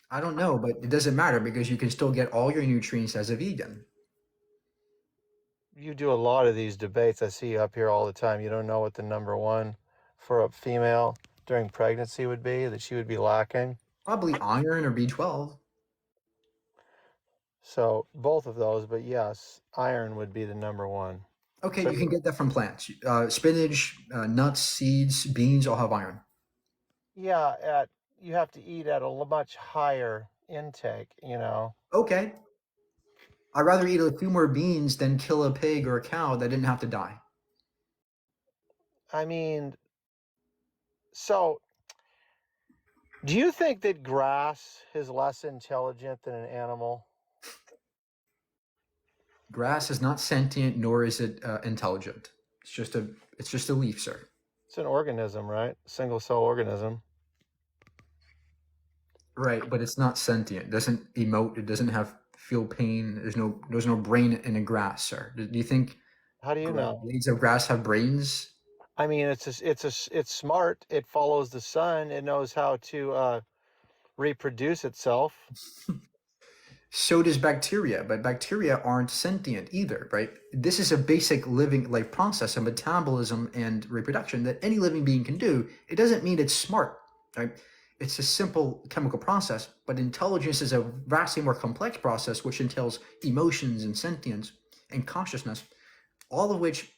I don't know, but it doesn't matter because you can still get all your nutrients as a vegan. You do a lot of these debates. I see you up here all the time. You don't know what the number one for a female during pregnancy would be that she would be lacking. Probably iron or B12. So both of those, but yes, iron would be the number one. Okay, So you can get that from plants. Spinach, nuts, seeds, beans all have iron. yeah, you have to eat at a much higher intake, you know. Okay. I'd rather eat a few more beans than kill a pig or a cow that didn't have to die. I mean, so do you think that grass is less intelligent than an animal? Grass is not sentient, nor is it intelligent. It's just a leaf, sir. It's an organism, right? Single cell organism. Right, but it's not sentient. It doesn't emote. It doesn't feel pain. There's no brain in a grass, sir. Do you think How do you know? blades of grass have brains? I mean, it's smart. It follows the sun. It knows how to reproduce itself. So does bacteria, but bacteria aren't sentient either, right? This is a basic living like process of metabolism and reproduction that any living being can do. It doesn't mean it's smart, right? It's a simple chemical process, but intelligence is a vastly more complex process, which entails emotions and sentience and consciousness, all of which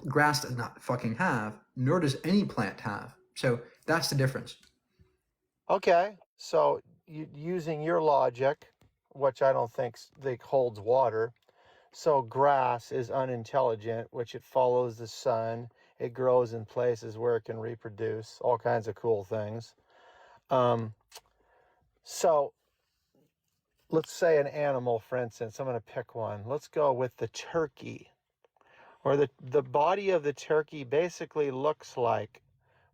grass does not fucking have, nor does any plant have. So that's the difference. Okay, so using your logic, which I don't think holds water, so grass is unintelligent, which it follows the sun. It grows in places where it can reproduce, all kinds of cool things. So let's say an animal, for instance, I'm going to pick one. Let's go with the turkey, or the body of the turkey basically looks like,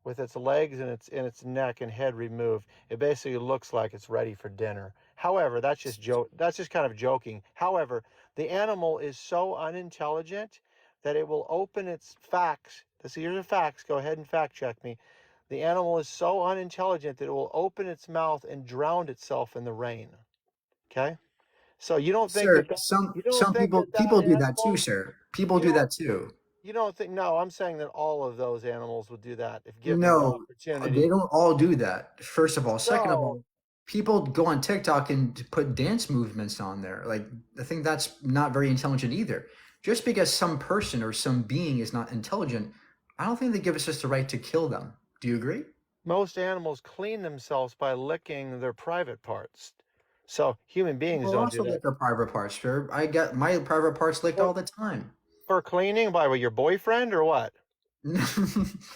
with its legs and its neck and head removed, it basically looks like it's ready for dinner. However, that's just kind of joking. However, the animal is so unintelligent that it will open its facts. Here's the facts. Go ahead and fact check me. The animal is so unintelligent that it will open its mouth and drown itself in the rain. Okay? So you don't think Sir, that some you don't think people that do that too, animal, sir. People you do don't that too. you don't think, no, I'm saying that all of those animals would do that if given the No, opportunity. they don't all do that. First of all, second of No. all, people go on TikTok and put dance movements on there. Like, I think that's not very intelligent either. Just because some person or some being is not intelligent, I don't think they give us just the right to kill them. Do you agree? Most animals clean themselves by licking their private parts. So human beings People don't also do that. lick their private parts, sir. I get my private parts licked all the time. For cleaning by your boyfriend or what?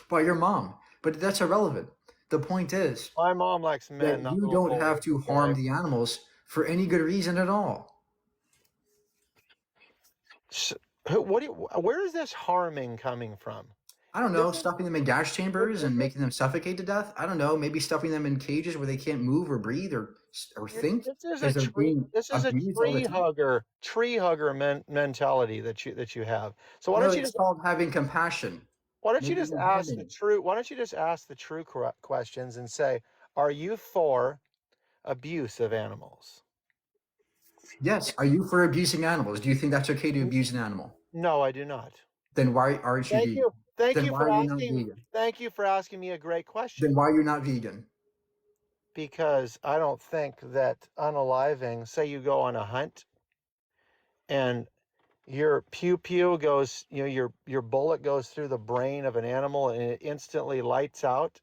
By your mom. But that's irrelevant. The point is My mom likes men, that not you little don't have boys, to harm okay? the animals for any good reason at all. Where is this harming coming from? I don't know, stuffing them in gas chambers and making them suffocate to death. I don't know, maybe stuffing them in cages where they can't move or breathe or think. This is because a they're tree. being This is a abused all the time. tree hugger mentality that you have. So why No, don't you it's just called having compassion. why don't you Maybe just you're ask the harming. true why don't you just ask the true questions and say, are you for abuse of animals? Yes. Are you for abusing animals? Do you think that's okay to abuse an animal? No, I do not. Then why aren't you Thank vegan? you. Thank Then you why for are you not asking. vegan? Thank you for asking me a great question. Then why are you not vegan? Because I don't think that unaliving, say you go on a hunt and your pew goes, your bullet goes through the brain of an animal and it instantly lights out.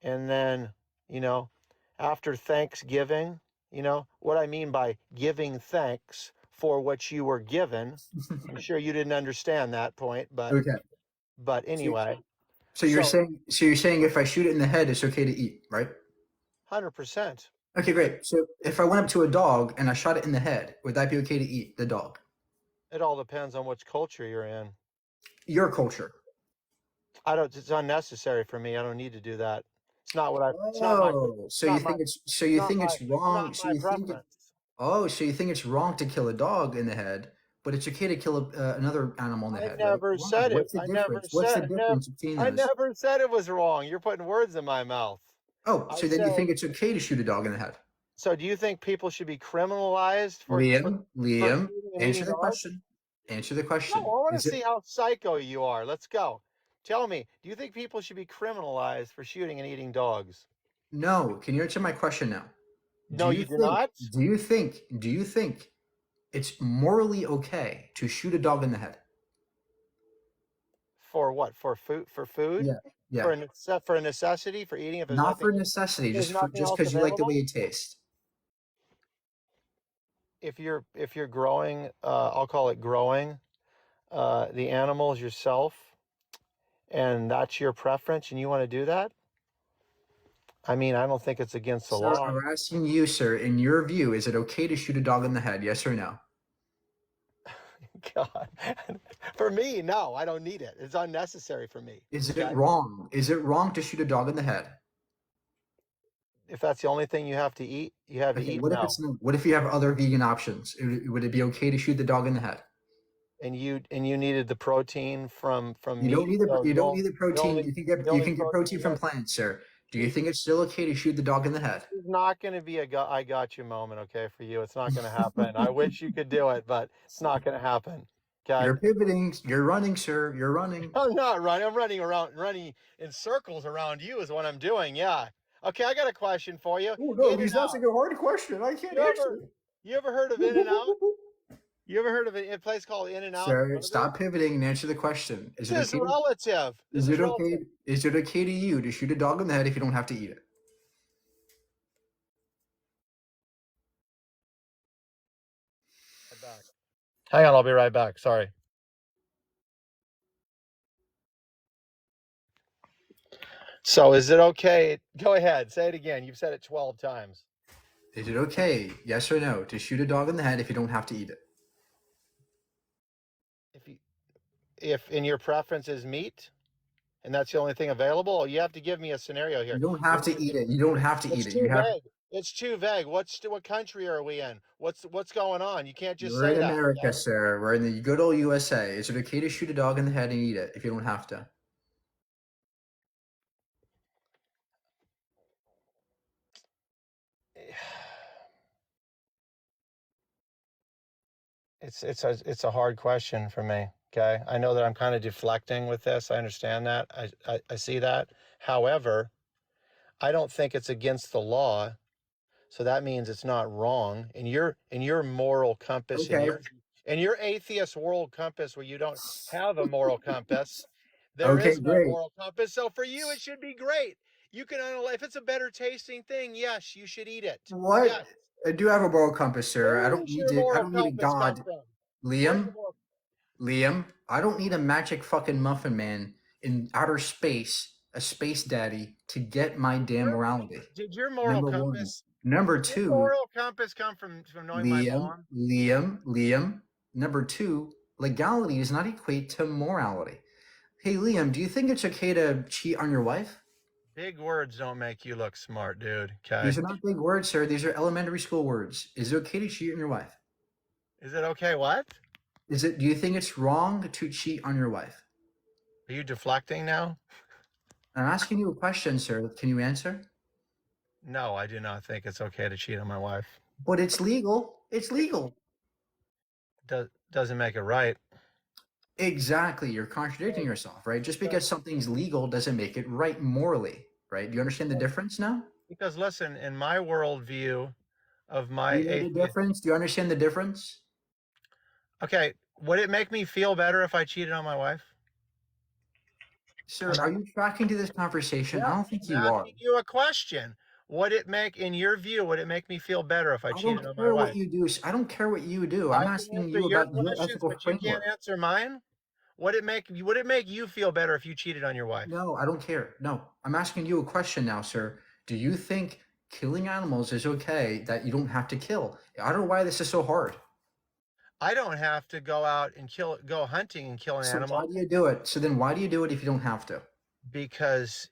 And then, after Thanksgiving, what I mean by giving thanks for what you were given. I'm sure you didn't understand that point, but Okay. anyway. So you're saying if I shoot it in the head, it's okay to eat, right? 100%. Okay, great. So if I went up to a dog and I shot it in the head, would that be okay to eat the dog? It all depends on which culture you're in. Your culture. It's unnecessary for me. I don't need to do that. It's not what I. Oh, so you think it's wrong? It's not my preference. So you think it's wrong to kill a dog in the head, but it's okay to kill another animal in the head? I never right? said Why? it. What's the difference between those? I never said it was wrong. You're putting words in my mouth. Oh, so then you think it's okay to shoot a dog in the head? So do you think people should be criminalized for Liam, shooting and answer eating the dogs? question. Answer the question. No, I want Is to it- see how psycho you are. Let's go. Tell me, do you think people should be criminalized for shooting and eating dogs? No. Can you answer my question now? No, you do not. Do you think it's morally okay to shoot a dog in the head? For what? For food? For food? Yeah. Yeah. For a necessity? For eating? If there's Not nothing, for necessity, there's just nothing else because you like the available. way it tastes. If you're growing, I'll call it growing, the animals yourself, and that's your preference, and you want to do that. I mean, I don't think it's against the Sir, law. I'm asking you, sir, in your view, is it okay to shoot a dog in the head? Yes or no? God, for me, no, I don't need it. It's unnecessary for me. Is Okay? it wrong? Is it wrong to shoot a dog in the head? If that's the only thing you have to eat, you have to Okay, eat. what if No. it's not? What if you have other vegan options? Would it be okay to shoot the dog in the head? And you needed the protein from You meat. don't need the so you don't the need the protein. only- You can get the only protein from that- plants, sir. Do you think it's still okay to shoot the dog in the head? It's not going to be a I got you moment, okay, for you. It's not going to happen. I wish you could do it, but it's not going to happen. Okay. You're pivoting. You're running, sir. You're running. I'm not running. I'm running in circles around you is what I'm doing. Yeah. Okay, I got a question for you. Oh, no, In-N-Out. that's a hard question. I can't answer. You ever heard of In-N-Out? You ever heard of a place called In-N-Out? Sir, stop pivoting and answer the question. Is it This is okay? relative. Is it okay? Is it okay to you to shoot a dog in the head if you don't have to eat it? Hang on, I'll be right back. Sorry. So is it okay? Go ahead. Say it again. You've said it 12 times. Is it okay, yes or no, to shoot a dog in the head if you don't have to eat it? If in your preference is meat and that's the only thing available, you have to give me a scenario here. You don't have to eat it. You don't have to eat It's it. You too have. vague. It's too vague. What country are we in? What's going on? You can't just We're say in that. America, sir. We're in the good old USA. Is it okay to shoot a dog in the head and eat it if you don't have to? It's a hard question for me. Okay, I know that I'm kind of deflecting with this. I understand that. I see that. However, I don't think it's against the law, so that means it's not wrong. In your moral compass, Okay. in your atheist world compass, where you don't have a moral compass, there Okay, is no great. moral compass. So for you, it should be great. You can if it's a better tasting thing, yes, you should eat it. What? Yes. I do have a moral compass, sir. I don't Where's need your to. I moral don't need a compass come god. from? Liam, I don't need a magic fucking muffin man in outer space, a space daddy, to get my damn morality. Did your moral Number one. compass? Number Did your two, moral compass come from knowing my mom? Liam. Number two, legality does not equate to morality. Hey, Liam, do you think it's okay to cheat on your wife? Big words don't make you look smart, dude. Okay. These are not big words, sir. These are elementary school words. Is it okay to cheat on your wife? Is it okay? What? Do you think it's wrong to cheat on your wife? Are you deflecting now? I'm asking you a question, sir. Can you answer? No, I do not think it's okay to cheat on my wife. But it's legal. It's legal. Doesn't make it right. Exactly. You're contradicting yourself, right? Just because something's legal doesn't make it right morally, right? Do you understand the difference now? Because listen, in my worldview of my Do you know the atheist, difference? Do you understand the difference? okay, would it make me feel better if I cheated on my wife? Sir, are you tracking to this conversation? I don't think you I'm are. asking you a question. Would it make, in your view, would it make me feel better if I I cheated don't on my care wife? what you do. I don't care what you do. I'm I can asking answer you your about your questions, ethical but you framework. can't answer mine. Would it make you feel better if you cheated on your wife? No, I don't care. No, I'm asking you a question now, sir. Do you think killing animals is okay that you don't have to kill? I don't know why this is so hard. I don't have to go out and go hunting and kill an So animal why do you do it? So then why do you do it if you don't have to? because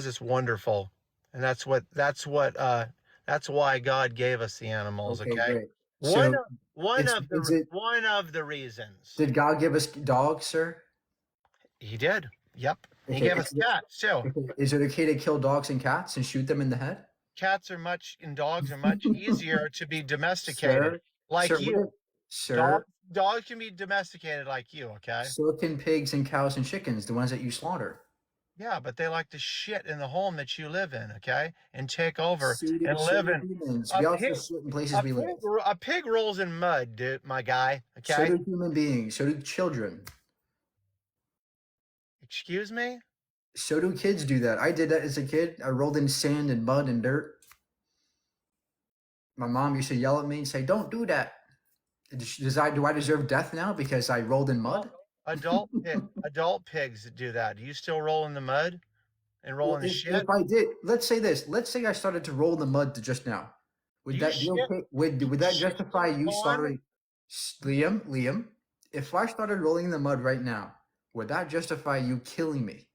it's wonderful, and that's why God gave us the animals. Okay, great. one So one of the reasons did God give us dogs, sir? He did. Yep, he Okay, gave us cats too. Okay, is it okay to kill dogs and cats and shoot them in the head? Cats and dogs are much easier to be domesticated. Sir, Like sir, you, sir, dogs dogs can be domesticated like you, okay? So can pigs and cows and chickens, the ones that you slaughter. Yeah, but they like to shit in the home that you live in, okay? And take over So do, and so live do in humans. a We also pig. shit in places we live. A pig rolls in mud, dude, my guy. So Okay. do human beings. So do children. Excuse me? So do kids do that. I did that as a kid. I rolled in sand and mud and dirt. My mom used to yell at me and say, "Don't do that." Do I deserve death now because I rolled in mud? Adult pigs do that. Do you still roll in the mud and roll Well, in the shit? if I did, let's say this. Let's say I started to roll in the mud to just now. Would You that be shit- okay? Would that shit justify in the you pond? slaughtering Liam? If I started rolling in the mud right now, would that justify you killing me?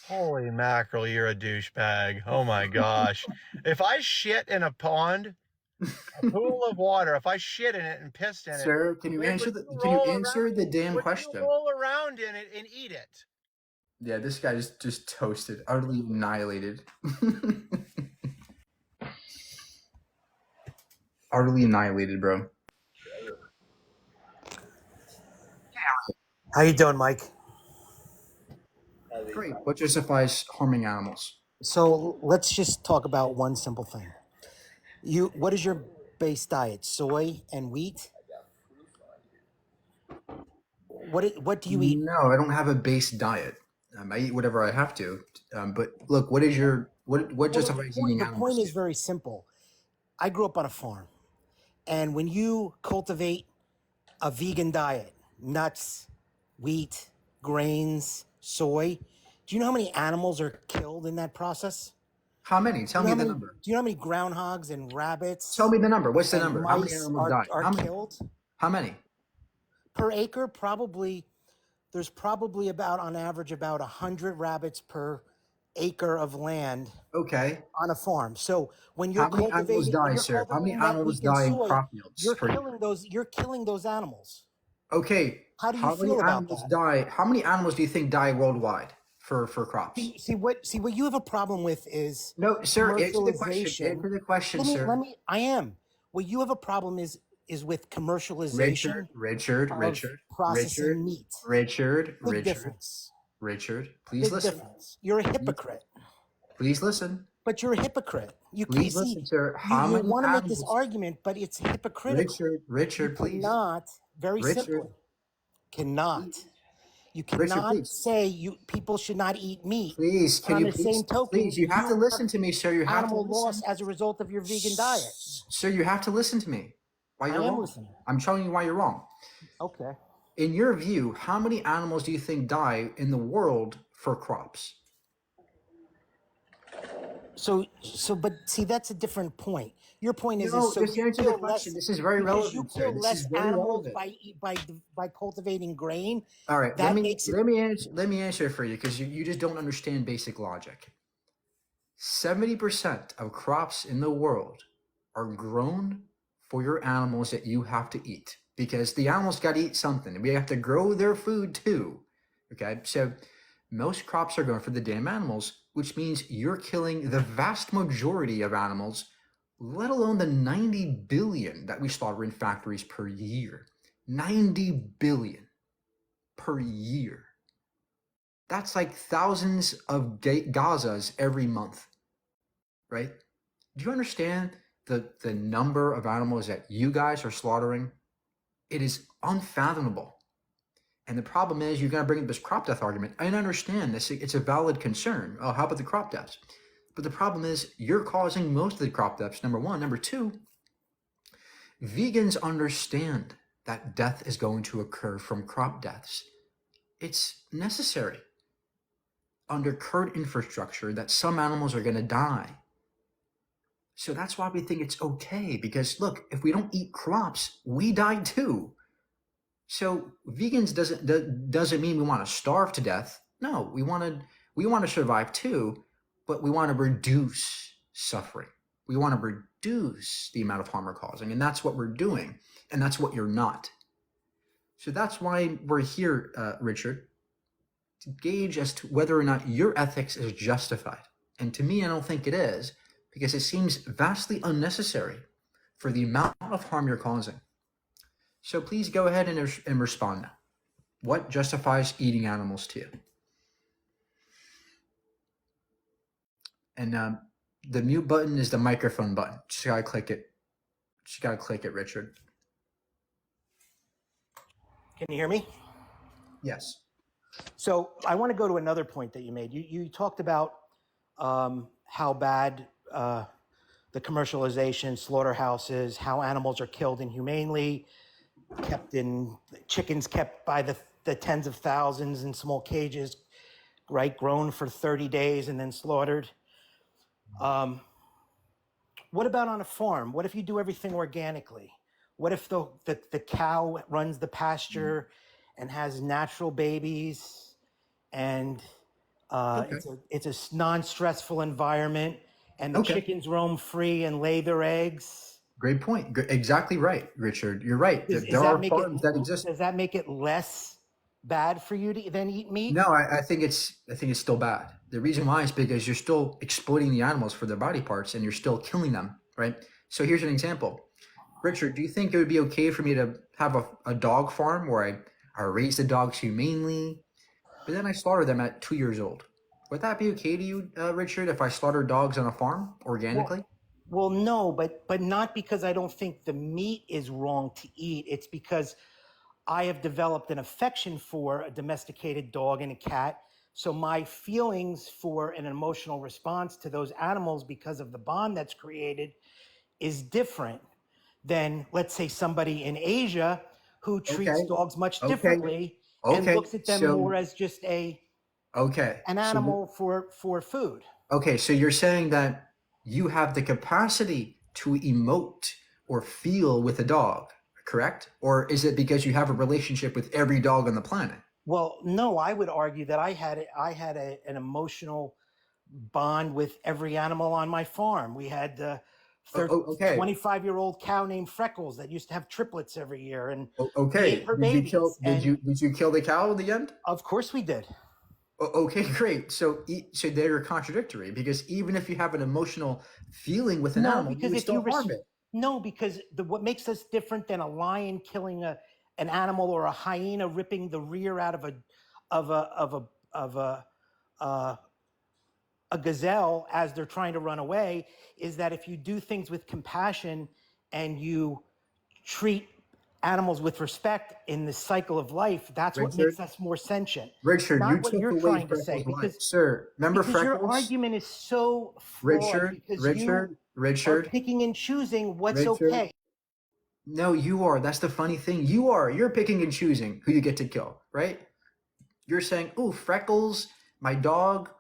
Holy mackerel, you're a douchebag. Oh my gosh. If I shit in a pond, a pool of water, if I shit in it and pissed in it, Sir, can you answer the damn would question? you roll around in it and eat it? Yeah, this guy is just toasted, utterly annihilated. Utterly annihilated, bro. How you doing, Mike? Great. What justifies harming animals? So let's just talk about one simple thing. What is your base diet? Soy and wheat? What do you eat? No, I don't have a base diet. I eat whatever I have to. But look, what is your what justifies eating The animals? point is very simple. I grew up on a farm, and when you cultivate a vegan diet, nuts, wheat, grains, soy, do you know how many animals are killed in that process? How many? Tell me the number. Do you know how many groundhogs and rabbits? Tell me the number. What's the and number? How many mice animals die? are How many? killed? How many? Per acre, there's probably about, on average, about 100 rabbits per acre of land. Okay. On a farm. So when you're How many animals cultivating, die, sir? How many animals die in crop yields you're per year? killing those animals. Okay. How do you many feel about animals that? die? How many animals do you think die worldwide for crops? See what you have a problem with is No, sir. Answer the question. commercialization. Answer the question, sir. I am. What you have a problem is with commercialization. Richard, processing meat. Big difference. Richard, please Big listen. difference. You're a hypocrite. Please listen. But you're a hypocrite. You Please see, listen, sir. you How many want to make this animals? argument, but it's hypocritical. Richard, You please. cannot, very Richard. simply, cannot. You Richard, cannot please. say people should not eat meat. Please, but can on you the same please, token, please, you have to listen to me, sir. You have to animal listen. loss as a result of your vegan diet. Sir, you have to listen to me. Why you're I am wrong. listening. I'm showing you why you're wrong. Okay. In your view, how many animals do you think die in the world for crops? But see, that's a different point. Your point is, No, so just you answer the kill question. less This is very because you relevant, sir. kill This less is very animals relevant. by cultivating grain. All right, That makes it. let me answer for you because you just don't understand basic logic. 70% of crops in the world are grown for your animals that you have to eat because the animals got to eat something. We have to grow their food too. Okay, so most crops are grown for the damn animals, which means you're killing the vast majority of animals, let alone the 90 billion that we slaughter in factories per year. 90 billion per year. That's like thousands of Gazas every month, right? Do you understand the number of animals that you guys are slaughtering? It is unfathomable. And the problem is you're going to bring up this crop death argument. I understand this. It's a valid concern. Oh, how about the crop deaths? But the problem is you're causing most of the crop deaths, number one. Number two, vegans understand that death is going to occur from crop deaths. It's necessary under current infrastructure that some animals are going to die. So that's why we think it's okay, because look, if we don't eat crops, we die too. So vegans doesn't mean we want to starve to death. No, we want to survive too, but we want to reduce suffering. We want to reduce the amount of harm we're causing, and that's what we're doing, and that's what you're not. So that's why we're here, Richard, to gauge as to whether or not your ethics is justified. And to me, I don't think it is, because it seems vastly unnecessary for the amount of harm you're causing. So please go ahead and respond now. What justifies eating animals to you? And the mute button is the microphone button. Just gotta click it. Just gotta click it, Richard. Can you hear me? Yes. So I want to go to another point that you made. You talked about how bad the commercialization, slaughterhouses, how animals are killed inhumanely, chickens kept by the tens of thousands in small cages, right, grown for 30 days and then slaughtered. What about on a farm? What if you do everything organically? What if the cow runs the pasture and has natural babies, and it's a non-stressful environment, and the chickens roam free and lay their eggs? Great point. Exactly right, Richard. You're right. Does There that are make farms that exist. Does that make it less bad for you to then eat meat? No, I think it's still bad. The reason why is because you're still exploiting the animals for their body parts and you're still killing them, right? So here's an example. Richard, do you think it would be okay for me to have a dog farm where I raise the dogs humanely, but then I slaughter them at 2 years old? Would that be okay to you, Richard, if I slaughter dogs on a farm organically? Well, no, but not because I don't think the meat is wrong to eat. It's because I have developed an affection for a domesticated dog and a cat. So my feelings for an emotional response to those animals because of the bond that's created is different than, let's say, somebody in Asia who treats dogs much differently and looks at them more as just an animal for food. Okay, so you're saying that you have the capacity to emote or feel with a dog, correct? Or is it because you have a relationship with every dog on the planet? Well, no, I would argue that I had an emotional bond with every animal on my farm. We had 25-year-old cow named Freckles that used to have triplets every year, and we ate her babies. Did you kill the cow in the end? Of course we did. Okay, great. So they're contradictory, because even if you have an emotional feeling with an animal, you would still harm it. No, because what makes us different than a lion killing an animal or a hyena ripping the rear out of a gazelle as they're trying to run away is that if you do things with compassion and you treat animals with respect in the cycle of life, that's what makes us more sentient. Richard, not you what took you're away trying to Freckles' say, life. because Sir, remember because Freckles? your argument is so flawed because you are picking and choosing what's okay. No, you are. That's the funny thing. You're picking and choosing who you get to kill, right? You're saying, "Ooh, Freckles, my dog.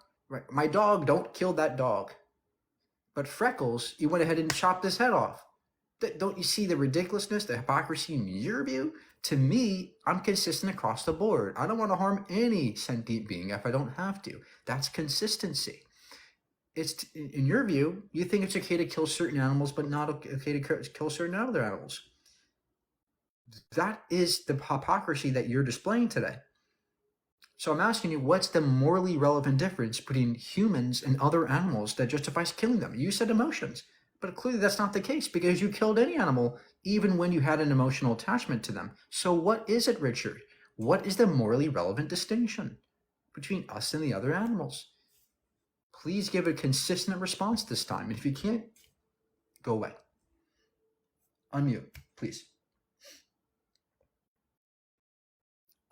My dog, don't kill that dog." But Freckles, you went ahead and chopped his head off. Don't you see the ridiculousness, the hypocrisy in your view? To me, I'm consistent across the board. I don't want to harm any sentient being if I don't have to. That's consistency. It's in your view, you think it's okay to kill certain animals, but not okay to kill certain other animals. That is the hypocrisy that you're displaying today. So I'm asking you, what's the morally relevant difference between humans and other animals that justifies killing them? You said emotions, but clearly that's not the case, because you killed any animal even when you had an emotional attachment to them. So what is it, Richard? What is the morally relevant distinction between us and the other animals? Please give a consistent response this time. If you can't, go away. Unmute, please.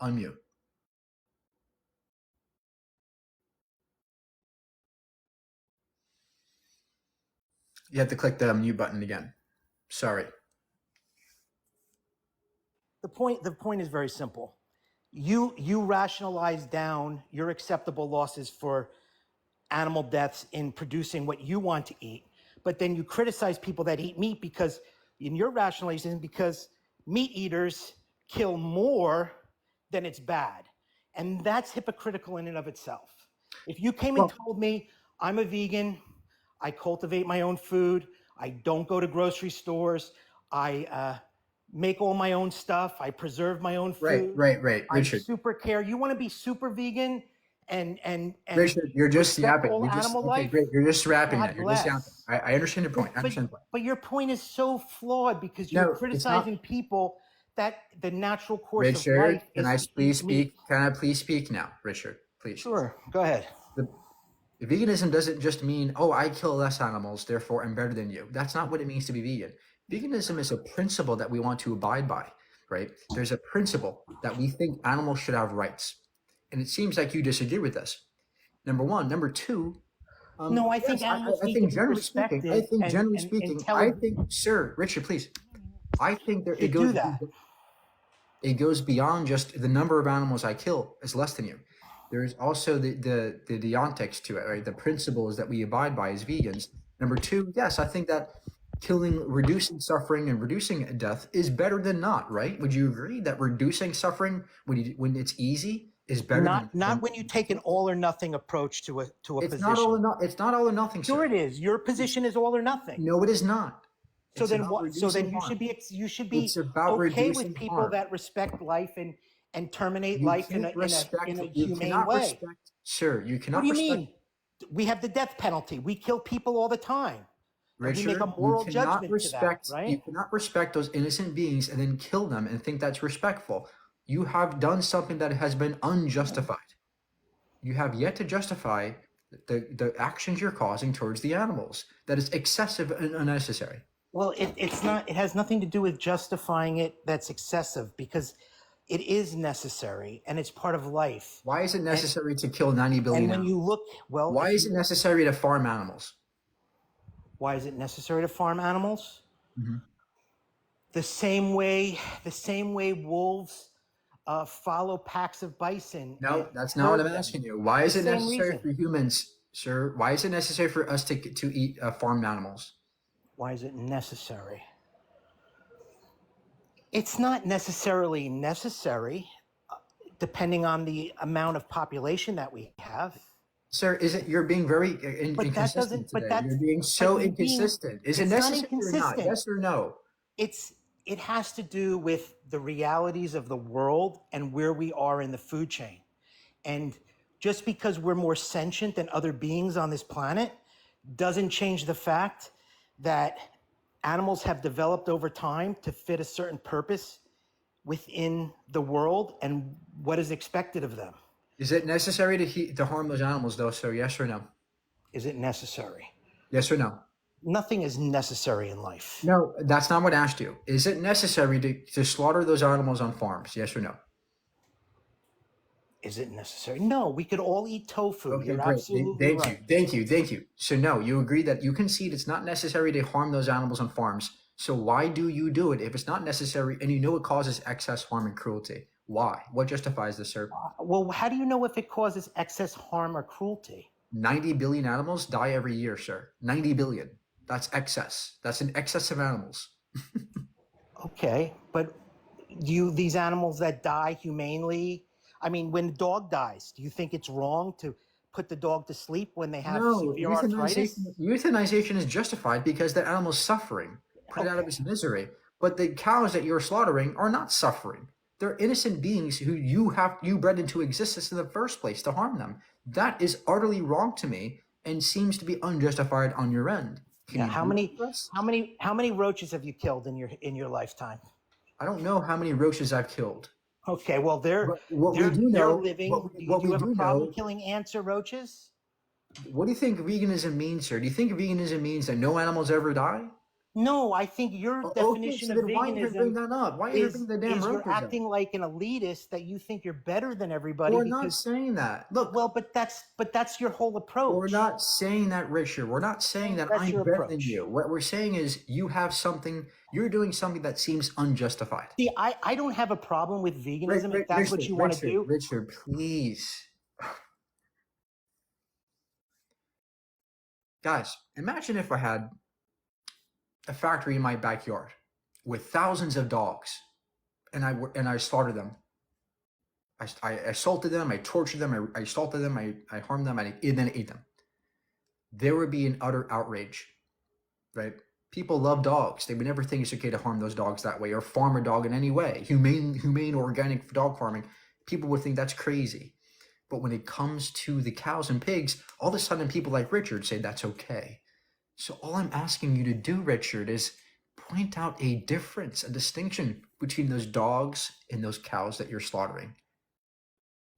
Unmute. You have to click the mute button again. Sorry. The point is very simple. You rationalize down your acceptable losses for animal deaths in producing what you want to eat, but then you criticize people that eat meat because in your rationalization, because meat eaters kill more than it's bad. And that's hypocritical in and of itself. If you came and told me I'm a vegan, I cultivate my own food, I don't go to grocery stores, I make all my own stuff, I preserve my own food. Right, I Richard. super care. You want to be super vegan and Richard, you're just respect yapping. all You just animal okay, life. great. You're just rapping God it. You're just yapping. bless. I understand your point. I understand the point. But your point is so flawed because you're No, it's not. criticizing people that the natural course of Richard, life can is I to please eat meat. speak? Can I please speak now, Richard? Please. Sure, go ahead. The, veganism doesn't just mean, oh, I kill less animals, therefore I'm better than you. That's not what it means to be vegan. Veganism is a principle that we want to abide by, right? There's a principle that we think animals should have rights. And it seems like you disagree with us. Number one. Number two, No, I think yes, animals I need think to be generally speaking, respected I think, sir, Richard, please. I think there to do that. it goes beyond just the number of animals I kill is less than you. There is also the deontics to it, right? The principles that we abide by as vegans. Number two, yes, I think that reducing suffering and reducing death is better than not, right? Would you agree that reducing suffering when it's easy is better Not when you take an all or nothing approach to a it's position. not all or not, it's not all or nothing, sir. Sure it is. Your position is all or nothing. No, it is not. So It's then about what? So then reducing you harm. should be It's about okay reducing with people harm. that respect life and terminate You life in can't a respect in a you humane cannot way. respect, sir, you cannot What do you respect mean? We have the death penalty. We kill people all the time. And we make Richard, a moral you cannot judgment respect to that, right? you cannot respect those innocent beings and then kill them and think that's respectful. You have done something that has been unjustified. You have yet to justify the actions you're causing towards the animals. That is excessive and unnecessary. Well, it's not. It has nothing to do with justifying it. That's excessive because it is necessary and it's part of life. Why is it necessary to kill 90 billion And when animals? you look, well, Why if is it you- necessary to farm animals? Why is it necessary to farm animals? Mhm. The same way wolves follow packs of bison. No, and that's not what herd I'm them. asking you. Why is The it same necessary reason. for humans, sir? Why is it necessary for us to eat farmed animals? Why is it necessary? It's not necessarily necessary, depending on the amount of population that we have. Sir, is it you're being very But that doesn't. inconsistent But today? that's. You're being but so you're being- inconsistent. Is it it's not necessary or not? inconsistent. Yes or no? It has to do with the realities of the world and where we are in the food chain. And just because we're more sentient than other beings on this planet doesn't change the fact that animals have developed over time to fit a certain purpose within the world and what is expected of them. Is it necessary to harm those animals, though, sir? Yes or no? Is it necessary? Yes or no? Nothing is necessary in life. No, that's not what I asked you. Is it necessary to slaughter those animals on farms? Yes or no? Is it necessary? No, we could all eat tofu. Okay, You're great. absolutely Thank right. you. Thank you. So no, you agree that you concede it's not necessary to harm those animals on farms. So why do you do it if it's not necessary and you know it causes excess harm and cruelty? Why? What justifies this, sir? Well, how do you know if it causes excess harm or cruelty? 90 billion animals die every year, sir. 90 billion. That's excess. That's an excess of animals. Okay, but these animals that die humanely, I mean, when a dog dies, do you think it's wrong to put the dog to sleep when they have No, severe arthritis? euthanization is justified because the animal's suffering. Put it out of its misery. But the cows that you're slaughtering are not suffering. They're innocent beings who you bred into existence in the first place to harm them. That is utterly wrong to me and seems to be unjustified on your end. Can Yeah, you how prove many this? how many roaches have you killed in your lifetime? I don't know how many roaches I've killed. Okay, well they're What we they're, do they're know, living. what Do we you have a do problem know, killing ants or roaches? what do you think veganism means, sir? Do you think veganism means that no animals ever die? No, I think your Okay, definition so of then why you bring veganism that up? Why you is, bring the damn is you're roaches up? acting like an elitist that you think you're better than everybody We're because not saying that. Look, well, but that's your whole approach. we're not saying that, Richard. We're not saying that That's I'm your better than approach. you. What we're saying is you have something, you're doing something that seems unjustified. See, I don't have a problem with veganism if that's what you want to do. Richard, please. Guys, imagine if I had a factory in my backyard with thousands of dogs and I slaughtered them. I assaulted them, I tortured them, I assaulted them, I harmed them, and then ate them. There would be an utter outrage, right? People love dogs. They would never think it's okay to harm those dogs that way or farm a dog in any way. Humane organic dog farming. People would think that's crazy. But when it comes to the cows and pigs, all of a sudden people like Richard say that's okay. So all I'm asking you to do, Richard, is point out a difference, a distinction between those dogs and those cows that you're slaughtering.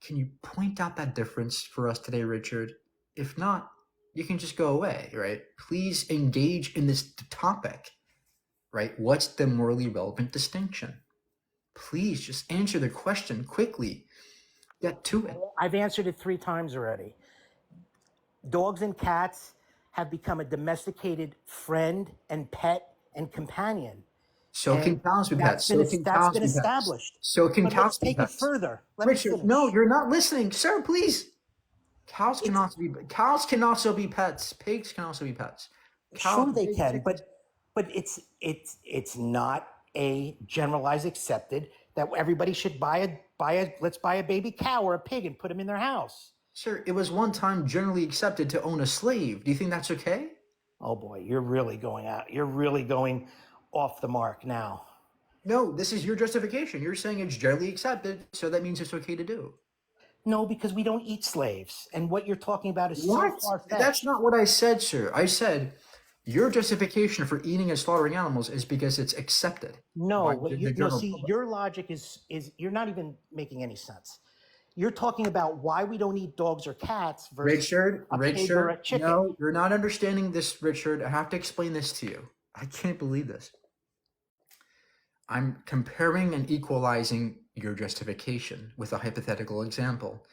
Can you point out that difference for us today, Richard? If not, you can just go away, right? Please engage in this topic, right? What's the morally relevant distinction? Please just answer the question quickly. Get to it. I've answered it 3 times already. Dogs and cats have become a domesticated friend and pet and companion. So can cows be pets. So can That's cows been be pets. established. So can But cows let's be take it pets. further. Let me Richard, finish. no, you're not listening, sir. Please. Cows can also be pets. Pigs can also be pets. Sure, they can, but it's not a generalized accepted that everybody should let's buy a baby cow or a pig and put them in their house. Sir, it was one time generally accepted to own a slave. Do you think that's okay? Oh boy, you're really going off the mark now. No, this is your justification. You're saying it's generally accepted, so that means it's okay to do. No, because we don't eat slaves. And what you're talking about is What? so far-fetched. That's not what I said, sir. I said your justification for eating and slaughtering animals is because it's accepted. No, by what the you, no, general see, public. your logic is you're not even making any sense. You're talking about why we don't eat dogs or cats versus a pig or a chicken. No, you're not understanding this, Richard. I have to explain this to you. I can't believe this. I'm comparing and equalizing your justification with a hypothetical example.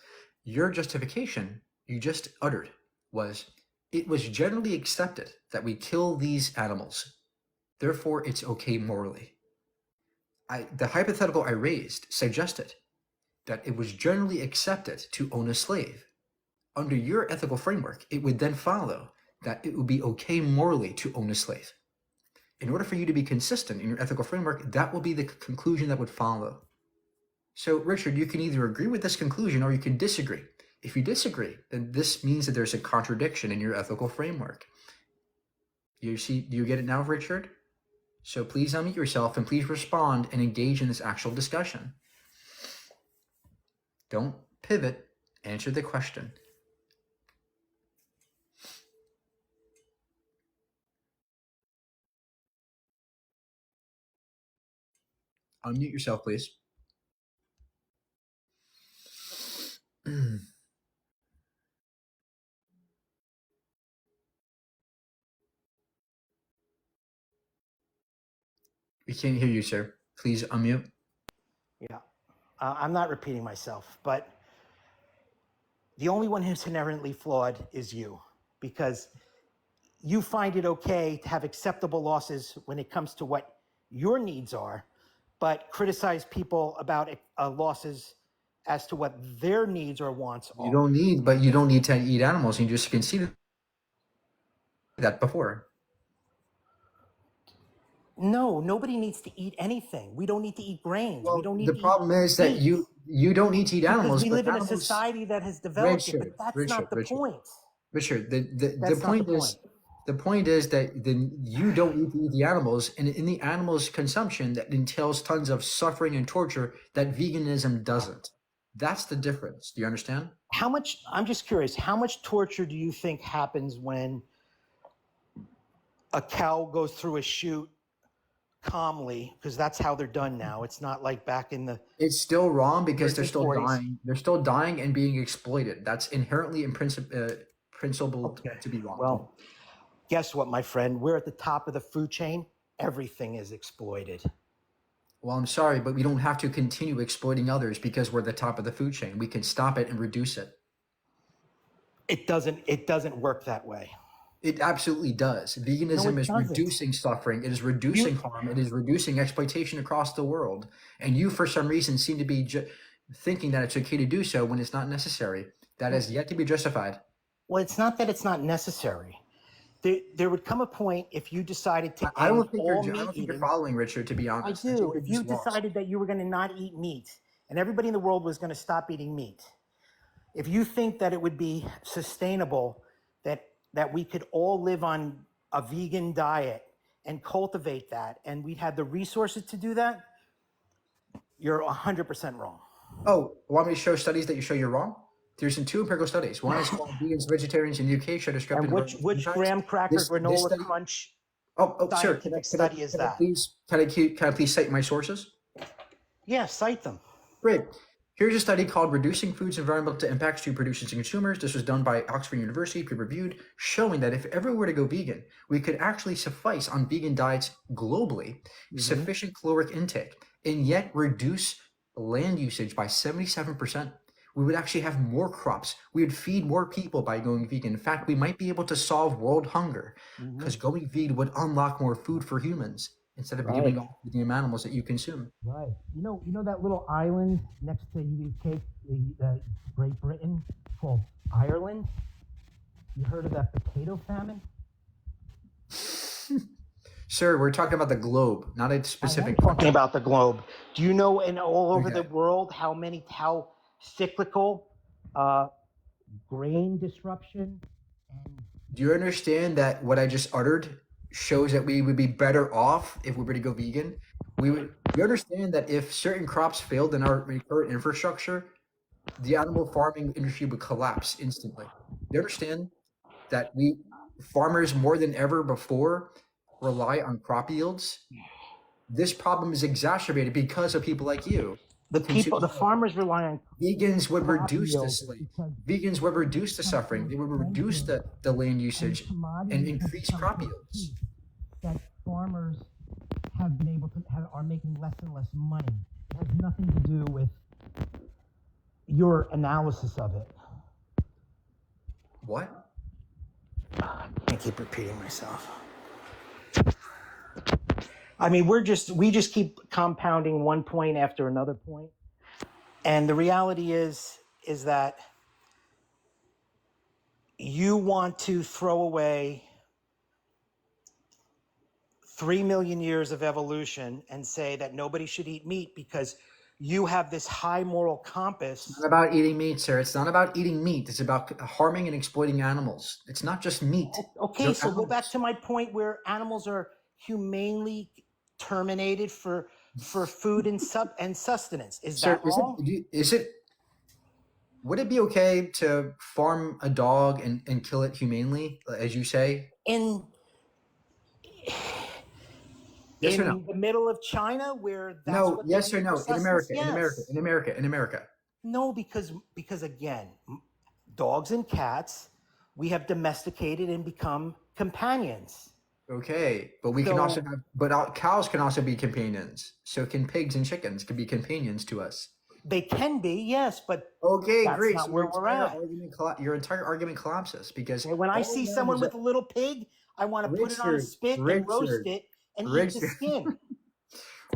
Your justification you just uttered was, it was generally accepted that we kill these animals. Therefore, it's okay morally. The hypothetical I raised suggested that it was generally accepted to own a slave. Under your ethical framework, it would then follow that it would be okay morally to own a slave. In order for you to be consistent in your ethical framework, that will be the conclusion that would follow. So, Richard, you can either agree with this conclusion or you can disagree. If you disagree, then this means that there's a contradiction in your ethical framework. You see, do you get it now, Richard? So please unmute yourself and please respond and engage in this actual discussion. Don't pivot, answer the question. Unmute yourself, please. We can't hear you, sir. Please unmute. Yeah, I'm not repeating myself, but the only one who's inherently flawed is you, because you find it okay to have acceptable losses when it comes to what your needs are, but criticize people about losses as to what their needs or wants are. You don't need to eat animals. You just conceded that before. No, nobody needs to eat anything. We don't need to eat grains. We don't need The to problem is that you don't need to eat because animals. we but live in a animals- society that has developed it, Richard, but that's not the point. Richard, the That's not point the is, the point is that you don't need to eat the animals, and in the animals' consumption that entails tons of suffering and torture that veganism doesn't. That's the difference. Do you understand? I'm just curious, how much torture do you think happens when a cow goes through a chute calmly? Because that's how they're done now. It's not like back in the... It's still wrong because they're still 40s. dying. They're still dying and being exploited. That's inherently principled to be wrong. Well, guess what, my friend? We're at the top of the food chain. Everything is exploited. Well, I'm sorry, but we don't have to continue exploiting others because we're at the top of the food chain. We can stop it and reduce it. It doesn't work that way. It absolutely does. Veganism is doesn't. reducing suffering. It is reducing harm. It is reducing exploitation across the world. And you, for some reason, seem to be thinking that it's okay to do so when it's not necessary. That has yet to be justified. Well, it's not that it's not necessary. There would come a point if you decided to I don't end think all you're meat eating. following, Richard, to be I honest. do. If you decided that you were going to not eat meat and everybody in the world was going to stop eating meat, if you think that it would be sustainable that we could all live on a vegan diet and cultivate that and we'd have the resources to do that, you're 100% wrong. Oh, want me to show studies that you show you're wrong? There's two empirical studies. One is called Vegans, Vegetarians in the UK Show Discrepant And which Environmental Impacts. graham cracker This granola study, crunch sir, scientific study is that? can I please cite my sources? Yeah, cite them. Great. Here's a study called Reducing Food's Environmental Impacts to Producers and Consumers. This was done by Oxford University, peer-reviewed, showing that if everyone were to go vegan, we could actually suffice on vegan diets globally, sufficient caloric intake, and yet reduce land usage by 77%. We would actually have more crops. We would feed more people by going vegan. In fact, we might be able to solve world hunger because going vegan would unlock more food for humans instead of giving off the animals that you consume. Right. You know that little island next to Great Britain called Ireland? You heard of that potato famine? Sir, we're talking about the globe, not a specific. I'm talking about the globe. Do you know all over the world how cyclical grain disruption? Do you understand that what I just uttered shows that we would be better off if we were to go vegan? We understand that if certain crops failed in our current infrastructure, the animal farming industry would collapse instantly. You understand that farmers more than ever before rely on crop yields? This problem is exacerbated because of people like you. The farmers rely on vegans would crop reduce the yields slave. Vegans would reduce the suffering. They would reduce the land usage and increase crop yields. That farmers have been able to are making less and less money. It has nothing to do with your analysis of it. What? I can't keep repeating myself. I mean, we just keep compounding one point after another point. And the reality is that you want to throw away 3 million years of evolution and say that nobody should eat meat because you have this high moral compass. It's not about eating meat, sir. It's not about eating meat. It's about harming and exploiting animals. It's not just meat. Okay, They're so go animals. back to my point where animals are humanely terminated for food and sustenance. Is Sir, that wrong? Would it be okay to farm a dog and kill it humanely, as you say? Yes or no? In the middle of China, where that's No, what they yes or eat no? for In America, sustenance? in America, in America. No, because again, dogs and cats, we have domesticated and become companions. Okay, but we can also have, cows can also be companions. So can pigs and chickens can be companions to us. They can be, yes, but okay, that's great. not So where we're at. Your entire argument collapses because When I see someone with a little pig, I want to put it on a spit and roast it and eat the skin.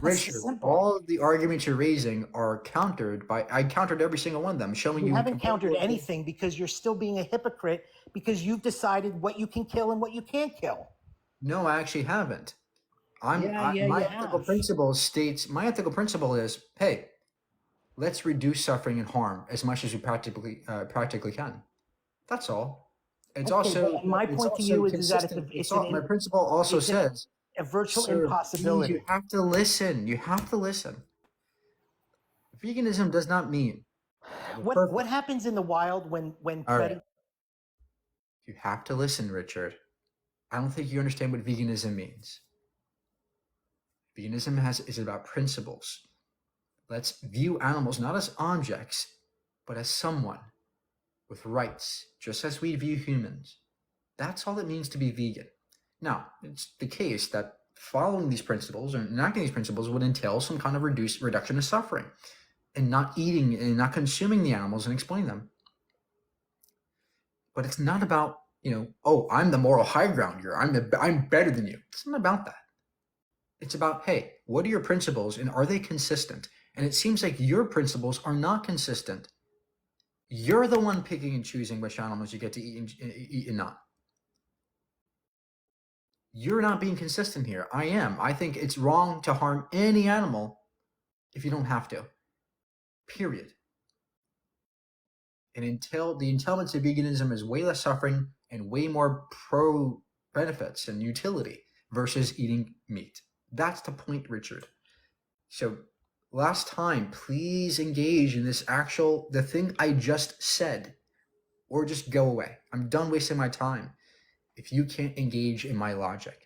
Richard, all of the arguments you're raising are countered by, I countered every single one of them, showing you. You haven't countered anything because you're still being a hypocrite because you've decided what you can kill and what you can't kill. No, I actually haven't. My ethical principle is, hey, let's reduce suffering and harm as much as we practically can. That's all. It's Okay, also but my point to you is that my principle also says a virtual sir, impossibility. You have to listen. You have to listen. Veganism does not mean what happens in the wild when all right. You have to listen, Richard. I don't think you understand what veganism means. Veganism is about principles. Let's view animals not as objects, but as someone with rights, just as we view humans. That's all it means to be vegan. Now, it's the case that following these principles or enacting these principles would entail some kind of reduction of suffering and not eating and not consuming the animals and exploiting them. But it's not about, oh, I'm the moral high ground here. I'm better than you. It's not about that. It's about, hey, what are your principles and are they consistent? And it seems like your principles are not consistent. You're the one picking and choosing which animals you get to eat and not. You're not being consistent here. I am. I think it's wrong to harm any animal if you don't have to. Period. And the entailments of veganism is way less suffering and way more pro benefits and utility versus eating meat. That's the point, Richard. So Last time, please engage in the thing I just said, or just go away. I'm done wasting my time if you can't engage in my logic.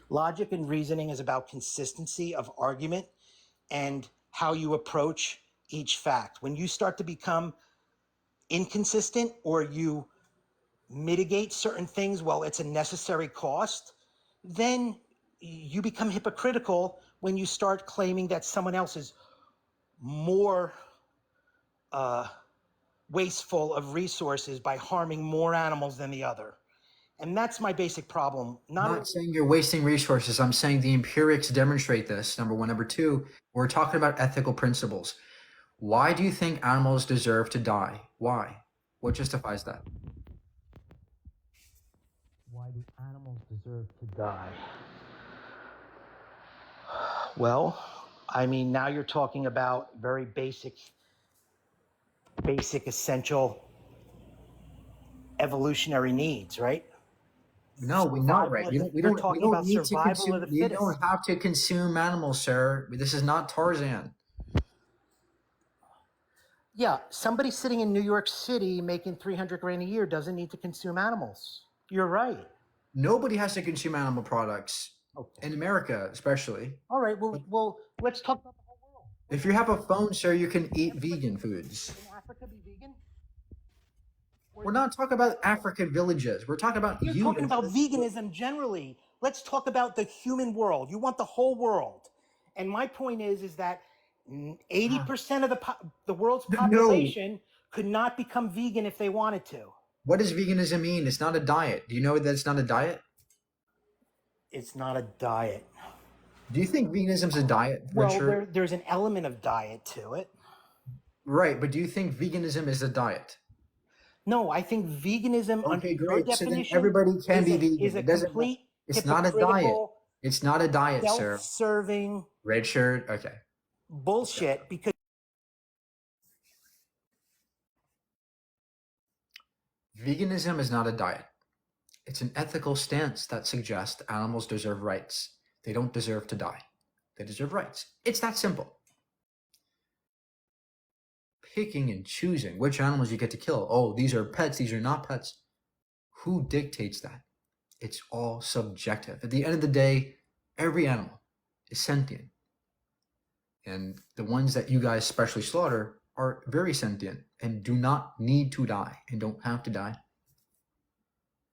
Logic and reasoning is about consistency of argument and how you approach each fact. When you start to become inconsistent or you mitigate certain things while it's a necessary cost, then you become hypocritical when you start claiming that someone else is more wasteful of resources by harming more animals than the other. And that's my basic problem. I'm not saying you're wasting resources. I'm saying the empirics demonstrate this, number one. Number two, we're talking about ethical principles. Why do you think animals deserve to die? Why? What justifies that? Why do animals deserve to die? Well, I mean, now you're talking about very basic, essential evolutionary needs, right? No, we know, right? We We're talking about need to survival consume. of the You fittest. don't have to consume animals, sir. This is not Tarzan. Yeah, somebody sitting in New York City making 300 grand a year doesn't need to consume animals. You're right. Nobody has to consume animal products in America, especially. All right, well, let's talk about the whole world. If you have a phone, sir, you can eat vegan foods. Can Africa be vegan? We're not talking about African villages. We're talking about You're talking about veganism generally. Let's talk about the human world. You want the whole world. And my point is that 80% of the world's population could not become vegan if they wanted to. What does veganism mean? It's not a diet. Do you know that it's not a diet? It's not a diet. Do you think veganism's a diet, Well, Richard? there's an element of diet to it. Right, but do you think veganism is a diet? No, I think veganism, under your Great. So then definition, everybody can be vegan. is a It doesn't. complete It's not a diet. hypocritical, It's not a diet, sir. self-serving Red shirt. Okay. bullshit because Veganism is not a diet. It's an ethical stance that suggests animals deserve rights. They don't deserve to die. They deserve rights. It's that simple. Picking and choosing which animals you get to kill. Oh, these are pets, these are not pets. Who dictates that? It's all subjective. At the end of the day, every animal is sentient. And the ones that you guys specially slaughter are very sentient and do not need to die and don't have to die.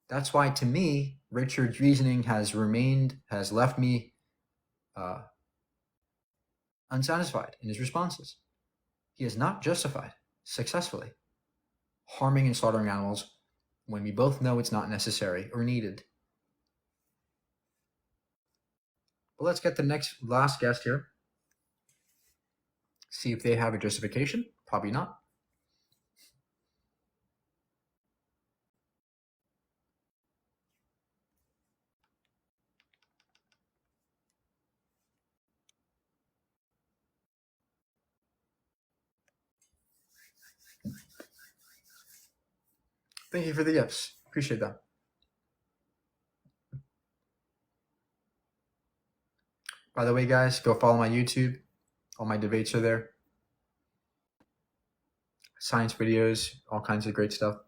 That's why, to me, Richard's reasoning has left me unsatisfied in his responses. He has not justified successfully harming and slaughtering animals when we both know it's not necessary or needed. But let's get the last guest here. See if they have a justification. Probably not. Thank you for the gifts. Appreciate that. By the way, guys, go follow my YouTube. All my debates are there. Science videos, all kinds of great stuff.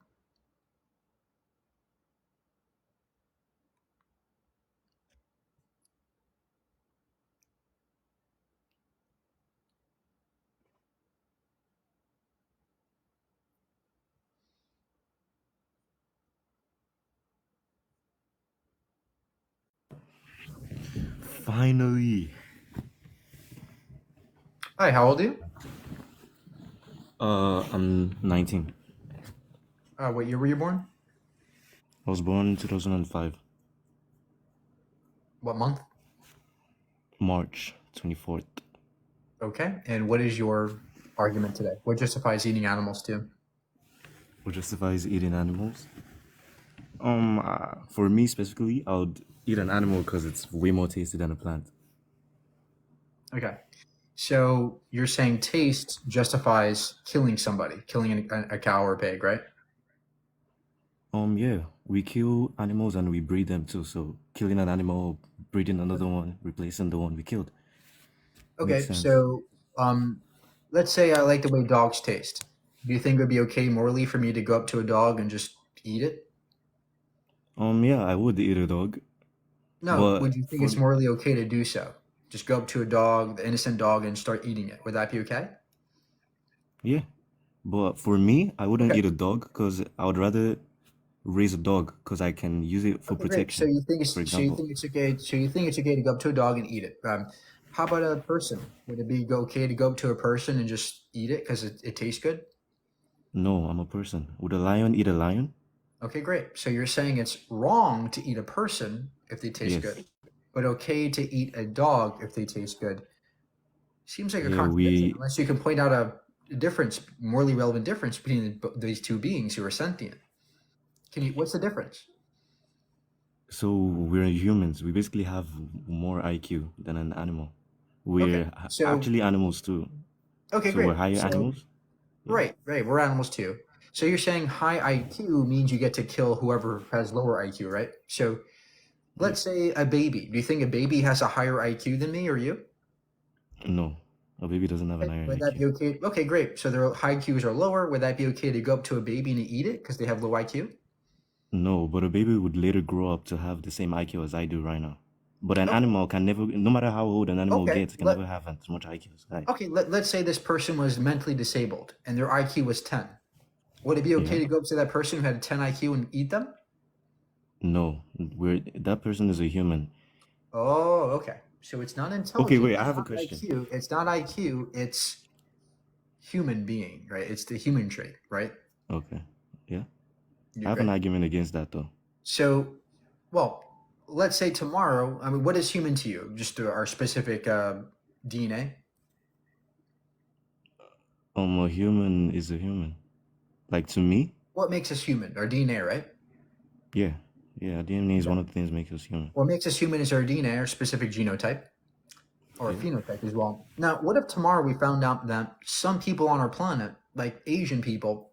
Finally. Hi, how old are you? I'm 19. What year were you born? I was born in 2005, What month? March 24th. Okay. And what is your argument today? What justifies eating animals too? What justifies eating animals? For me specifically, I would eat an animal because it's way more tasty than a plant. Okay. So you're saying taste justifies killing somebody, killing a cow or a pig, right? Yeah, we kill animals and we breed them too. So killing an animal, breeding another one, replacing the one we killed. Makes Okay, sense. so let's say I like the way dogs taste. Do you think it would be okay morally for me to go up to a dog and just eat it? Yeah, I would eat a dog, No, but would you think for it's morally okay to do so? Just go up to a dog, the innocent dog, and start eating it. Would that be okay? yeah, but for me, I wouldn't Okay. eat a dog because I would rather raise a dog because I can use it for Okay, great. So protection. you think For so you example, think it's okay? So you think it's okay to go up to a dog and eat it? How about a person? Would it be okay to go up to a person and just eat it because it tastes good? no, I'm a person. Would a lion eat a lion? Okay, great. So you're saying it's wrong to eat a person if they taste Yes. good, but okay to eat a dog if they taste good. Seems like a Yeah, contradiction, unless you can point out a difference, morally relevant difference between these two beings who are sentient. Can you? What's the difference? so we're humans. We basically have more IQ than an animal. We're So actually animals too. okay, So we're great. higher So animals. Yeah. right, we're animals too. So you're saying high IQ means you get to kill whoever has lower IQ, right? So let's say a baby. Do you think a baby has a higher IQ than me or you? No, a baby doesn't have an Okay, iron would that IQ. be okay? Okay, great. So their high IQs are lower. Would that be okay to go up to a baby and eat it because they have low IQ? No, but a baby would later grow up to have the same IQ as I do right now. But an Okay, animal can never, no matter how old an animal okay. gets, can never have as much IQ as I. Let's say this person was mentally disabled and their IQ was 10. Would it be okay Yeah. to go up to that person who had a 10 IQ and eat them? No, that person is a human. Oh, okay. So it's not Okay, intelligence, wait, I it's have a not question. IQ, it's not IQ, it's human being, right? It's the human trait, right? Okay, yeah. I You- have an right. argument against that though. So, well, let's say tomorrow, I mean, what is human to you? Just our specific DNA? A human is a human. Like to me, What makes us human? Our DNA, right? yeah, DNA is one of the things that makes us human. What makes us human is our DNA, our specific genotype, or Yeah. phenotype as well. Now, what if tomorrow we found out that some people on our planet, like Asian people,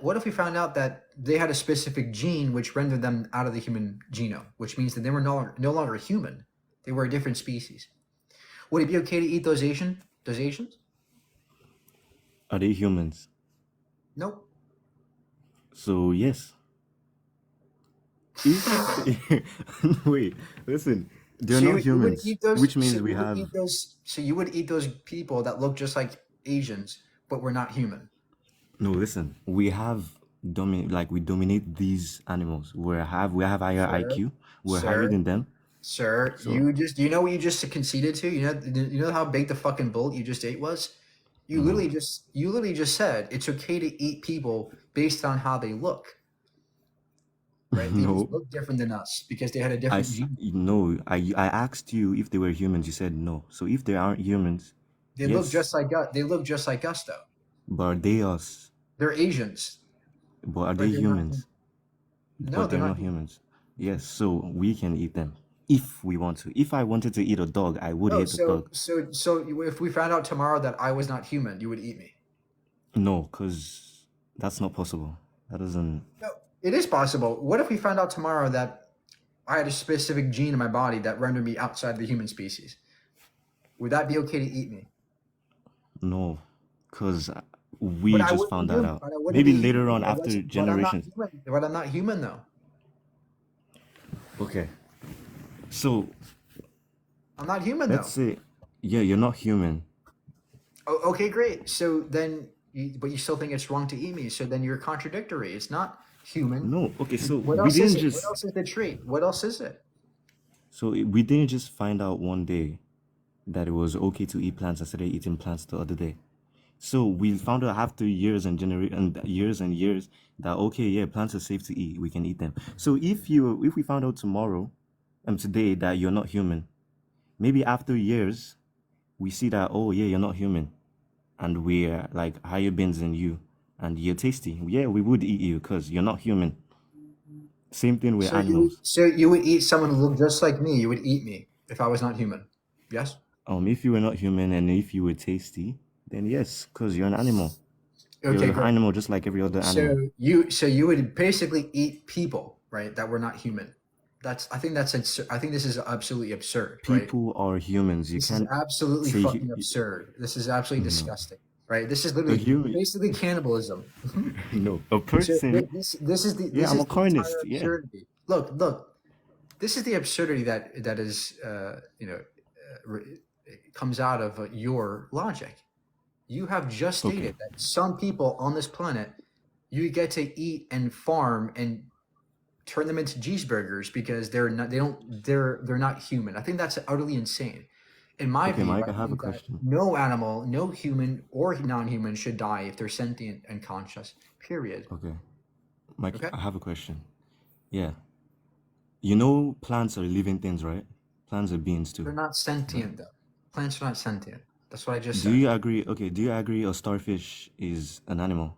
what if we found out that they had a specific gene which rendered them out of the human genome, which means that they were no longer human, they were a different species? Would it be okay to eat those Asians? Are they humans? Nope. So yes. If wait, listen, they're So not you would humans, eat those. which So means you we would have eat those. So you would eat those people that look just like Asians, but were not human. no. Listen, we have we dominate these animals. We have higher Sir, IQ. We're higher sir, than them. sir. So You know what you just conceded to? You know how big the fucking bullet you just ate was? You no, literally just said it's okay to eat people based on how they look, right? They just no. look different than us because they had a I different s- gene. no. I asked you if they were humans. You said no. So if they aren't humans, They look yes, just like us. They look just like us, though. but are they us? They're Asians, But are but they they're not. humans? No, But they're they're not. not humans. Yes, so we can eat them if we want to. If I wanted to eat a dog, I would Oh, eat a dog. if we found out tomorrow that I was not human, you would eat me. No, because that's not possible. That doesn't. No, it is possible. What if we found out tomorrow that I had a specific gene in my body that rendered me outside the human species? Would that be okay to eat me? No, because But we I just wouldn't found be that human. out. But I wouldn't Maybe be later human. on, But after I'm not generations. human. But I'm not human though. Okay. So I'm not human let's though. say, yeah, you're not human. Oh, okay, great. So then, but you still think it's wrong to eat me. So then you're contradictory. It's not human. No, okay, so What we else is didn't it? What just. else is the trait? What else is it? We didn't just find out one day that it was okay to eat plants instead of eating plants the other day. So we found out after years and years that okay, yeah, plants are safe to eat. We can eat them. So if we found out tomorrow, today that you're not human, maybe after years we see that oh yeah, you're not human, and we're like higher beings than you, and you're tasty. Yeah, we would eat you because you're not human. Same thing with animals. So you would eat someone who looked just like me. You would eat me if I was not human. Yes. If you were not human and if you were tasty, then yes, because you're an animal. You're Okay, an great. animal just like every other animal. So you would basically eat people, right? That were not human. I think I think this is absolutely absurd, right? People are humans. You This is can't absolutely say fucking absurd. This is absolutely no. disgusting, right? This is A literally human, basically cannibalism. no, a So person. this is Yeah, I'm a the entire carnist. Yeah. absurdity. Look. This is the absurdity that is comes out of your logic. You have just Okay. stated that some people on this planet you get to eat and farm and turn them into cheeseburgers because they're not human. I think that's utterly insane. In my Okay, view, Mike, I I have a think that question. no animal, no human or non-human should die if they're sentient and conscious. Period. Okay, Mike, Okay? I have a question. Yeah. You know plants are living things, right? Plants are beings too, They're not right? sentient though. Plants are not sentient. That's what I just Do said. you agree? Okay, do you agree a starfish is an animal?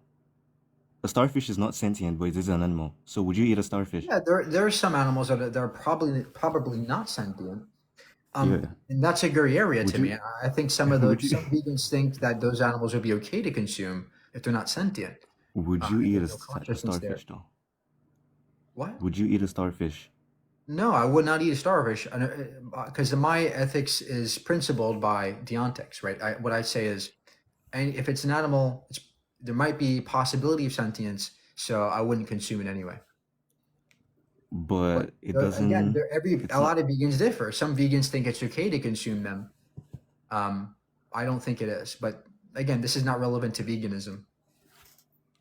A starfish is not sentient, but it is an animal. So would you eat a starfish? Yeah, there are some animals that are probably not sentient. Yeah. And that's a gray area Would to me. you? I think some Would you? vegans think that those animals would be okay to consume if they're not sentient. Would you And eat there's no a consciousness there. starfish though? What? Would you eat a starfish? No, I would not eat a starfish because my ethics is principled by deontics, right? What I say is, and if it's an animal, there might be possibility of sentience, so I wouldn't consume it anyway. But it Again, doesn't. It's a lot not. of vegans differ. Some vegans think it's okay to consume them. I don't think it is, but again, this is not relevant to veganism.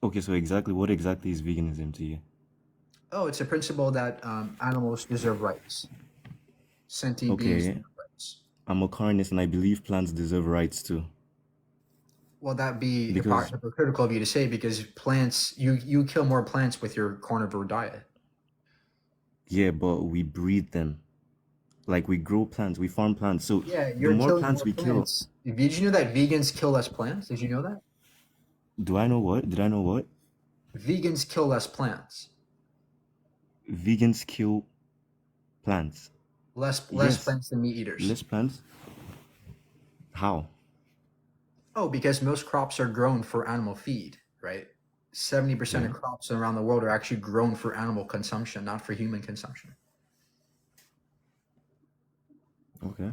Okay, so what exactly is veganism to you? Oh, it's a principle that animals deserve rights. Sentient beings Okay, deserve rights. I'm a carnist and I believe plants deserve rights too. Well, that'd be Because hypocritical of you to say because plants, you kill more plants with your carnivore diet. yeah, but we breed them. Like we grow plants, we farm plants. So Yeah, the you're more killing plants more we kill, plants. Did you know that vegans kill less plants? Did you know that? do I know what? Did I know what? Vegans kill less plants. Vegans kill plants. Less Yes, plants than meat eaters. less plants. How? Oh, because most crops are grown for animal feed, right? 70% Yeah. of crops around the world are actually grown for animal consumption, not for human consumption. Okay,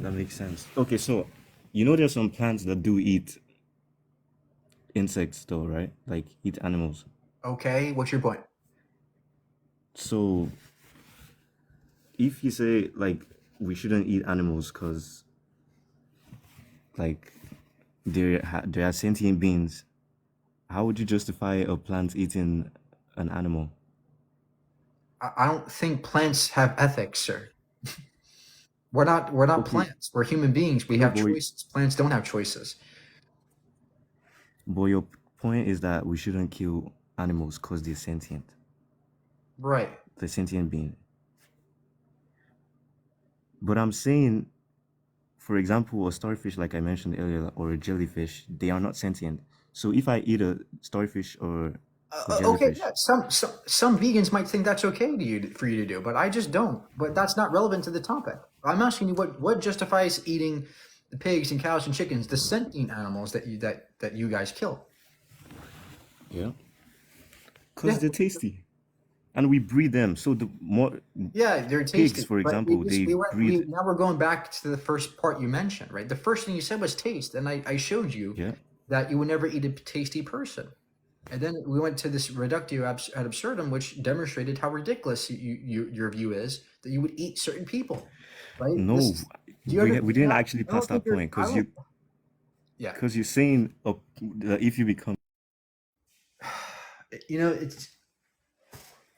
that makes sense. Okay, so you know there's some plants that do eat insects though, right? Like eat animals. Okay, what's your point? So if you say like we shouldn't eat animals because like they are sentient beings, how would you justify a plant eating an animal? I don't think plants have ethics, sir. We're not Okay, plants. We're human beings. We no, have choices. Plants don't have choices. but your point is that we shouldn't kill animals because they're sentient. Right. They're sentient being. But I'm saying, for example, a starfish, like I mentioned earlier, or a jellyfish, they are not sentient. So if I eat a starfish or a Okay, jellyfish, yeah. Some vegans might think that's okay for you to do, but I just don't. But that's not relevant to the topic. I'm asking you what justifies eating the pigs and cows and chickens, the sentient animals that you guys kill. yeah, because they're tasty, and we breed them. So the more Yeah, they're pigs, tasty. for But example, they breed. now we're going back to the first part you mentioned, right? The first thing you said was taste, and I showed you Yeah. that you would never eat a tasty person. And then we went to this reductio ad absurdum, which demonstrated how ridiculous your view is that you would eat certain people, right? No, we didn't actually pass that point Yeah. because you're saying that if you become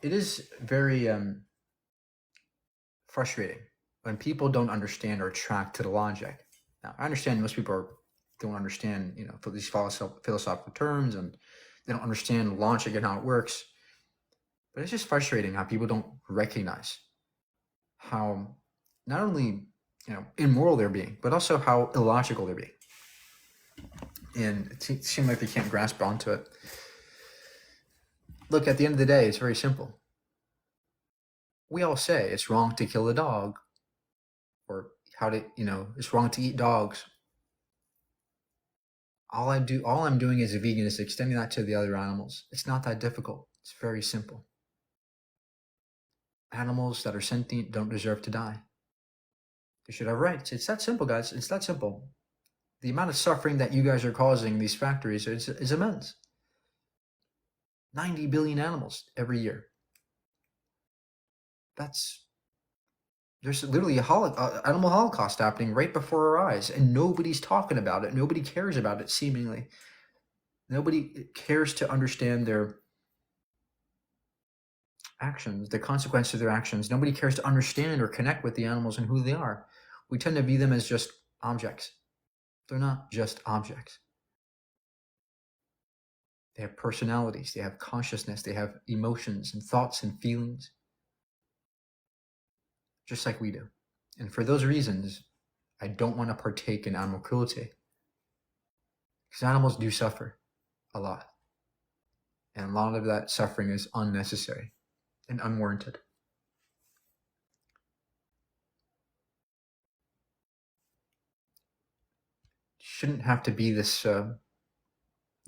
it is very frustrating when people don't understand or track to the logic. Now, I understand most people don't understand, for these philosophical terms, and they don't understand logic and how it works. But it's just frustrating how people don't recognize how not only immoral they're being, but also how illogical they're being. And it seems like they can't grasp onto it. Look, at the end of the day, it's very simple. We all say it's wrong to kill a dog or how to, it's wrong to eat dogs. All I'm doing as a vegan is extending that to the other animals. It's not that difficult. It's very simple. Animals that are sentient don't deserve to die. They should have rights. It's that simple, guys. It's that simple. The amount of suffering that you guys are causing these factories is immense. 90 billion animals every year. There's literally animal holocaust happening right before our eyes, and nobody's talking about it. Nobody cares about it, seemingly. Nobody cares to understand their actions, the consequence of their actions. Nobody cares to understand or connect with the animals and who they are. We tend to view them as just objects. They're not just objects. They have personalities, they have consciousness, they have emotions and thoughts and feelings, just like we do. And for those reasons, I don't want to partake in animal cruelty, because animals do suffer a lot. And a lot of that suffering is unnecessary and unwarranted. Shouldn't have to be this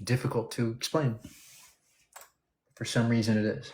difficult to explain. For some reason it is.